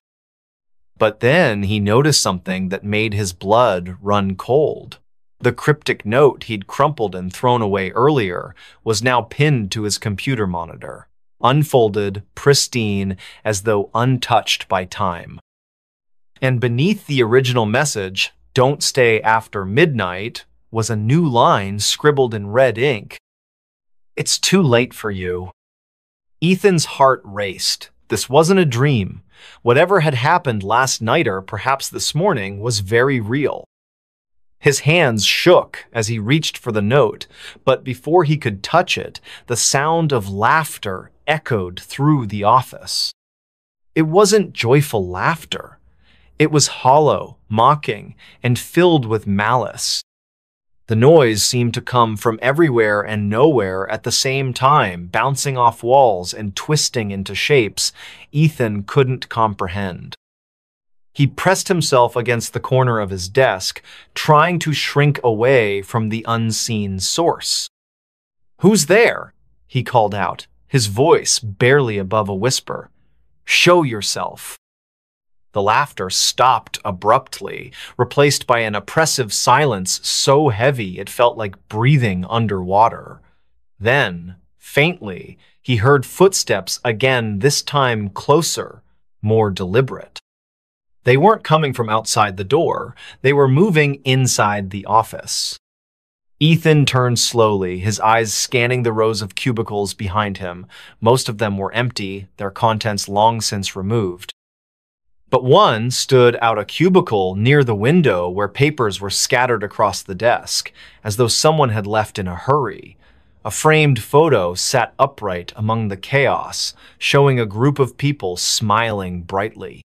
But then he noticed something that made his blood run cold. The cryptic note he'd crumpled and thrown away earlier was now pinned to his computer monitor, unfolded, pristine, as though untouched by time. And beneath the original message, "Don't stay after midnight," was a new line scribbled in red ink. "It's too late for you." Ethan's heart raced. This wasn't a dream. Whatever had happened last night or perhaps this morning was very real. His hands shook as he reached for the note, but before he could touch it, the sound of laughter echoed through the office. It wasn't joyful laughter. It was hollow, mocking, and filled with malice. The noise seemed to come from everywhere and nowhere at the same time, bouncing off walls and twisting into shapes Ethan couldn't comprehend. He pressed himself against the corner of his desk, trying to shrink away from the unseen source. "Who's there?" he called out, his voice barely above a whisper. "Show yourself." The laughter stopped abruptly, replaced by an oppressive silence so heavy it felt like breathing underwater. Then, faintly, he heard footsteps again, this time closer, more deliberate. They weren't coming from outside the door. They were moving inside the office. Ethan turned slowly, his eyes scanning the rows of cubicles behind him. Most of them were empty, their contents long since removed. But one stood out a cubicle near the window where papers were scattered across the desk, as though someone had left in a hurry. A framed photo sat upright among the chaos, showing a group of people smiling brightly.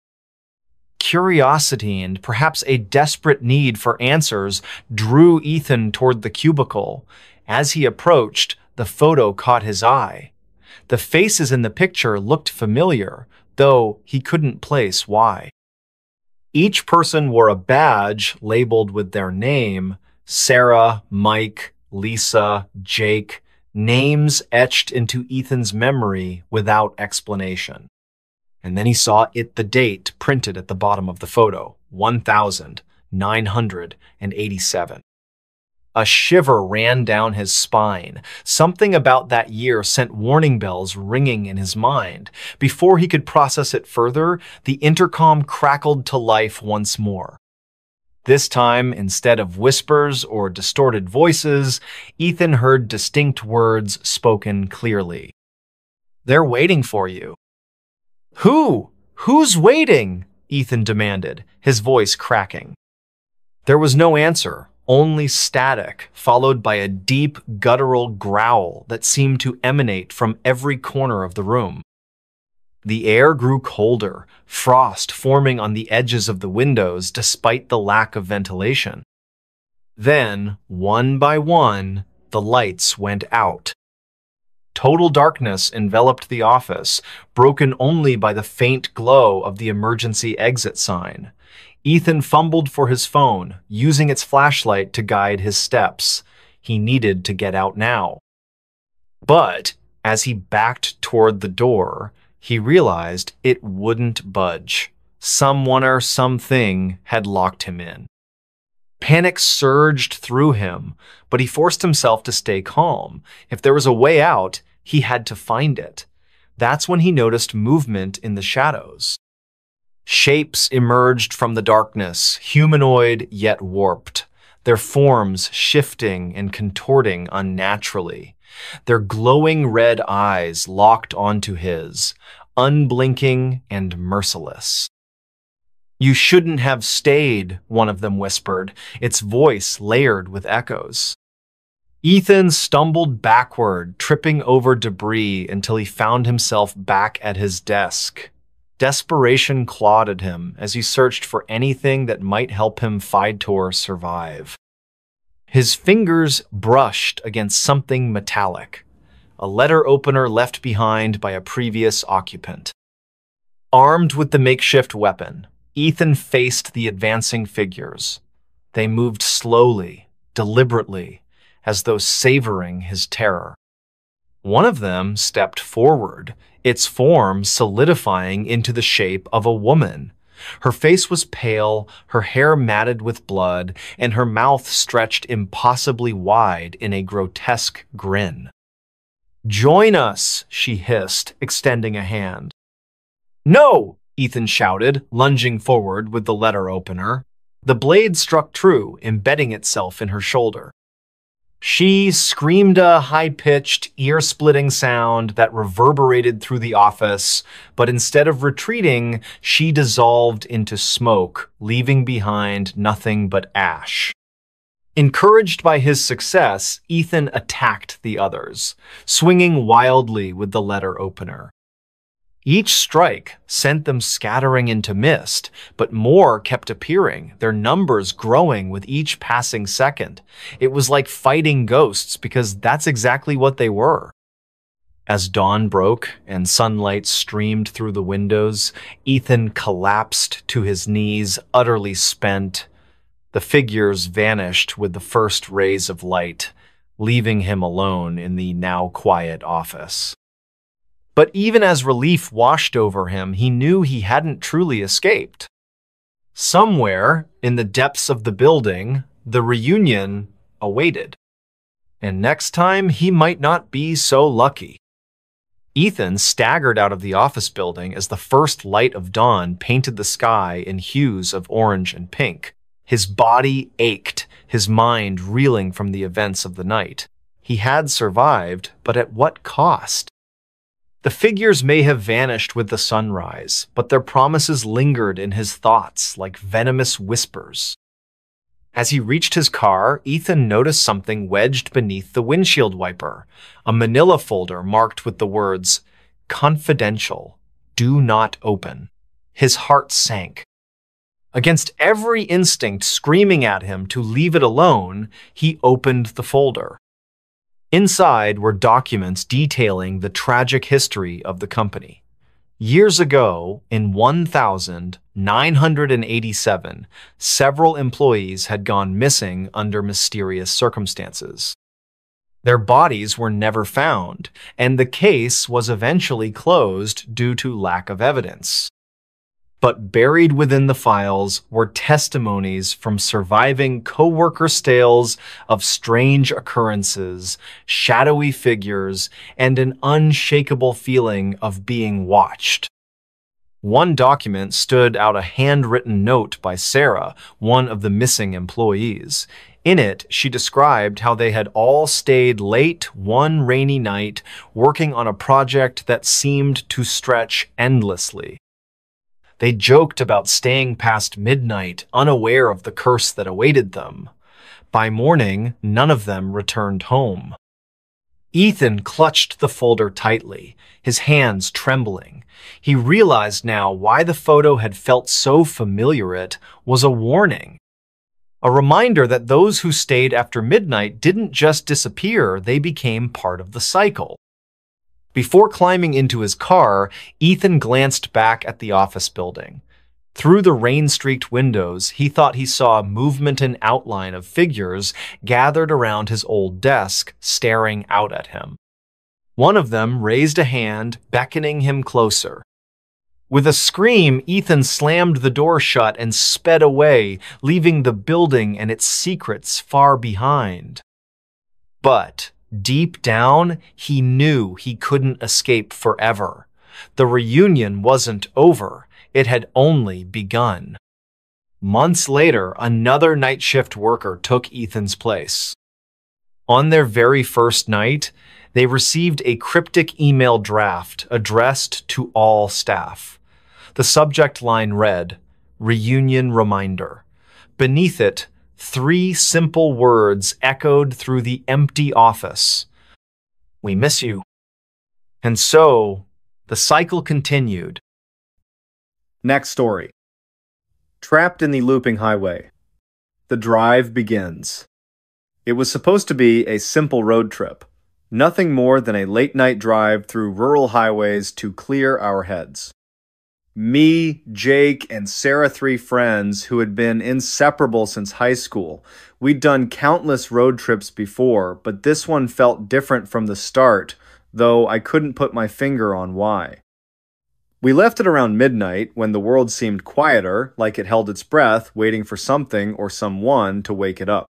Curiosity and perhaps a desperate need for answers drew Ethan toward the cubicle. As he approached, the photo caught his eye. The faces in the picture looked familiar, though he couldn't place why. Each person wore a badge labeled with their name: Sarah, Mike, Lisa, Jake, names etched into Ethan's memory without explanation. And then he saw the date printed at the bottom of the photo, 1987. A shiver ran down his spine. Something about that year sent warning bells ringing in his mind. Before he could process it further, the intercom crackled to life once more. This time, instead of whispers or distorted voices, Ethan heard distinct words spoken clearly. "They're waiting for you." "Who? Who's waiting?" Ethan demanded, his voice cracking. There was no answer, only static, followed by a deep, guttural growl that seemed to emanate from every corner of the room. The air grew colder, frost forming on the edges of the windows despite the lack of ventilation. Then, one by one, the lights went out. Total darkness enveloped the office, broken only by the faint glow of the emergency exit sign. Ethan fumbled for his phone, using its flashlight to guide his steps. He needed to get out now. But as he backed toward the door, he realized it wouldn't budge. Someone or something had locked him in. Panic surged through him, but he forced himself to stay calm. If there was a way out, he had to find it. That's when he noticed movement in the shadows. Shapes emerged from the darkness, humanoid yet warped, their forms shifting and contorting unnaturally. Their glowing red eyes locked onto his, unblinking and merciless. "You shouldn't have stayed," one of them whispered, its voice layered with echoes. Ethan stumbled backward, tripping over debris until he found himself back at his desk. Desperation clawed at him as he searched for anything that might help him fight or survive. His fingers brushed against something metallic, a letter opener left behind by a previous occupant. Armed with the makeshift weapon, Ethan faced the advancing figures. They moved slowly, deliberately, as though savoring his terror. One of them stepped forward, its form solidifying into the shape of a woman. Her face was pale, her hair matted with blood, and her mouth stretched impossibly wide in a grotesque grin. "Join us," she hissed, extending a hand. "No!" Ethan shouted, lunging forward with the letter opener. The blade struck true, embedding itself in her shoulder. She screamed a high-pitched, ear-splitting sound that reverberated through the office, but instead of retreating, she dissolved into smoke, leaving behind nothing but ash. Encouraged by his success, Ethan attacked the others, swinging wildly with the letter opener. Each strike sent them scattering into mist, but more kept appearing, their numbers growing with each passing second. It was like fighting ghosts, because that's exactly what they were. As dawn broke and sunlight streamed through the windows, Ethan collapsed to his knees, utterly spent. The figures vanished with the first rays of light, leaving him alone in the now quiet office. But even as relief washed over him, he knew he hadn't truly escaped. Somewhere in the depths of the building, the reunion awaited. And next time, he might not be so lucky. Ethan staggered out of the office building as the first light of dawn painted the sky in hues of orange and pink. His body ached, his mind reeling from the events of the night. He had survived, but at what cost? The figures may have vanished with the sunrise, but their promises lingered in his thoughts like venomous whispers. As he reached his car, Ethan noticed something wedged beneath the windshield wiper, a manila folder marked with the words, "Confidential, do not open." His heart sank. Against every instinct screaming at him to leave it alone, he opened the folder. Inside were documents detailing the tragic history of the company. Years ago, in 1987, several employees had gone missing under mysterious circumstances. Their bodies were never found, and the case was eventually closed due to lack of evidence. But buried within the files were testimonies from surviving co-workers' tales of strange occurrences, shadowy figures, and an unshakable feeling of being watched. One document stood out a handwritten note by Sarah, one of the missing employees. In it, she described how they had all stayed late one rainy night working on a project that seemed to stretch endlessly. They joked about staying past midnight, unaware of the curse that awaited them. By morning, none of them returned home. Ethan clutched the folder tightly, his hands trembling. He realized now why the photo had felt so familiar. It was a warning. A reminder that those who stayed after midnight didn't just disappear, they became part of the cycle. Before climbing into his car, Ethan glanced back at the office building. Through the rain-streaked windows, he thought he saw movement and outline of figures gathered around his old desk, staring out at him. One of them raised a hand, beckoning him closer. With a scream, Ethan slammed the door shut and sped away, leaving the building and its secrets far behind. But deep down, he knew he couldn't escape forever. The reunion wasn't over. It had only begun. Months later, another night shift worker took Ethan's place. On their very first night, they received a cryptic email draft addressed to all staff. The subject line read, "Reunion Reminder." Beneath it, 3 simple words echoed through the empty office. "We miss you." And so, the cycle continued. Next story. Trapped in the looping highway. The drive begins. It was supposed to be a simple road trip. Nothing more than a late-night drive through rural highways to clear our heads. Me, Jake, and Sarah, three friends who had been inseparable since high school. We'd done countless road trips before, but this one felt different from the start, though I couldn't put my finger on why. We left at around midnight when the world seemed quieter, like it held its breath, waiting for something or someone to wake it up.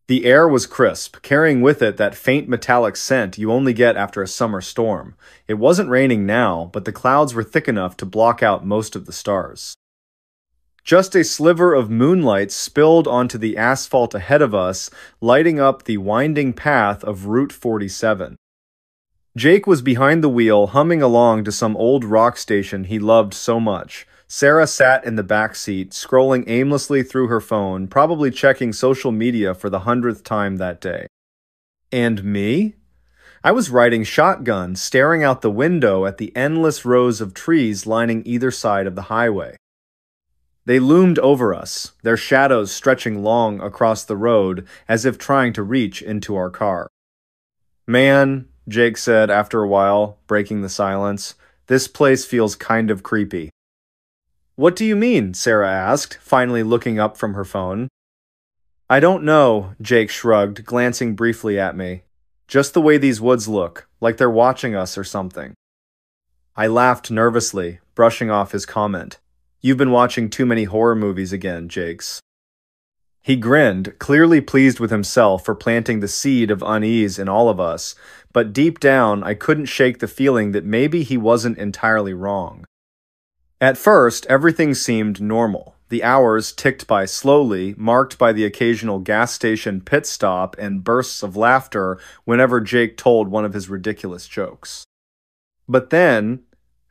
The air was crisp, carrying with it that faint metallic scent you only get after a summer storm. It wasn't raining now, but the clouds were thick enough to block out most of the stars. Just a sliver of moonlight spilled onto the asphalt ahead of us, lighting up the winding path of Route 47. Jake was behind the wheel, humming along to some old rock station he loved so much. Sarah sat in the back seat, scrolling aimlessly through her phone, probably checking social media for the 100th time that day. And me? I was riding shotgun, staring out the window at the endless rows of trees lining either side of the highway. They loomed over us, their shadows stretching long across the road as if trying to reach into our car. "Man," Jake said after a while, breaking the silence, "this place feels kind of creepy." "What do you mean?" Sarah asked, finally looking up from her phone. "I don't know," Jake shrugged, glancing briefly at me. "Just the way these woods look, like they're watching us or something." I laughed nervously, brushing off his comment. "You've been watching too many horror movies again, Jakes." He grinned, clearly pleased with himself for planting the seed of unease in all of us, but deep down I couldn't shake the feeling that maybe he wasn't entirely wrong. At first, everything seemed normal. The hours ticked by slowly, marked by the occasional gas station pit stop and bursts of laughter whenever Jake told one of his ridiculous jokes. But then,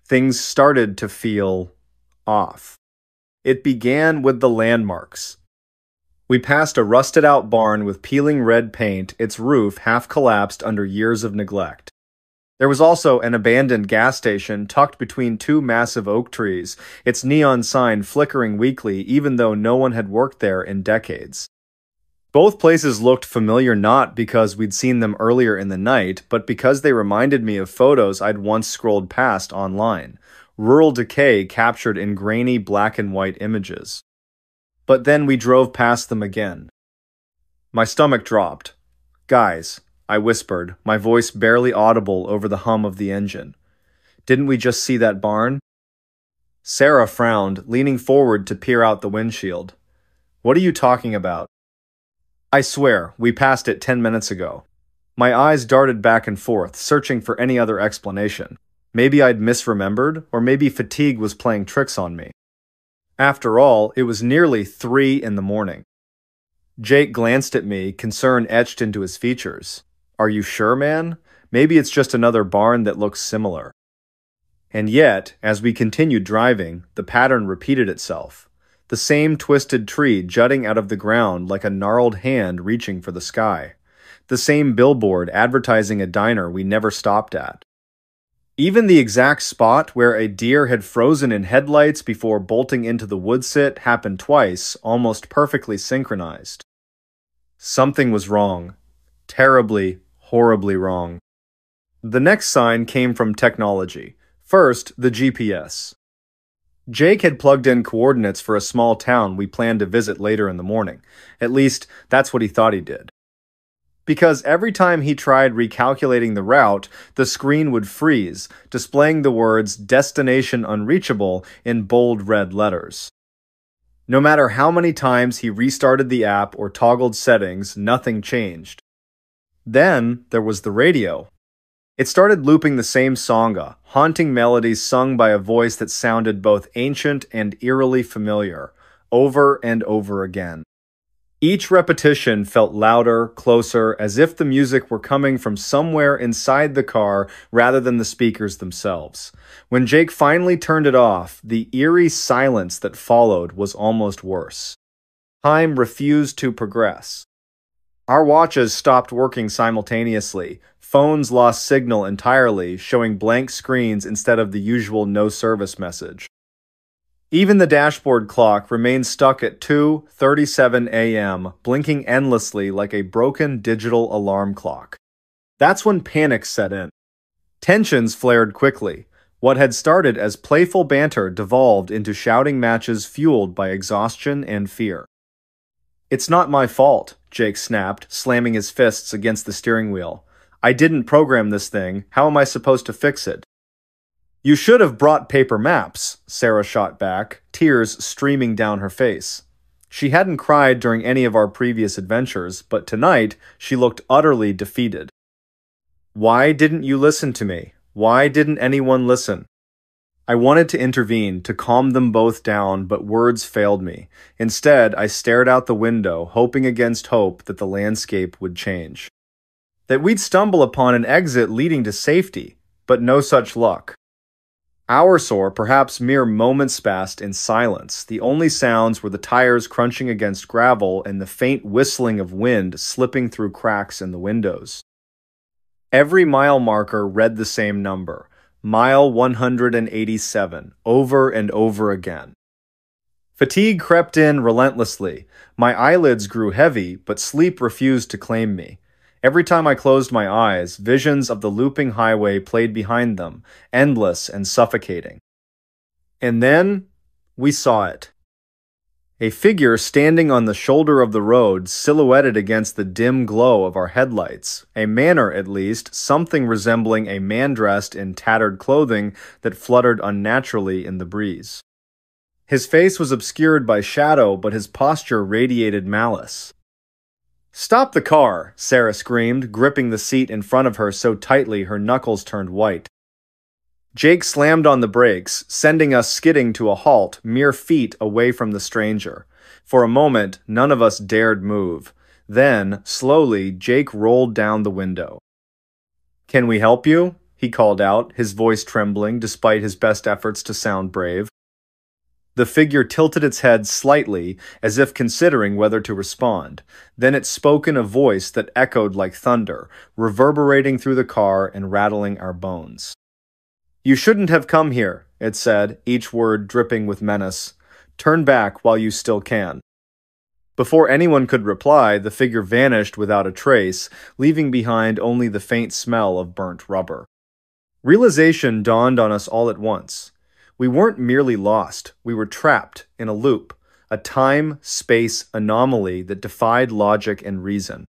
things started to feel off. It began with the landmarks. We passed a rusted-out barn with peeling red paint, its roof half collapsed under years of neglect. There was also an abandoned gas station tucked between two massive oak trees, its neon sign flickering weakly even though no one had worked there in decades. Both places looked familiar not because we'd seen them earlier in the night, but because they reminded me of photos I'd once scrolled past online. Rural decay captured in grainy black and white images. But then we drove past them again. My stomach dropped. "Guys," I whispered, my voice barely audible over the hum of the engine. "Didn't we just see that barn?" Sarah frowned, leaning forward to peer out the windshield. "What are you talking about?" "I swear, we passed it 10 minutes ago." My eyes darted back and forth, searching for any other explanation. Maybe I'd misremembered, or maybe fatigue was playing tricks on me. After all, it was nearly 3 in the morning. Jake glanced at me, concern etched into his features. "Are you sure, man? Maybe it's just another barn that looks similar." And yet, as we continued driving, the pattern repeated itself. The same twisted tree jutting out of the ground like a gnarled hand reaching for the sky. The same billboard advertising a diner we never stopped at. Even the exact spot where a deer had frozen in headlights before bolting into the woodsit happened twice, almost perfectly synchronized. Something was wrong. Terribly, horribly wrong. The next sign came from technology. First, the GPS. Jake had plugged in coordinates for a small town we planned to visit later in the morning. At least, that's what he thought he did. Because every time he tried recalculating the route, the screen would freeze, displaying the words "Destination Unreachable" in bold red letters. No matter how many times he restarted the app or toggled settings, nothing changed. Then there was the radio. It started looping the same sanga, haunting melodies sung by a voice that sounded both ancient and eerily familiar, over and over again. Each repetition felt louder, closer, as if the music were coming from somewhere inside the car rather than the speakers themselves. When Jake finally turned it off, the eerie silence that followed was almost worse. Time refused to progress. Our watches stopped working simultaneously. Phones lost signal entirely, showing blank screens instead of the usual no service message. Even the dashboard clock remained stuck at 2:37 a.m., blinking endlessly like a broken digital alarm clock. That's when panic set in. Tensions flared quickly. What had started as playful banter devolved into shouting matches fueled by exhaustion and fear. "It's not my fault," Jake snapped, slamming his fists against the steering wheel. "I didn't program this thing. How am I supposed to fix it?" "You should have brought paper maps," Sarah shot back, tears streaming down her face. She hadn't cried during any of our previous adventures, but tonight she looked utterly defeated. "Why didn't you listen to me? Why didn't anyone listen?" I wanted to intervene, to calm them both down, but words failed me. Instead, I stared out the window, hoping against hope that the landscape would change. That we'd stumble upon an exit leading to safety, but no such luck. Hours or perhaps mere moments passed in silence. The only sounds were the tires crunching against gravel and the faint whistling of wind slipping through cracks in the windows. Every mile marker read the same number. Mile 187, over and over again. Fatigue crept in relentlessly. My eyelids grew heavy, but sleep refused to claim me. Every time I closed my eyes, visions of the looping highway played behind them, endless and suffocating. And then, we saw it. A figure standing on the shoulder of the road, silhouetted against the dim glow of our headlights. A manner, at least, something resembling a man dressed in tattered clothing that fluttered unnaturally in the breeze. His face was obscured by shadow, but his posture radiated malice. "Stop the car!" Sarah screamed, gripping the seat in front of her so tightly her knuckles turned white. Jake slammed on the brakes, sending us skidding to a halt mere feet away from the stranger. For a moment, none of us dared move. Then, slowly, Jake rolled down the window. "Can we help you?" he called out, his voice trembling despite his best efforts to sound brave. The figure tilted its head slightly, as if considering whether to respond. Then it spoke in a voice that echoed like thunder, reverberating through the car and rattling our bones. "You shouldn't have come here," it said, each word dripping with menace. "Turn back while you still can." Before anyone could reply, the figure vanished without a trace, leaving behind only the faint smell of burnt rubber. Realization dawned on us all at once. We weren't merely lost, we were trapped in a loop, a time-space anomaly that defied logic and reason.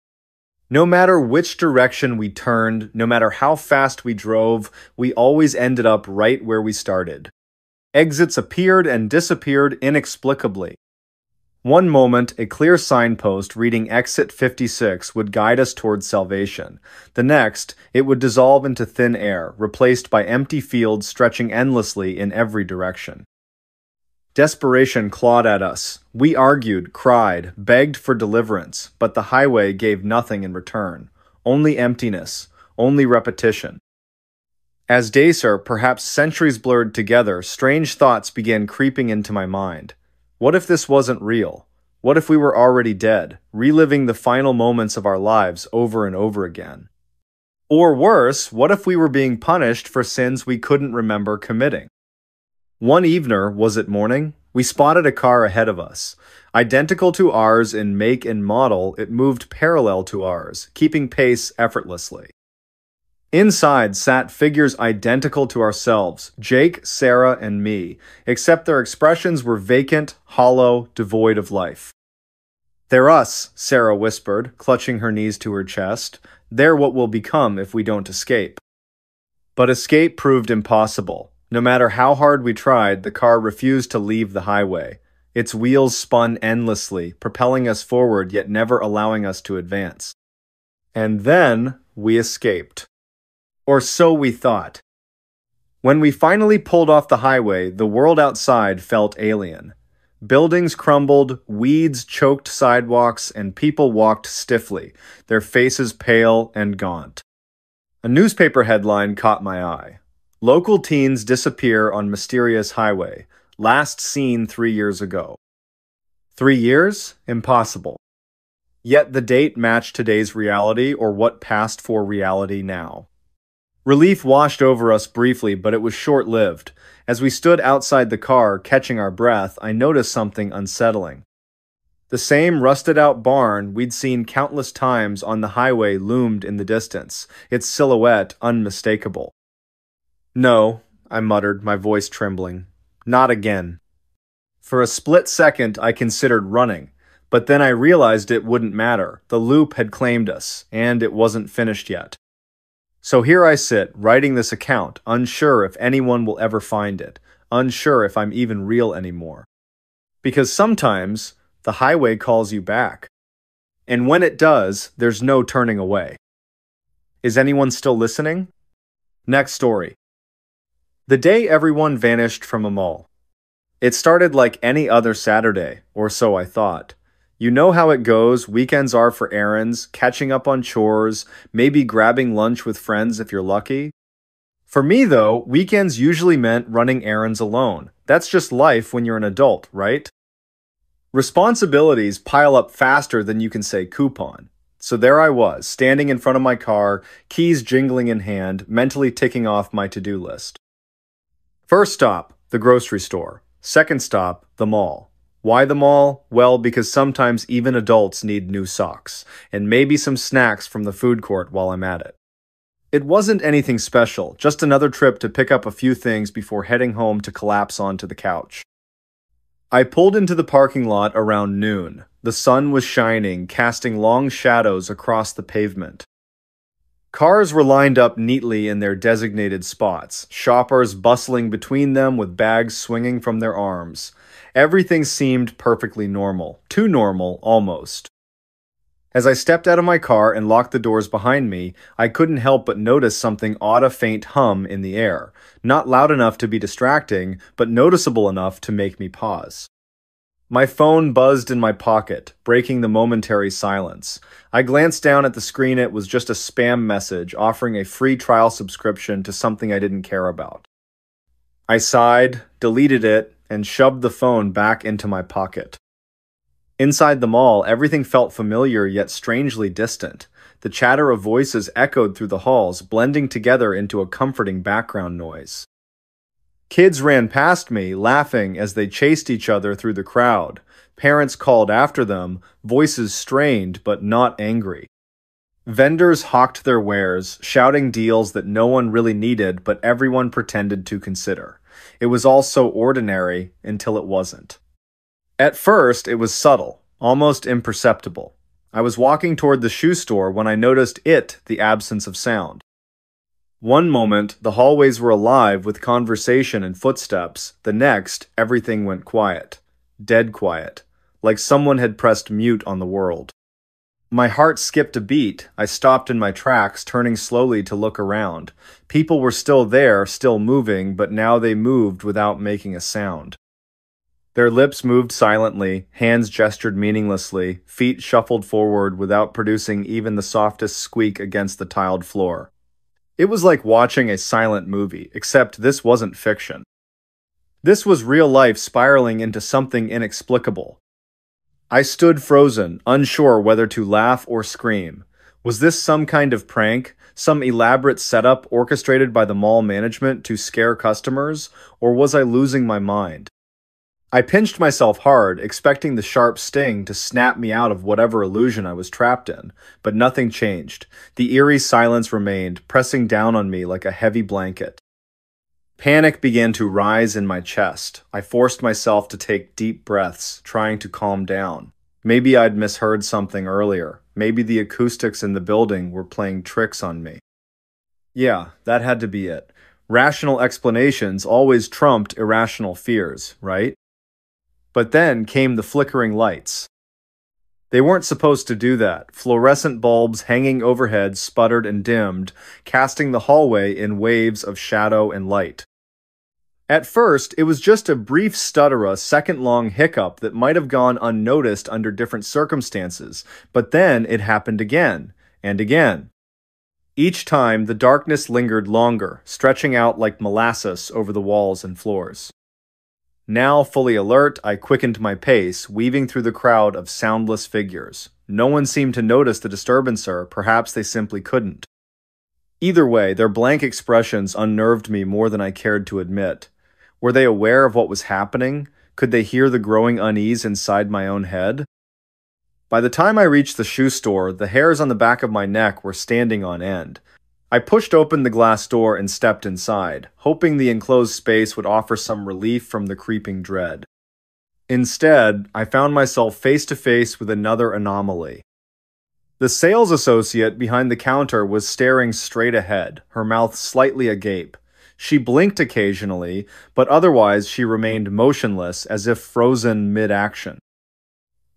No matter which direction we turned, no matter how fast we drove, we always ended up right where we started. Exits appeared and disappeared inexplicably. One moment, a clear signpost reading Exit 56 would guide us towards salvation. The next, it would dissolve into thin air, replaced by empty fields stretching endlessly in every direction. Desperation clawed at us. We argued, cried, begged for deliverance, but the highway gave nothing in return. Only emptiness, only repetition. As days, or perhaps centuries blurred together, strange thoughts began creeping into my mind. What if this wasn't real? What if we were already dead, reliving the final moments of our lives over and over again? Or worse, what if we were being punished for sins we couldn't remember committing? One evening, was it morning? We spotted a car ahead of us. Identical to ours in make and model, it moved parallel to ours, keeping pace effortlessly. Inside sat figures identical to ourselves, Jake, Sarah, and me, except their expressions were vacant, hollow, devoid of life. "They're us," Sarah whispered, clutching her knees to her chest. "They're what we'll become if we don't escape." But escape proved impossible. No matter how hard we tried, the car refused to leave the highway. Its wheels spun endlessly, propelling us forward yet never allowing us to advance. And then we escaped. Or so we thought. When we finally pulled off the highway, the world outside felt alien. Buildings crumbled, weeds choked sidewalks, and people walked stiffly, their faces pale and gaunt. A newspaper headline caught my eye. "Local teens disappear on mysterious highway. Last seen 3 years ago." 3 years? Impossible. Yet the date matched today's reality, or what passed for reality now. Relief washed over us briefly, but it was short-lived. As we stood outside the car, catching our breath, I noticed something unsettling. The same rusted-out barn we'd seen countless times on the highway loomed in the distance, its silhouette unmistakable. "No," I muttered, my voice trembling. "Not again." For a split second, I considered running, but then I realized it wouldn't matter. The loop had claimed us, and it wasn't finished yet. So here I sit, writing this account, unsure if anyone will ever find it, unsure if I'm even real anymore. Because sometimes, the highway calls you back. And when it does, there's no turning away. Is anyone still listening? Next story. The day everyone vanished from a mall. It started like any other Saturday, or so I thought. You know how it goes, weekends are for errands, catching up on chores, maybe grabbing lunch with friends if you're lucky. For me though, weekends usually meant running errands alone. That's just life when you're an adult, right? Responsibilities pile up faster than you can say coupon. So there I was, standing in front of my car, keys jingling in hand, mentally ticking off my to-do list. First stop, the grocery store. Second stop, the mall. Why the mall? Well, because sometimes even adults need new socks, and maybe some snacks from the food court while I'm at it. It wasn't anything special, just another trip to pick up a few things before heading home to collapse onto the couch. I pulled into the parking lot around noon. The sun was shining, casting long shadows across the pavement. Cars were lined up neatly in their designated spots, shoppers bustling between them with bags swinging from their arms. Everything seemed perfectly normal, too normal, almost. As I stepped out of my car and locked the doors behind me, I couldn't help but notice something odd, a faint hum in the air, not loud enough to be distracting, but noticeable enough to make me pause. My phone buzzed in my pocket, breaking the momentary silence. I glanced down at the screen. It was just a spam message offering a free trial subscription to something I didn't care about. I sighed, deleted it, and shoved the phone back into my pocket. Inside the mall, everything felt familiar yet strangely distant. The chatter of voices echoed through the halls, blending together into a comforting background noise. Kids ran past me, laughing as they chased each other through the crowd. Parents called after them, voices strained but not angry. Vendors hawked their wares, shouting deals that no one really needed but everyone pretended to consider. It was all so ordinary until it wasn't. At first, it was subtle, almost imperceptible. I was walking toward the shoe store when I noticed the absence of sound. One moment, the hallways were alive with conversation and footsteps. The next, everything went quiet. Dead quiet. Like someone had pressed mute on the world. My heart skipped a beat. I stopped in my tracks, turning slowly to look around. People were still there, still moving, but now they moved without making a sound. Their lips moved silently, hands gestured meaninglessly, feet shuffled forward without producing even the softest squeak against the tiled floor. It was like watching a silent movie, except this wasn't fiction. This was real life spiraling into something inexplicable. I stood frozen, unsure whether to laugh or scream. Was this some kind of prank, some elaborate setup orchestrated by the mall management to scare customers, or was I losing my mind? I pinched myself hard, expecting the sharp sting to snap me out of whatever illusion I was trapped in, but nothing changed. The eerie silence remained, pressing down on me like a heavy blanket. Panic began to rise in my chest. I forced myself to take deep breaths, trying to calm down. Maybe I'd misheard something earlier. Maybe the acoustics in the building were playing tricks on me. Yeah, that had to be it. Rational explanations always trumped irrational fears, right? But then came the flickering lights. They weren't supposed to do that. Fluorescent bulbs hanging overhead sputtered and dimmed, casting the hallway in waves of shadow and light. At first, it was just a brief stutter, a second-long hiccup that might have gone unnoticed under different circumstances, but then it happened again, and again. Each time, the darkness lingered longer, stretching out like molasses over the walls and floors. Now fully alert, I quickened my pace, weaving through the crowd of soundless figures. No one seemed to notice the disturbance, or perhaps they simply couldn't. Either way, their blank expressions unnerved me more than I cared to admit. Were they aware of what was happening? Could they hear the growing unease inside my own head? By the time I reached the shoe store, the hairs on the back of my neck were standing on end. I pushed open the glass door and stepped inside, hoping the enclosed space would offer some relief from the creeping dread. Instead, I found myself face to face with another anomaly. The sales associate behind the counter was staring straight ahead, her mouth slightly agape. She blinked occasionally, but otherwise she remained motionless as if frozen mid-action.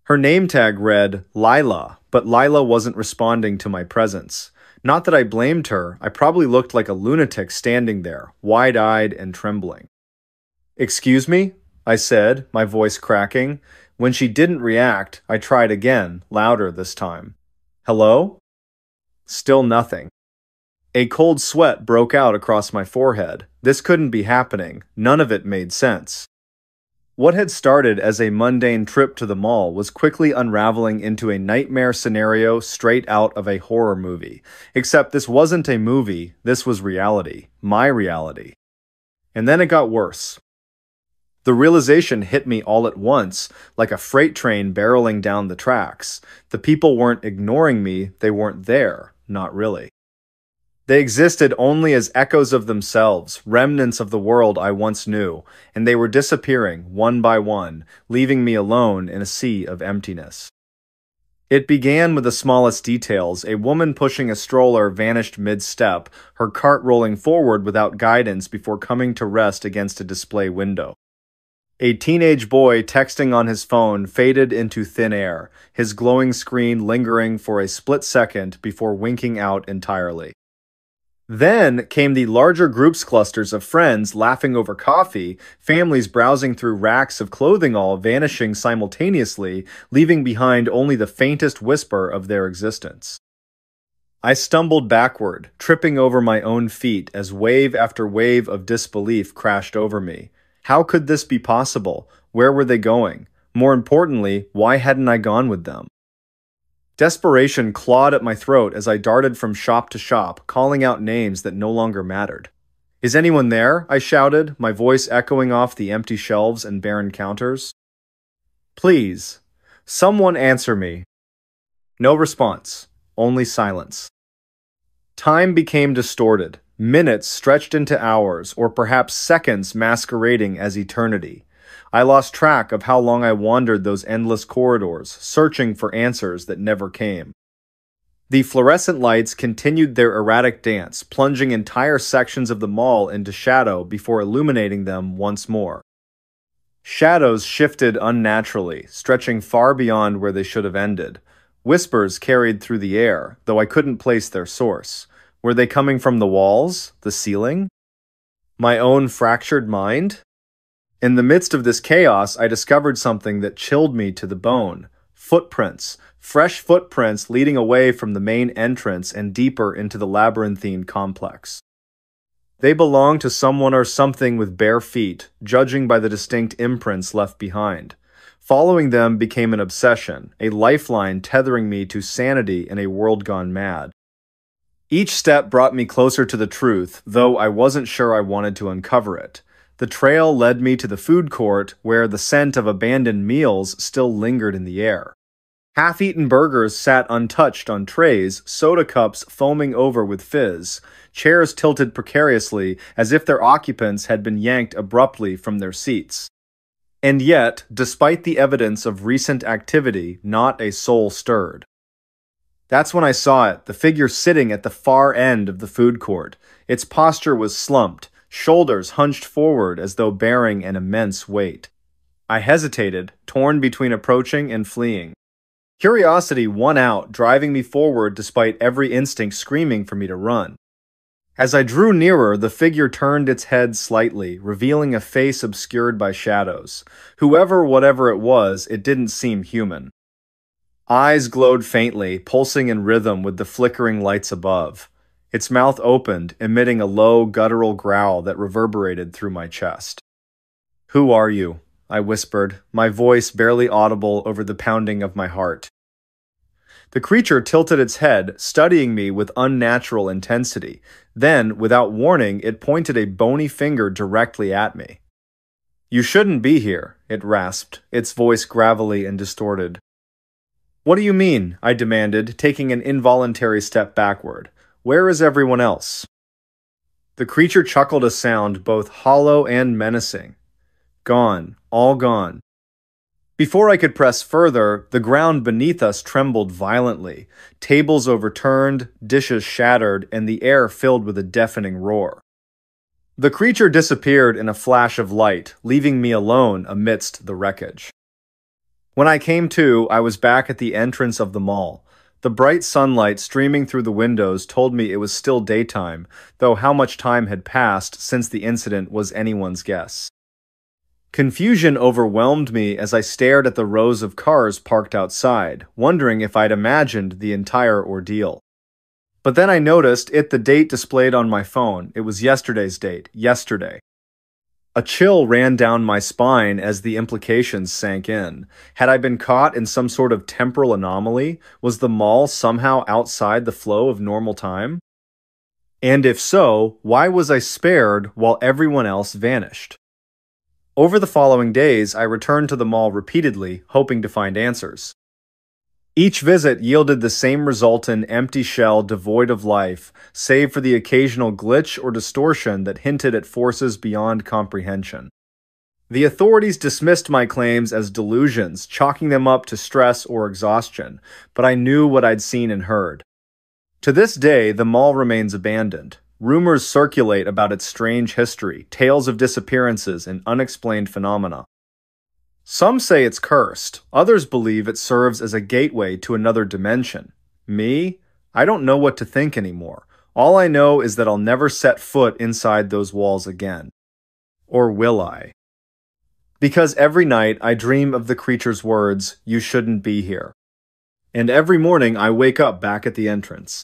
Her name tag read Lila, but Lila wasn't responding to my presence. Not that I blamed her, I probably looked like a lunatic standing there, wide-eyed and trembling. "Excuse me?" I said, my voice cracking. When she didn't react, I tried again, louder this time. "Hello?" Still nothing. A cold sweat broke out across my forehead. This couldn't be happening. None of it made sense. What had started as a mundane trip to the mall was quickly unraveling into a nightmare scenario straight out of a horror movie. Except this wasn't a movie, this was reality. My reality. And then it got worse. The realization hit me all at once, like a freight train barreling down the tracks. The people weren't ignoring me, they weren't there. Not really. They existed only as echoes of themselves, remnants of the world I once knew, and they were disappearing, one by one, leaving me alone in a sea of emptiness. It began with the smallest details. A woman pushing a stroller vanished mid-step, her cart rolling forward without guidance before coming to rest against a display window. A teenage boy texting on his phone faded into thin air, his glowing screen lingering for a split second before winking out entirely. Then came the larger groups clusters of friends laughing over coffee, families browsing through racks of clothing all vanishing simultaneously, leaving behind only the faintest whisper of their existence. I stumbled backward, tripping over my own feet as wave after wave of disbelief crashed over me. How could this be possible? Where were they going? More importantly, why hadn't I gone with them? Desperation clawed at my throat as I darted from shop to shop, calling out names that no longer mattered. "Is anyone there?" I shouted, my voice echoing off the empty shelves and barren counters. "Please, someone answer me." No response, only silence. Time became distorted. Minutes stretched into hours, or perhaps seconds masquerading as eternity. I lost track of how long I wandered those endless corridors, searching for answers that never came. The fluorescent lights continued their erratic dance, plunging entire sections of the mall into shadow before illuminating them once more. Shadows shifted unnaturally, stretching far beyond where they should have ended. Whispers carried through the air, though I couldn't place their source. Were they coming from the walls, the ceiling? My own fractured mind? In the midst of this chaos, I discovered something that chilled me to the bone. Footprints. Fresh footprints leading away from the main entrance and deeper into the labyrinthine complex. They belonged to someone or something with bare feet, judging by the distinct imprints left behind. Following them became an obsession, a lifeline tethering me to sanity in a world gone mad. Each step brought me closer to the truth, though I wasn't sure I wanted to uncover it. The trail led me to the food court, where the scent of abandoned meals still lingered in the air. Half-eaten burgers sat untouched on trays, soda cups foaming over with fizz, chairs tilted precariously as if their occupants had been yanked abruptly from their seats. And yet, despite the evidence of recent activity, not a soul stirred. That's when I saw it, the figure sitting at the far end of the food court. Its posture was slumped, shoulders hunched forward as though bearing an immense weight. I hesitated, torn between approaching and fleeing. Curiosity won out, driving me forward despite every instinct screaming for me to run. As I drew nearer, the figure turned its head slightly, revealing a face obscured by shadows. Whatever it was, it didn't seem human. Eyes glowed faintly, pulsing in rhythm with the flickering lights above. Its mouth opened, emitting a low, guttural growl that reverberated through my chest. "Who are you?" I whispered, my voice barely audible over the pounding of my heart. The creature tilted its head, studying me with unnatural intensity. Then, without warning, it pointed a bony finger directly at me. "You shouldn't be here," it rasped, its voice gravelly and distorted. What do you mean? I demanded, taking an involuntary step backward. Where is everyone else? The creature chuckled a sound both hollow and menacing. Gone, all gone. Before I could press further, the ground beneath us trembled violently. Tables overturned, dishes shattered, and the air filled with a deafening roar. The creature disappeared in a flash of light, leaving me alone amidst the wreckage. When I came to, I was back at the entrance of the mall. The bright sunlight streaming through the windows told me it was still daytime, though how much time had passed since the incident was anyone's guess. Confusion overwhelmed me as I stared at the rows of cars parked outside, wondering if I'd imagined the entire ordeal. But then I noticed the date displayed on my phone. It was yesterday's date, yesterday. A chill ran down my spine as the implications sank in. Had I been caught in some sort of temporal anomaly? Was the mall somehow outside the flow of normal time? And if so, why was I spared while everyone else vanished? Over the following days, I returned to the mall repeatedly, hoping to find answers. Each visit yielded the same resultant empty shell devoid of life, save for the occasional glitch or distortion that hinted at forces beyond comprehension. The authorities dismissed my claims as delusions, chalking them up to stress or exhaustion, but I knew what I'd seen and heard. To this day, the mall remains abandoned. Rumors circulate about its strange history, tales of disappearances, and unexplained phenomena. Some say it's cursed. Others believe it serves as a gateway to another dimension. Me? I don't know what to think anymore. All I know is that I'll never set foot inside those walls again. Or will I? Because every night I dream of the creature's words, "You shouldn't be here." And every morning I wake up back at the entrance.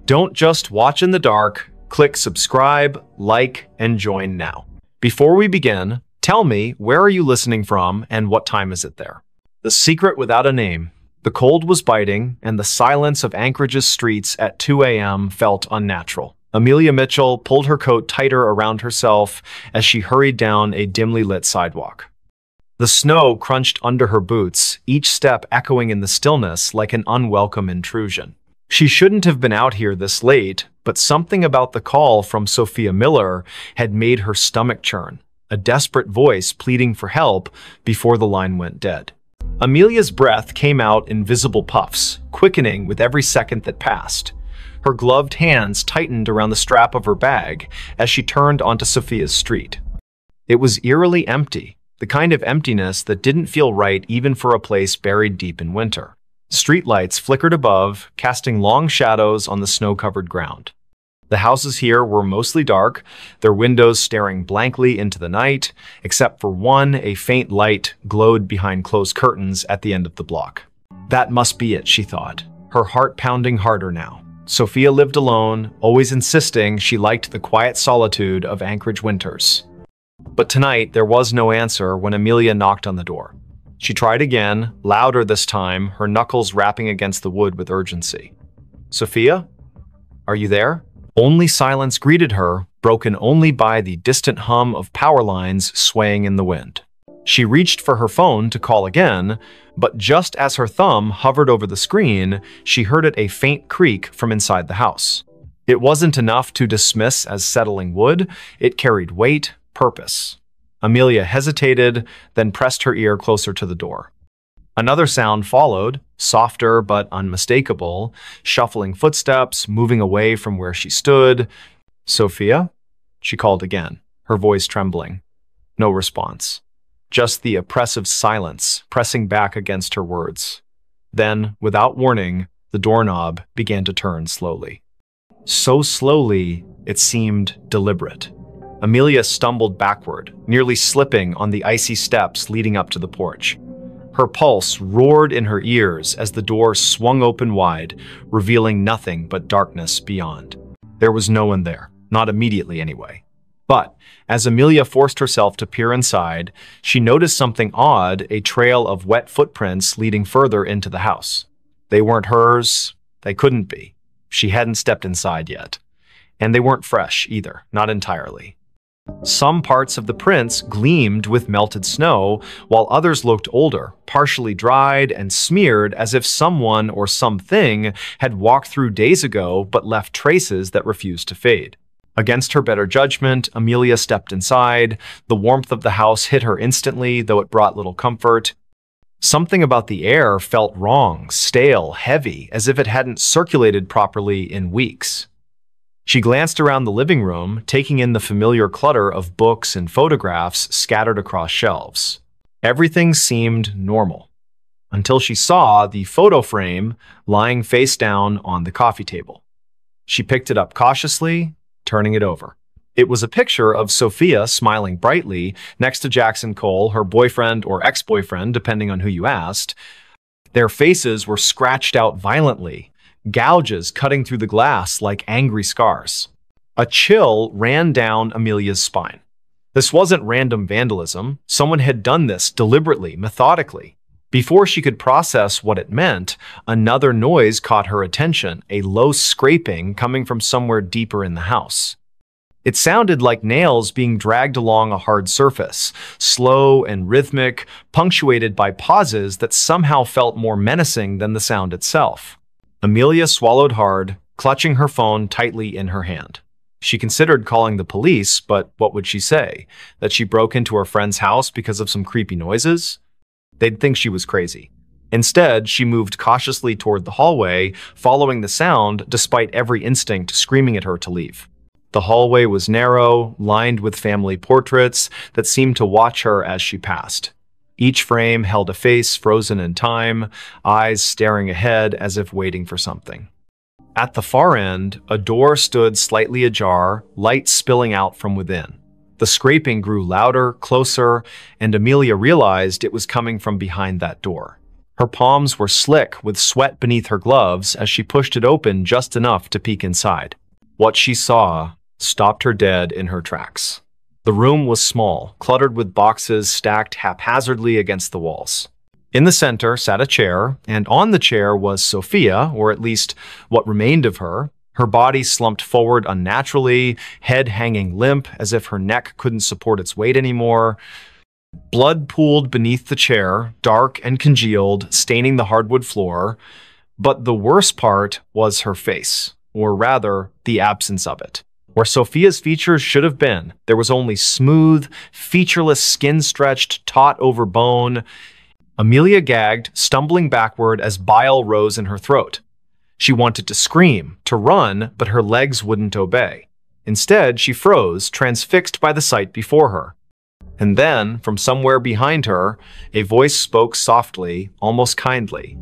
Don't just watch in the dark. Click subscribe, like, and join now. Before we begin, tell me, where are you listening from and what time is it there? The secret without a name. The cold was biting, and the silence of Anchorage's streets at 2 a.m. felt unnatural. Amelia Mitchell pulled her coat tighter around herself as she hurried down a dimly lit sidewalk. The snow crunched under her boots, each step echoing in the stillness like an unwelcome intrusion. She shouldn't have been out here this late, but something about the call from Sophia Miller had made her stomach churn, a desperate voice pleading for help before the line went dead. Amelia's breath came out in visible puffs, quickening with every second that passed. Her gloved hands tightened around the strap of her bag as she turned onto Sophia's street. It was eerily empty, the kind of emptiness that didn't feel right even for a place buried deep in winter. Streetlights flickered above, casting long shadows on the snow-covered ground. The houses here were mostly dark, their windows staring blankly into the night, except for one, a faint light glowed behind closed curtains at the end of the block. That must be it, she thought, her heart pounding harder now. Sophia lived alone, always insisting she liked the quiet solitude of Anchorage winters. But tonight, there was no answer when Amelia knocked on the door. She tried again, louder this time, her knuckles rapping against the wood with urgency. "Sophia? Are you there?" Only silence greeted her, broken only by the distant hum of power lines swaying in the wind. She reached for her phone to call again, but just as her thumb hovered over the screen, she heard a faint creak from inside the house. It wasn't enough to dismiss as settling wood, it carried weight, purpose. Amelia hesitated, then pressed her ear closer to the door. Another sound followed, softer but unmistakable, shuffling footsteps, moving away from where she stood. "Sophia?" she called again, her voice trembling. No response. Just the oppressive silence pressing back against her words. Then, without warning, the doorknob began to turn slowly. So slowly, it seemed deliberate. Amelia stumbled backward, nearly slipping on the icy steps leading up to the porch. Her pulse roared in her ears as the door swung open wide, revealing nothing but darkness beyond. There was no one there, not immediately anyway. But as Amelia forced herself to peer inside, she noticed something odd, a trail of wet footprints leading further into the house. They weren't hers. They couldn't be. She hadn't stepped inside yet. And they weren't fresh either, not entirely. Some parts of the prints gleamed with melted snow, while others looked older, partially dried and smeared as if someone or something had walked through days ago but left traces that refused to fade. Against her better judgment, Amelia stepped inside. The warmth of the house hit her instantly, though it brought little comfort. Something about the air felt wrong, stale, heavy, as if it hadn't circulated properly in weeks. She glanced around the living room, taking in the familiar clutter of books and photographs scattered across shelves. Everything seemed normal, until she saw the photo frame lying face down on the coffee table. She picked it up cautiously, turning it over. It was a picture of Sophia smiling brightly next to Jackson Cole, her boyfriend or ex-boyfriend, depending on who you asked. Their faces were scratched out violently, gouges cutting through the glass like angry scars. A chill ran down Amelia's spine. This wasn't random vandalism. Someone had done this deliberately, methodically. Before she could process what it meant, another noise caught her attention, a low scraping coming from somewhere deeper in the house. It sounded like nails being dragged along a hard surface, slow and rhythmic, punctuated by pauses that somehow felt more menacing than the sound itself. Amelia swallowed hard, clutching her phone tightly in her hand. She considered calling the police, but what would she say? That she broke into her friend's house because of some creepy noises? They'd think she was crazy. Instead, she moved cautiously toward the hallway, following the sound despite every instinct screaming at her to leave. The hallway was narrow, lined with family portraits that seemed to watch her as she passed. Each frame held a face frozen in time, eyes staring ahead as if waiting for something. At the far end, a door stood slightly ajar, light spilling out from within. The scraping grew louder, closer, and Amelia realized it was coming from behind that door. Her palms were slick with sweat beneath her gloves as she pushed it open just enough to peek inside. What she saw stopped her dead in her tracks. The room was small, cluttered with boxes stacked haphazardly against the walls. In the center sat a chair, and on the chair was Sophia, or at least what remained of her. Her body slumped forward unnaturally, head hanging limp as if her neck couldn't support its weight anymore. Blood pooled beneath the chair, dark and congealed, staining the hardwood floor. But the worst part was her face, or rather, the absence of it. Where Sophia's features should have been, there was only smooth, featureless skin stretched taut over bone. Amelia gagged, stumbling backward as bile rose in her throat. She wanted to scream, to run, but her legs wouldn't obey. Instead, she froze, transfixed by the sight before her. And then, from somewhere behind her, a voice spoke softly, almost kindly.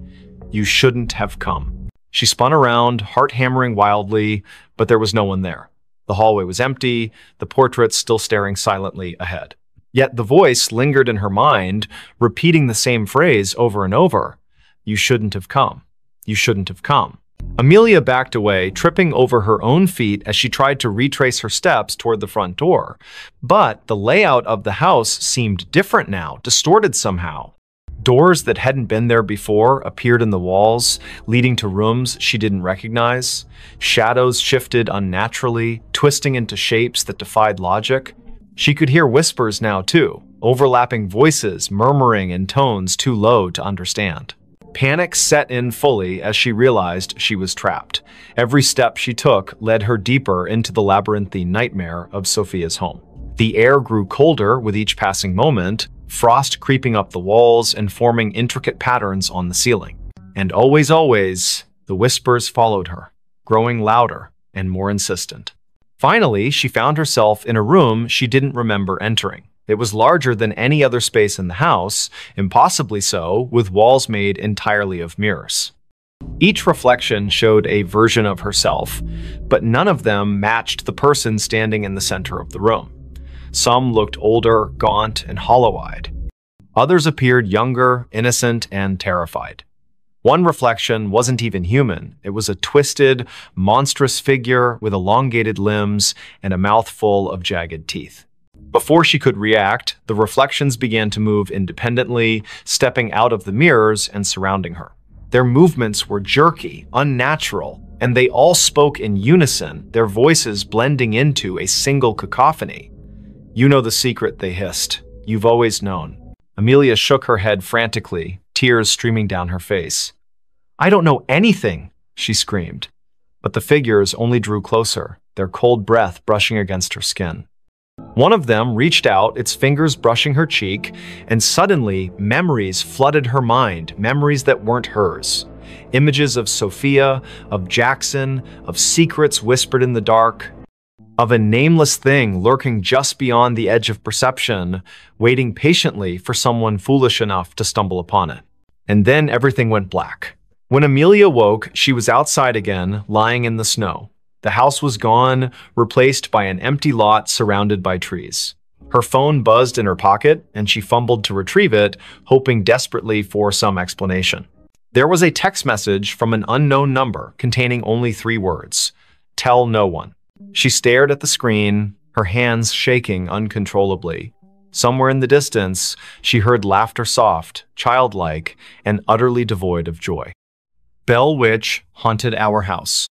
"You shouldn't have come." She spun around, heart hammering wildly, but there was no one there. The hallway was empty, the portraits still staring silently ahead. Yet the voice lingered in her mind, repeating the same phrase over and over. "You shouldn't have come. You shouldn't have come." Amelia backed away, tripping over her own feet as she tried to retrace her steps toward the front door. But the layout of the house seemed different now, distorted somehow. Doors that hadn't been there before appeared in the walls, leading to rooms she didn't recognize. Shadows shifted unnaturally, twisting into shapes that defied logic. She could hear whispers now too, overlapping voices murmuring in tones too low to understand. Panic set in fully as she realized she was trapped. Every step she took led her deeper into the labyrinthine nightmare of Sophia's home. The air grew colder with each passing moment, frost creeping up the walls and forming intricate patterns on the ceiling. And always, the whispers followed her, growing louder and more insistent. Finally, she found herself in a room she didn't remember entering. It was larger than any other space in the house, impossibly so, with walls made entirely of mirrors. Each reflection showed a version of herself, but none of them matched the person standing in the center of the room. Some looked older, gaunt, and hollow-eyed. Others appeared younger, innocent, and terrified. One reflection wasn't even human. It was a twisted, monstrous figure with elongated limbs and a mouth full of jagged teeth. Before she could react, the reflections began to move independently, stepping out of the mirrors and surrounding her. Their movements were jerky, unnatural, and they all spoke in unison, their voices blending into a single cacophony. You know the secret, they hissed. You've always known. Amelia shook her head frantically, tears streaming down her face. I don't know anything, she screamed. But the figures only drew closer, their cold breath brushing against her skin. One of them reached out, its fingers brushing her cheek, and suddenly memories flooded her mind, memories that weren't hers. Images of Sophia, of Jackson, of secrets whispered in the dark, of a nameless thing lurking just beyond the edge of perception, waiting patiently for someone foolish enough to stumble upon it. And then everything went black. When Amelia woke, she was outside again, lying in the snow. The house was gone, replaced by an empty lot surrounded by trees. Her phone buzzed in her pocket, and she fumbled to retrieve it, hoping desperately for some explanation. There was a text message from an unknown number containing only 3 words: "Tell no one." She stared at the screen, her hands shaking uncontrollably. Somewhere in the distance, she heard laughter, soft, childlike, and utterly devoid of joy. Bell Witch haunted our house.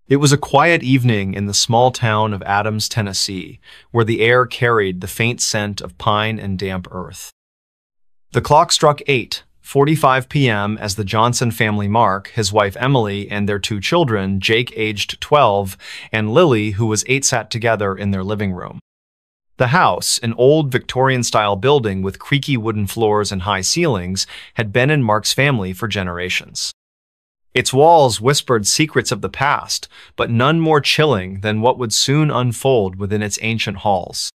It was a quiet evening in the small town of Adams, Tennessee, where the air carried the faint scent of pine and damp earth. The clock struck 8:45 p.m. as the Johnson family, Mark, his wife Emily, and their 2 children, Jake aged 12, and Lily, who was 8, sat together in their living room. The house, an old Victorian-style building with creaky wooden floors and high ceilings, had been in Mark's family for generations. Its walls whispered secrets of the past, but none more chilling than what would soon unfold within its ancient halls.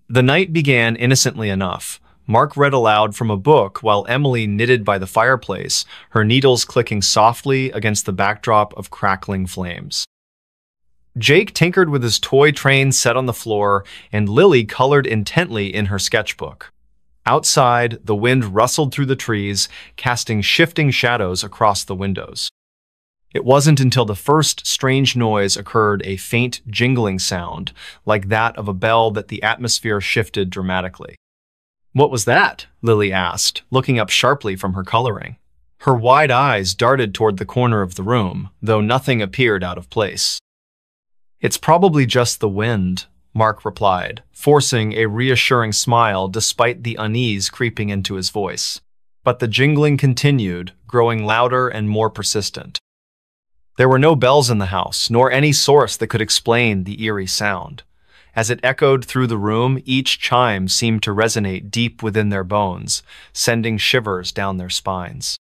The night began innocently enough. Mark read aloud from a book while Emily knitted by the fireplace, her needles clicking softly against the backdrop of crackling flames. Jake tinkered with his toy train set on the floor, and Lily colored intently in her sketchbook. Outside, the wind rustled through the trees, casting shifting shadows across the windows. It wasn't until the first strange noise occurred, a faint jingling sound, like that of a bell, that the atmosphere shifted dramatically. "What was that?" Lily asked, looking up sharply from her coloring. Her wide eyes darted toward the corner of the room, though nothing appeared out of place. "It's probably just the wind," Mark replied, forcing a reassuring smile despite the unease creeping into his voice. But the jingling continued, growing louder and more persistent. There were no bells in the house, nor any source that could explain the eerie sound. As it echoed through the room, each chime seemed to resonate deep within their bones, sending shivers down their spines.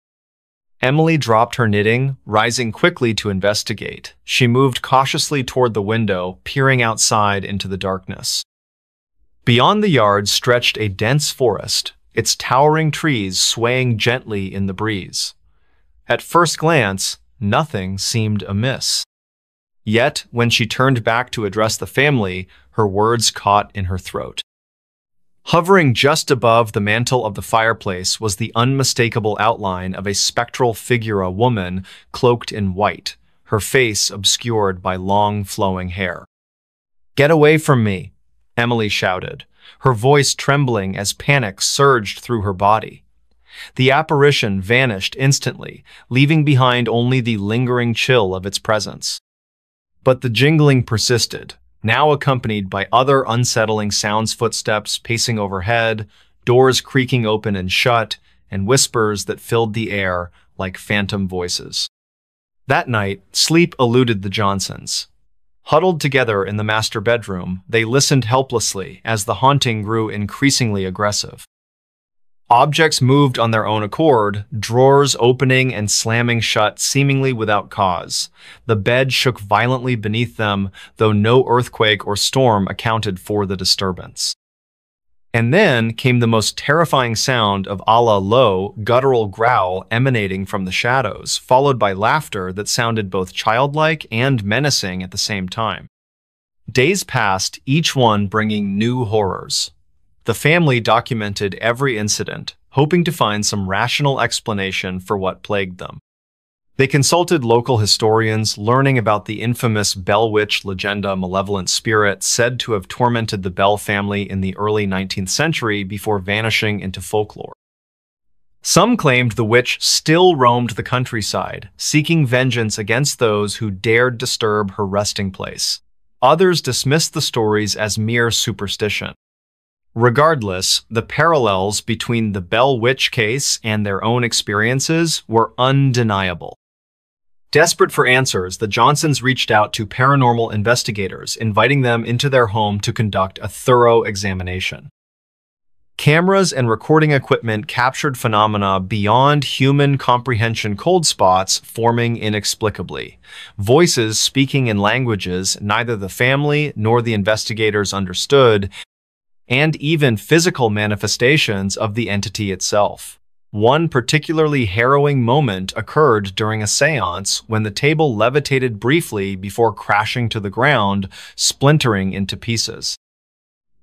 Emily dropped her knitting, rising quickly to investigate. She moved cautiously toward the window, peering outside into the darkness. Beyond the yard stretched a dense forest, its towering trees swaying gently in the breeze. At first glance, nothing seemed amiss. Yet, when she turned back to address the family, her words caught in her throat. Hovering just above the mantel of the fireplace was the unmistakable outline of a spectral figure, a woman cloaked in white, her face obscured by long, flowing hair. "Get away from me," Emily shouted, her voice trembling as panic surged through her body. The apparition vanished instantly, leaving behind only the lingering chill of its presence. But the jingling persisted, now accompanied by other unsettling sounds: footsteps pacing overhead, doors creaking open and shut, and whispers that filled the air like phantom voices. That night, sleep eluded the Johnsons. Huddled together in the master bedroom, they listened helplessly as the haunting grew increasingly aggressive. Objects moved on their own accord, drawers opening and slamming shut seemingly without cause. The bed shook violently beneath them, though no earthquake or storm accounted for the disturbance. And then came the most terrifying sound of a low, guttural growl emanating from the shadows, followed by laughter that sounded both childlike and menacing at the same time. Days passed, each one bringing new horrors. The family documented every incident, hoping to find some rational explanation for what plagued them. They consulted local historians, learning about the infamous Bell Witch legend, a malevolent spirit said to have tormented the Bell family in the early 19th century before vanishing into folklore. Some claimed the witch still roamed the countryside, seeking vengeance against those who dared disturb her resting place. Others dismissed the stories as mere superstition. Regardless, the parallels between the Bell Witch case and their own experiences were undeniable. Desperate for answers, the Johnsons reached out to paranormal investigators, inviting them into their home to conduct a thorough examination. Cameras and recording equipment captured phenomena beyond human comprehension: cold spots forming inexplicably, voices speaking in languages neither the family nor the investigators understood, and even physical manifestations of the entity itself. One particularly harrowing moment occurred during a seance when the table levitated briefly before crashing to the ground, splintering into pieces.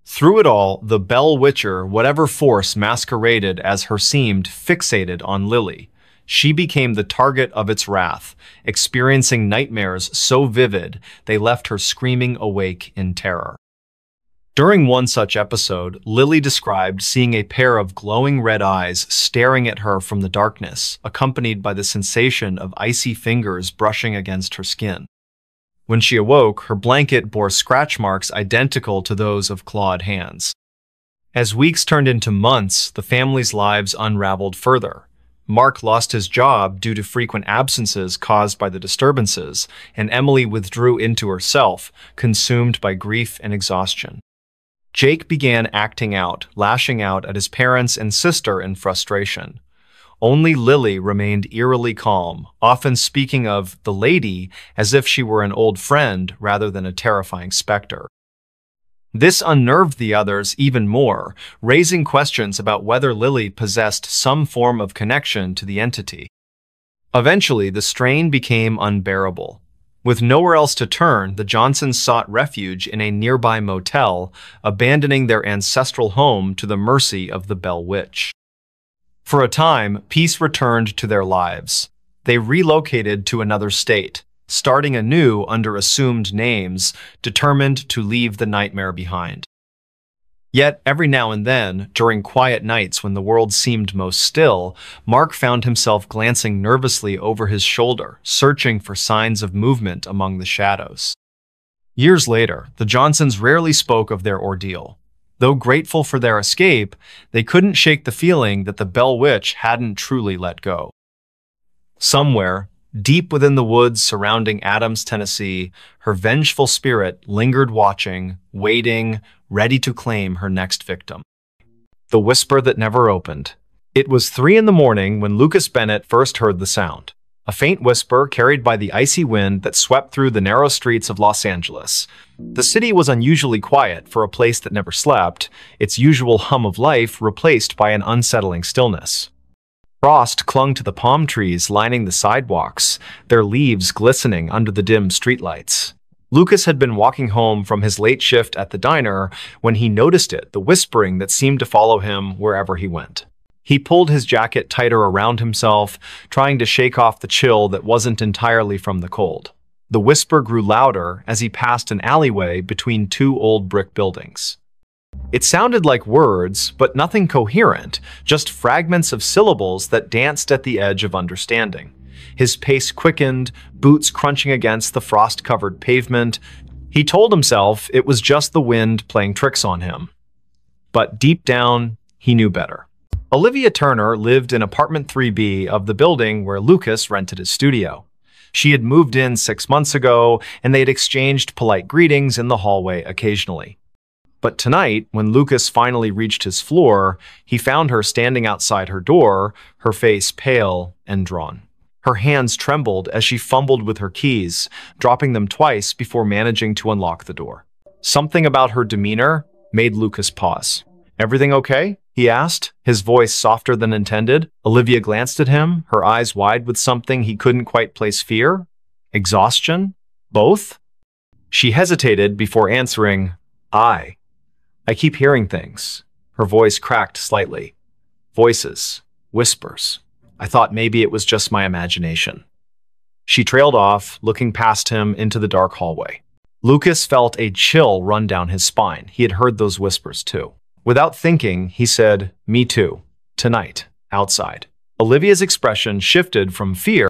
Through it all, the Bell Witcher, whatever force masqueraded as her, seemed fixated on Lily. She became the target of its wrath, experiencing nightmares so vivid they left her screaming awake in terror. During one such episode, Lily described seeing a pair of glowing red eyes staring at her from the darkness, accompanied by the sensation of icy fingers brushing against her skin. When she awoke, her blanket bore scratch marks identical to those of clawed hands. As weeks turned into months, the family's lives unraveled further. Mark lost his job due to frequent absences caused by the disturbances, and Emily withdrew into herself, consumed by grief and exhaustion. Jake began acting out, lashing out at his parents and sister in frustration. Only Lily remained eerily calm, often speaking of the lady as if she were an old friend rather than a terrifying specter. This unnerved the others even more, raising questions about whether Lily possessed some form of connection to the entity. Eventually, the strain became unbearable. With nowhere else to turn, the Johnsons sought refuge in a nearby motel, abandoning their ancestral home to the mercy of the Bell Witch. For a time, peace returned to their lives. They relocated to another state, starting anew under assumed names, determined to leave the nightmare behind. Yet, every now and then, during quiet nights when the world seemed most still, Mark found himself glancing nervously over his shoulder, searching for signs of movement among the shadows. Years later, the Johnsons rarely spoke of their ordeal. Though grateful for their escape, they couldn't shake the feeling that the Bell Witch hadn't truly let go. Somewhere, deep within the woods surrounding Adams, Tennessee, her vengeful spirit lingered, watching, waiting, ready to claim her next victim. The whisper that never opened. It was 3 in the morning when Lucas Bennett first heard the sound. A faint whisper carried by the icy wind that swept through the narrow streets of Los Angeles. The city was unusually quiet for a place that never slept, its usual hum of life replaced by an unsettling stillness. Frost clung to the palm trees lining the sidewalks, their leaves glistening under the dim streetlights. Lucas had been walking home from his late shift at the diner when he noticed it, the whispering that seemed to follow him wherever he went. He pulled his jacket tighter around himself, trying to shake off the chill that wasn't entirely from the cold. The whisper grew louder as he passed an alleyway between 2 old brick buildings. It sounded like words, but nothing coherent, just fragments of syllables that danced at the edge of understanding. His pace quickened, boots crunching against the frost-covered pavement. He told himself it was just the wind playing tricks on him. But deep down, he knew better. Olivia Turner lived in apartment 3B of the building where Lucas rented his studio. She had moved in 6 months ago, and they had exchanged polite greetings in the hallway occasionally. But tonight, when Lucas finally reached his floor, he found her standing outside her door, her face pale and drawn. Her hands trembled as she fumbled with her keys, dropping them twice before managing to unlock the door. Something about her demeanor made Lucas pause. "Everything okay?" he asked, his voice softer than intended. Olivia glanced at him, her eyes wide with something he couldn't quite place: fear? Exhaustion? Both? She hesitated before answering, I keep hearing things." Her voice cracked slightly. "Voices. Whispers. I thought maybe it was just my imagination." She trailed off, looking past him into the dark hallway. Lucas felt a chill run down his spine. He had heard those whispers too. Without thinking, he said, "Me too. Tonight. Outside." Olivia's expression shifted from fear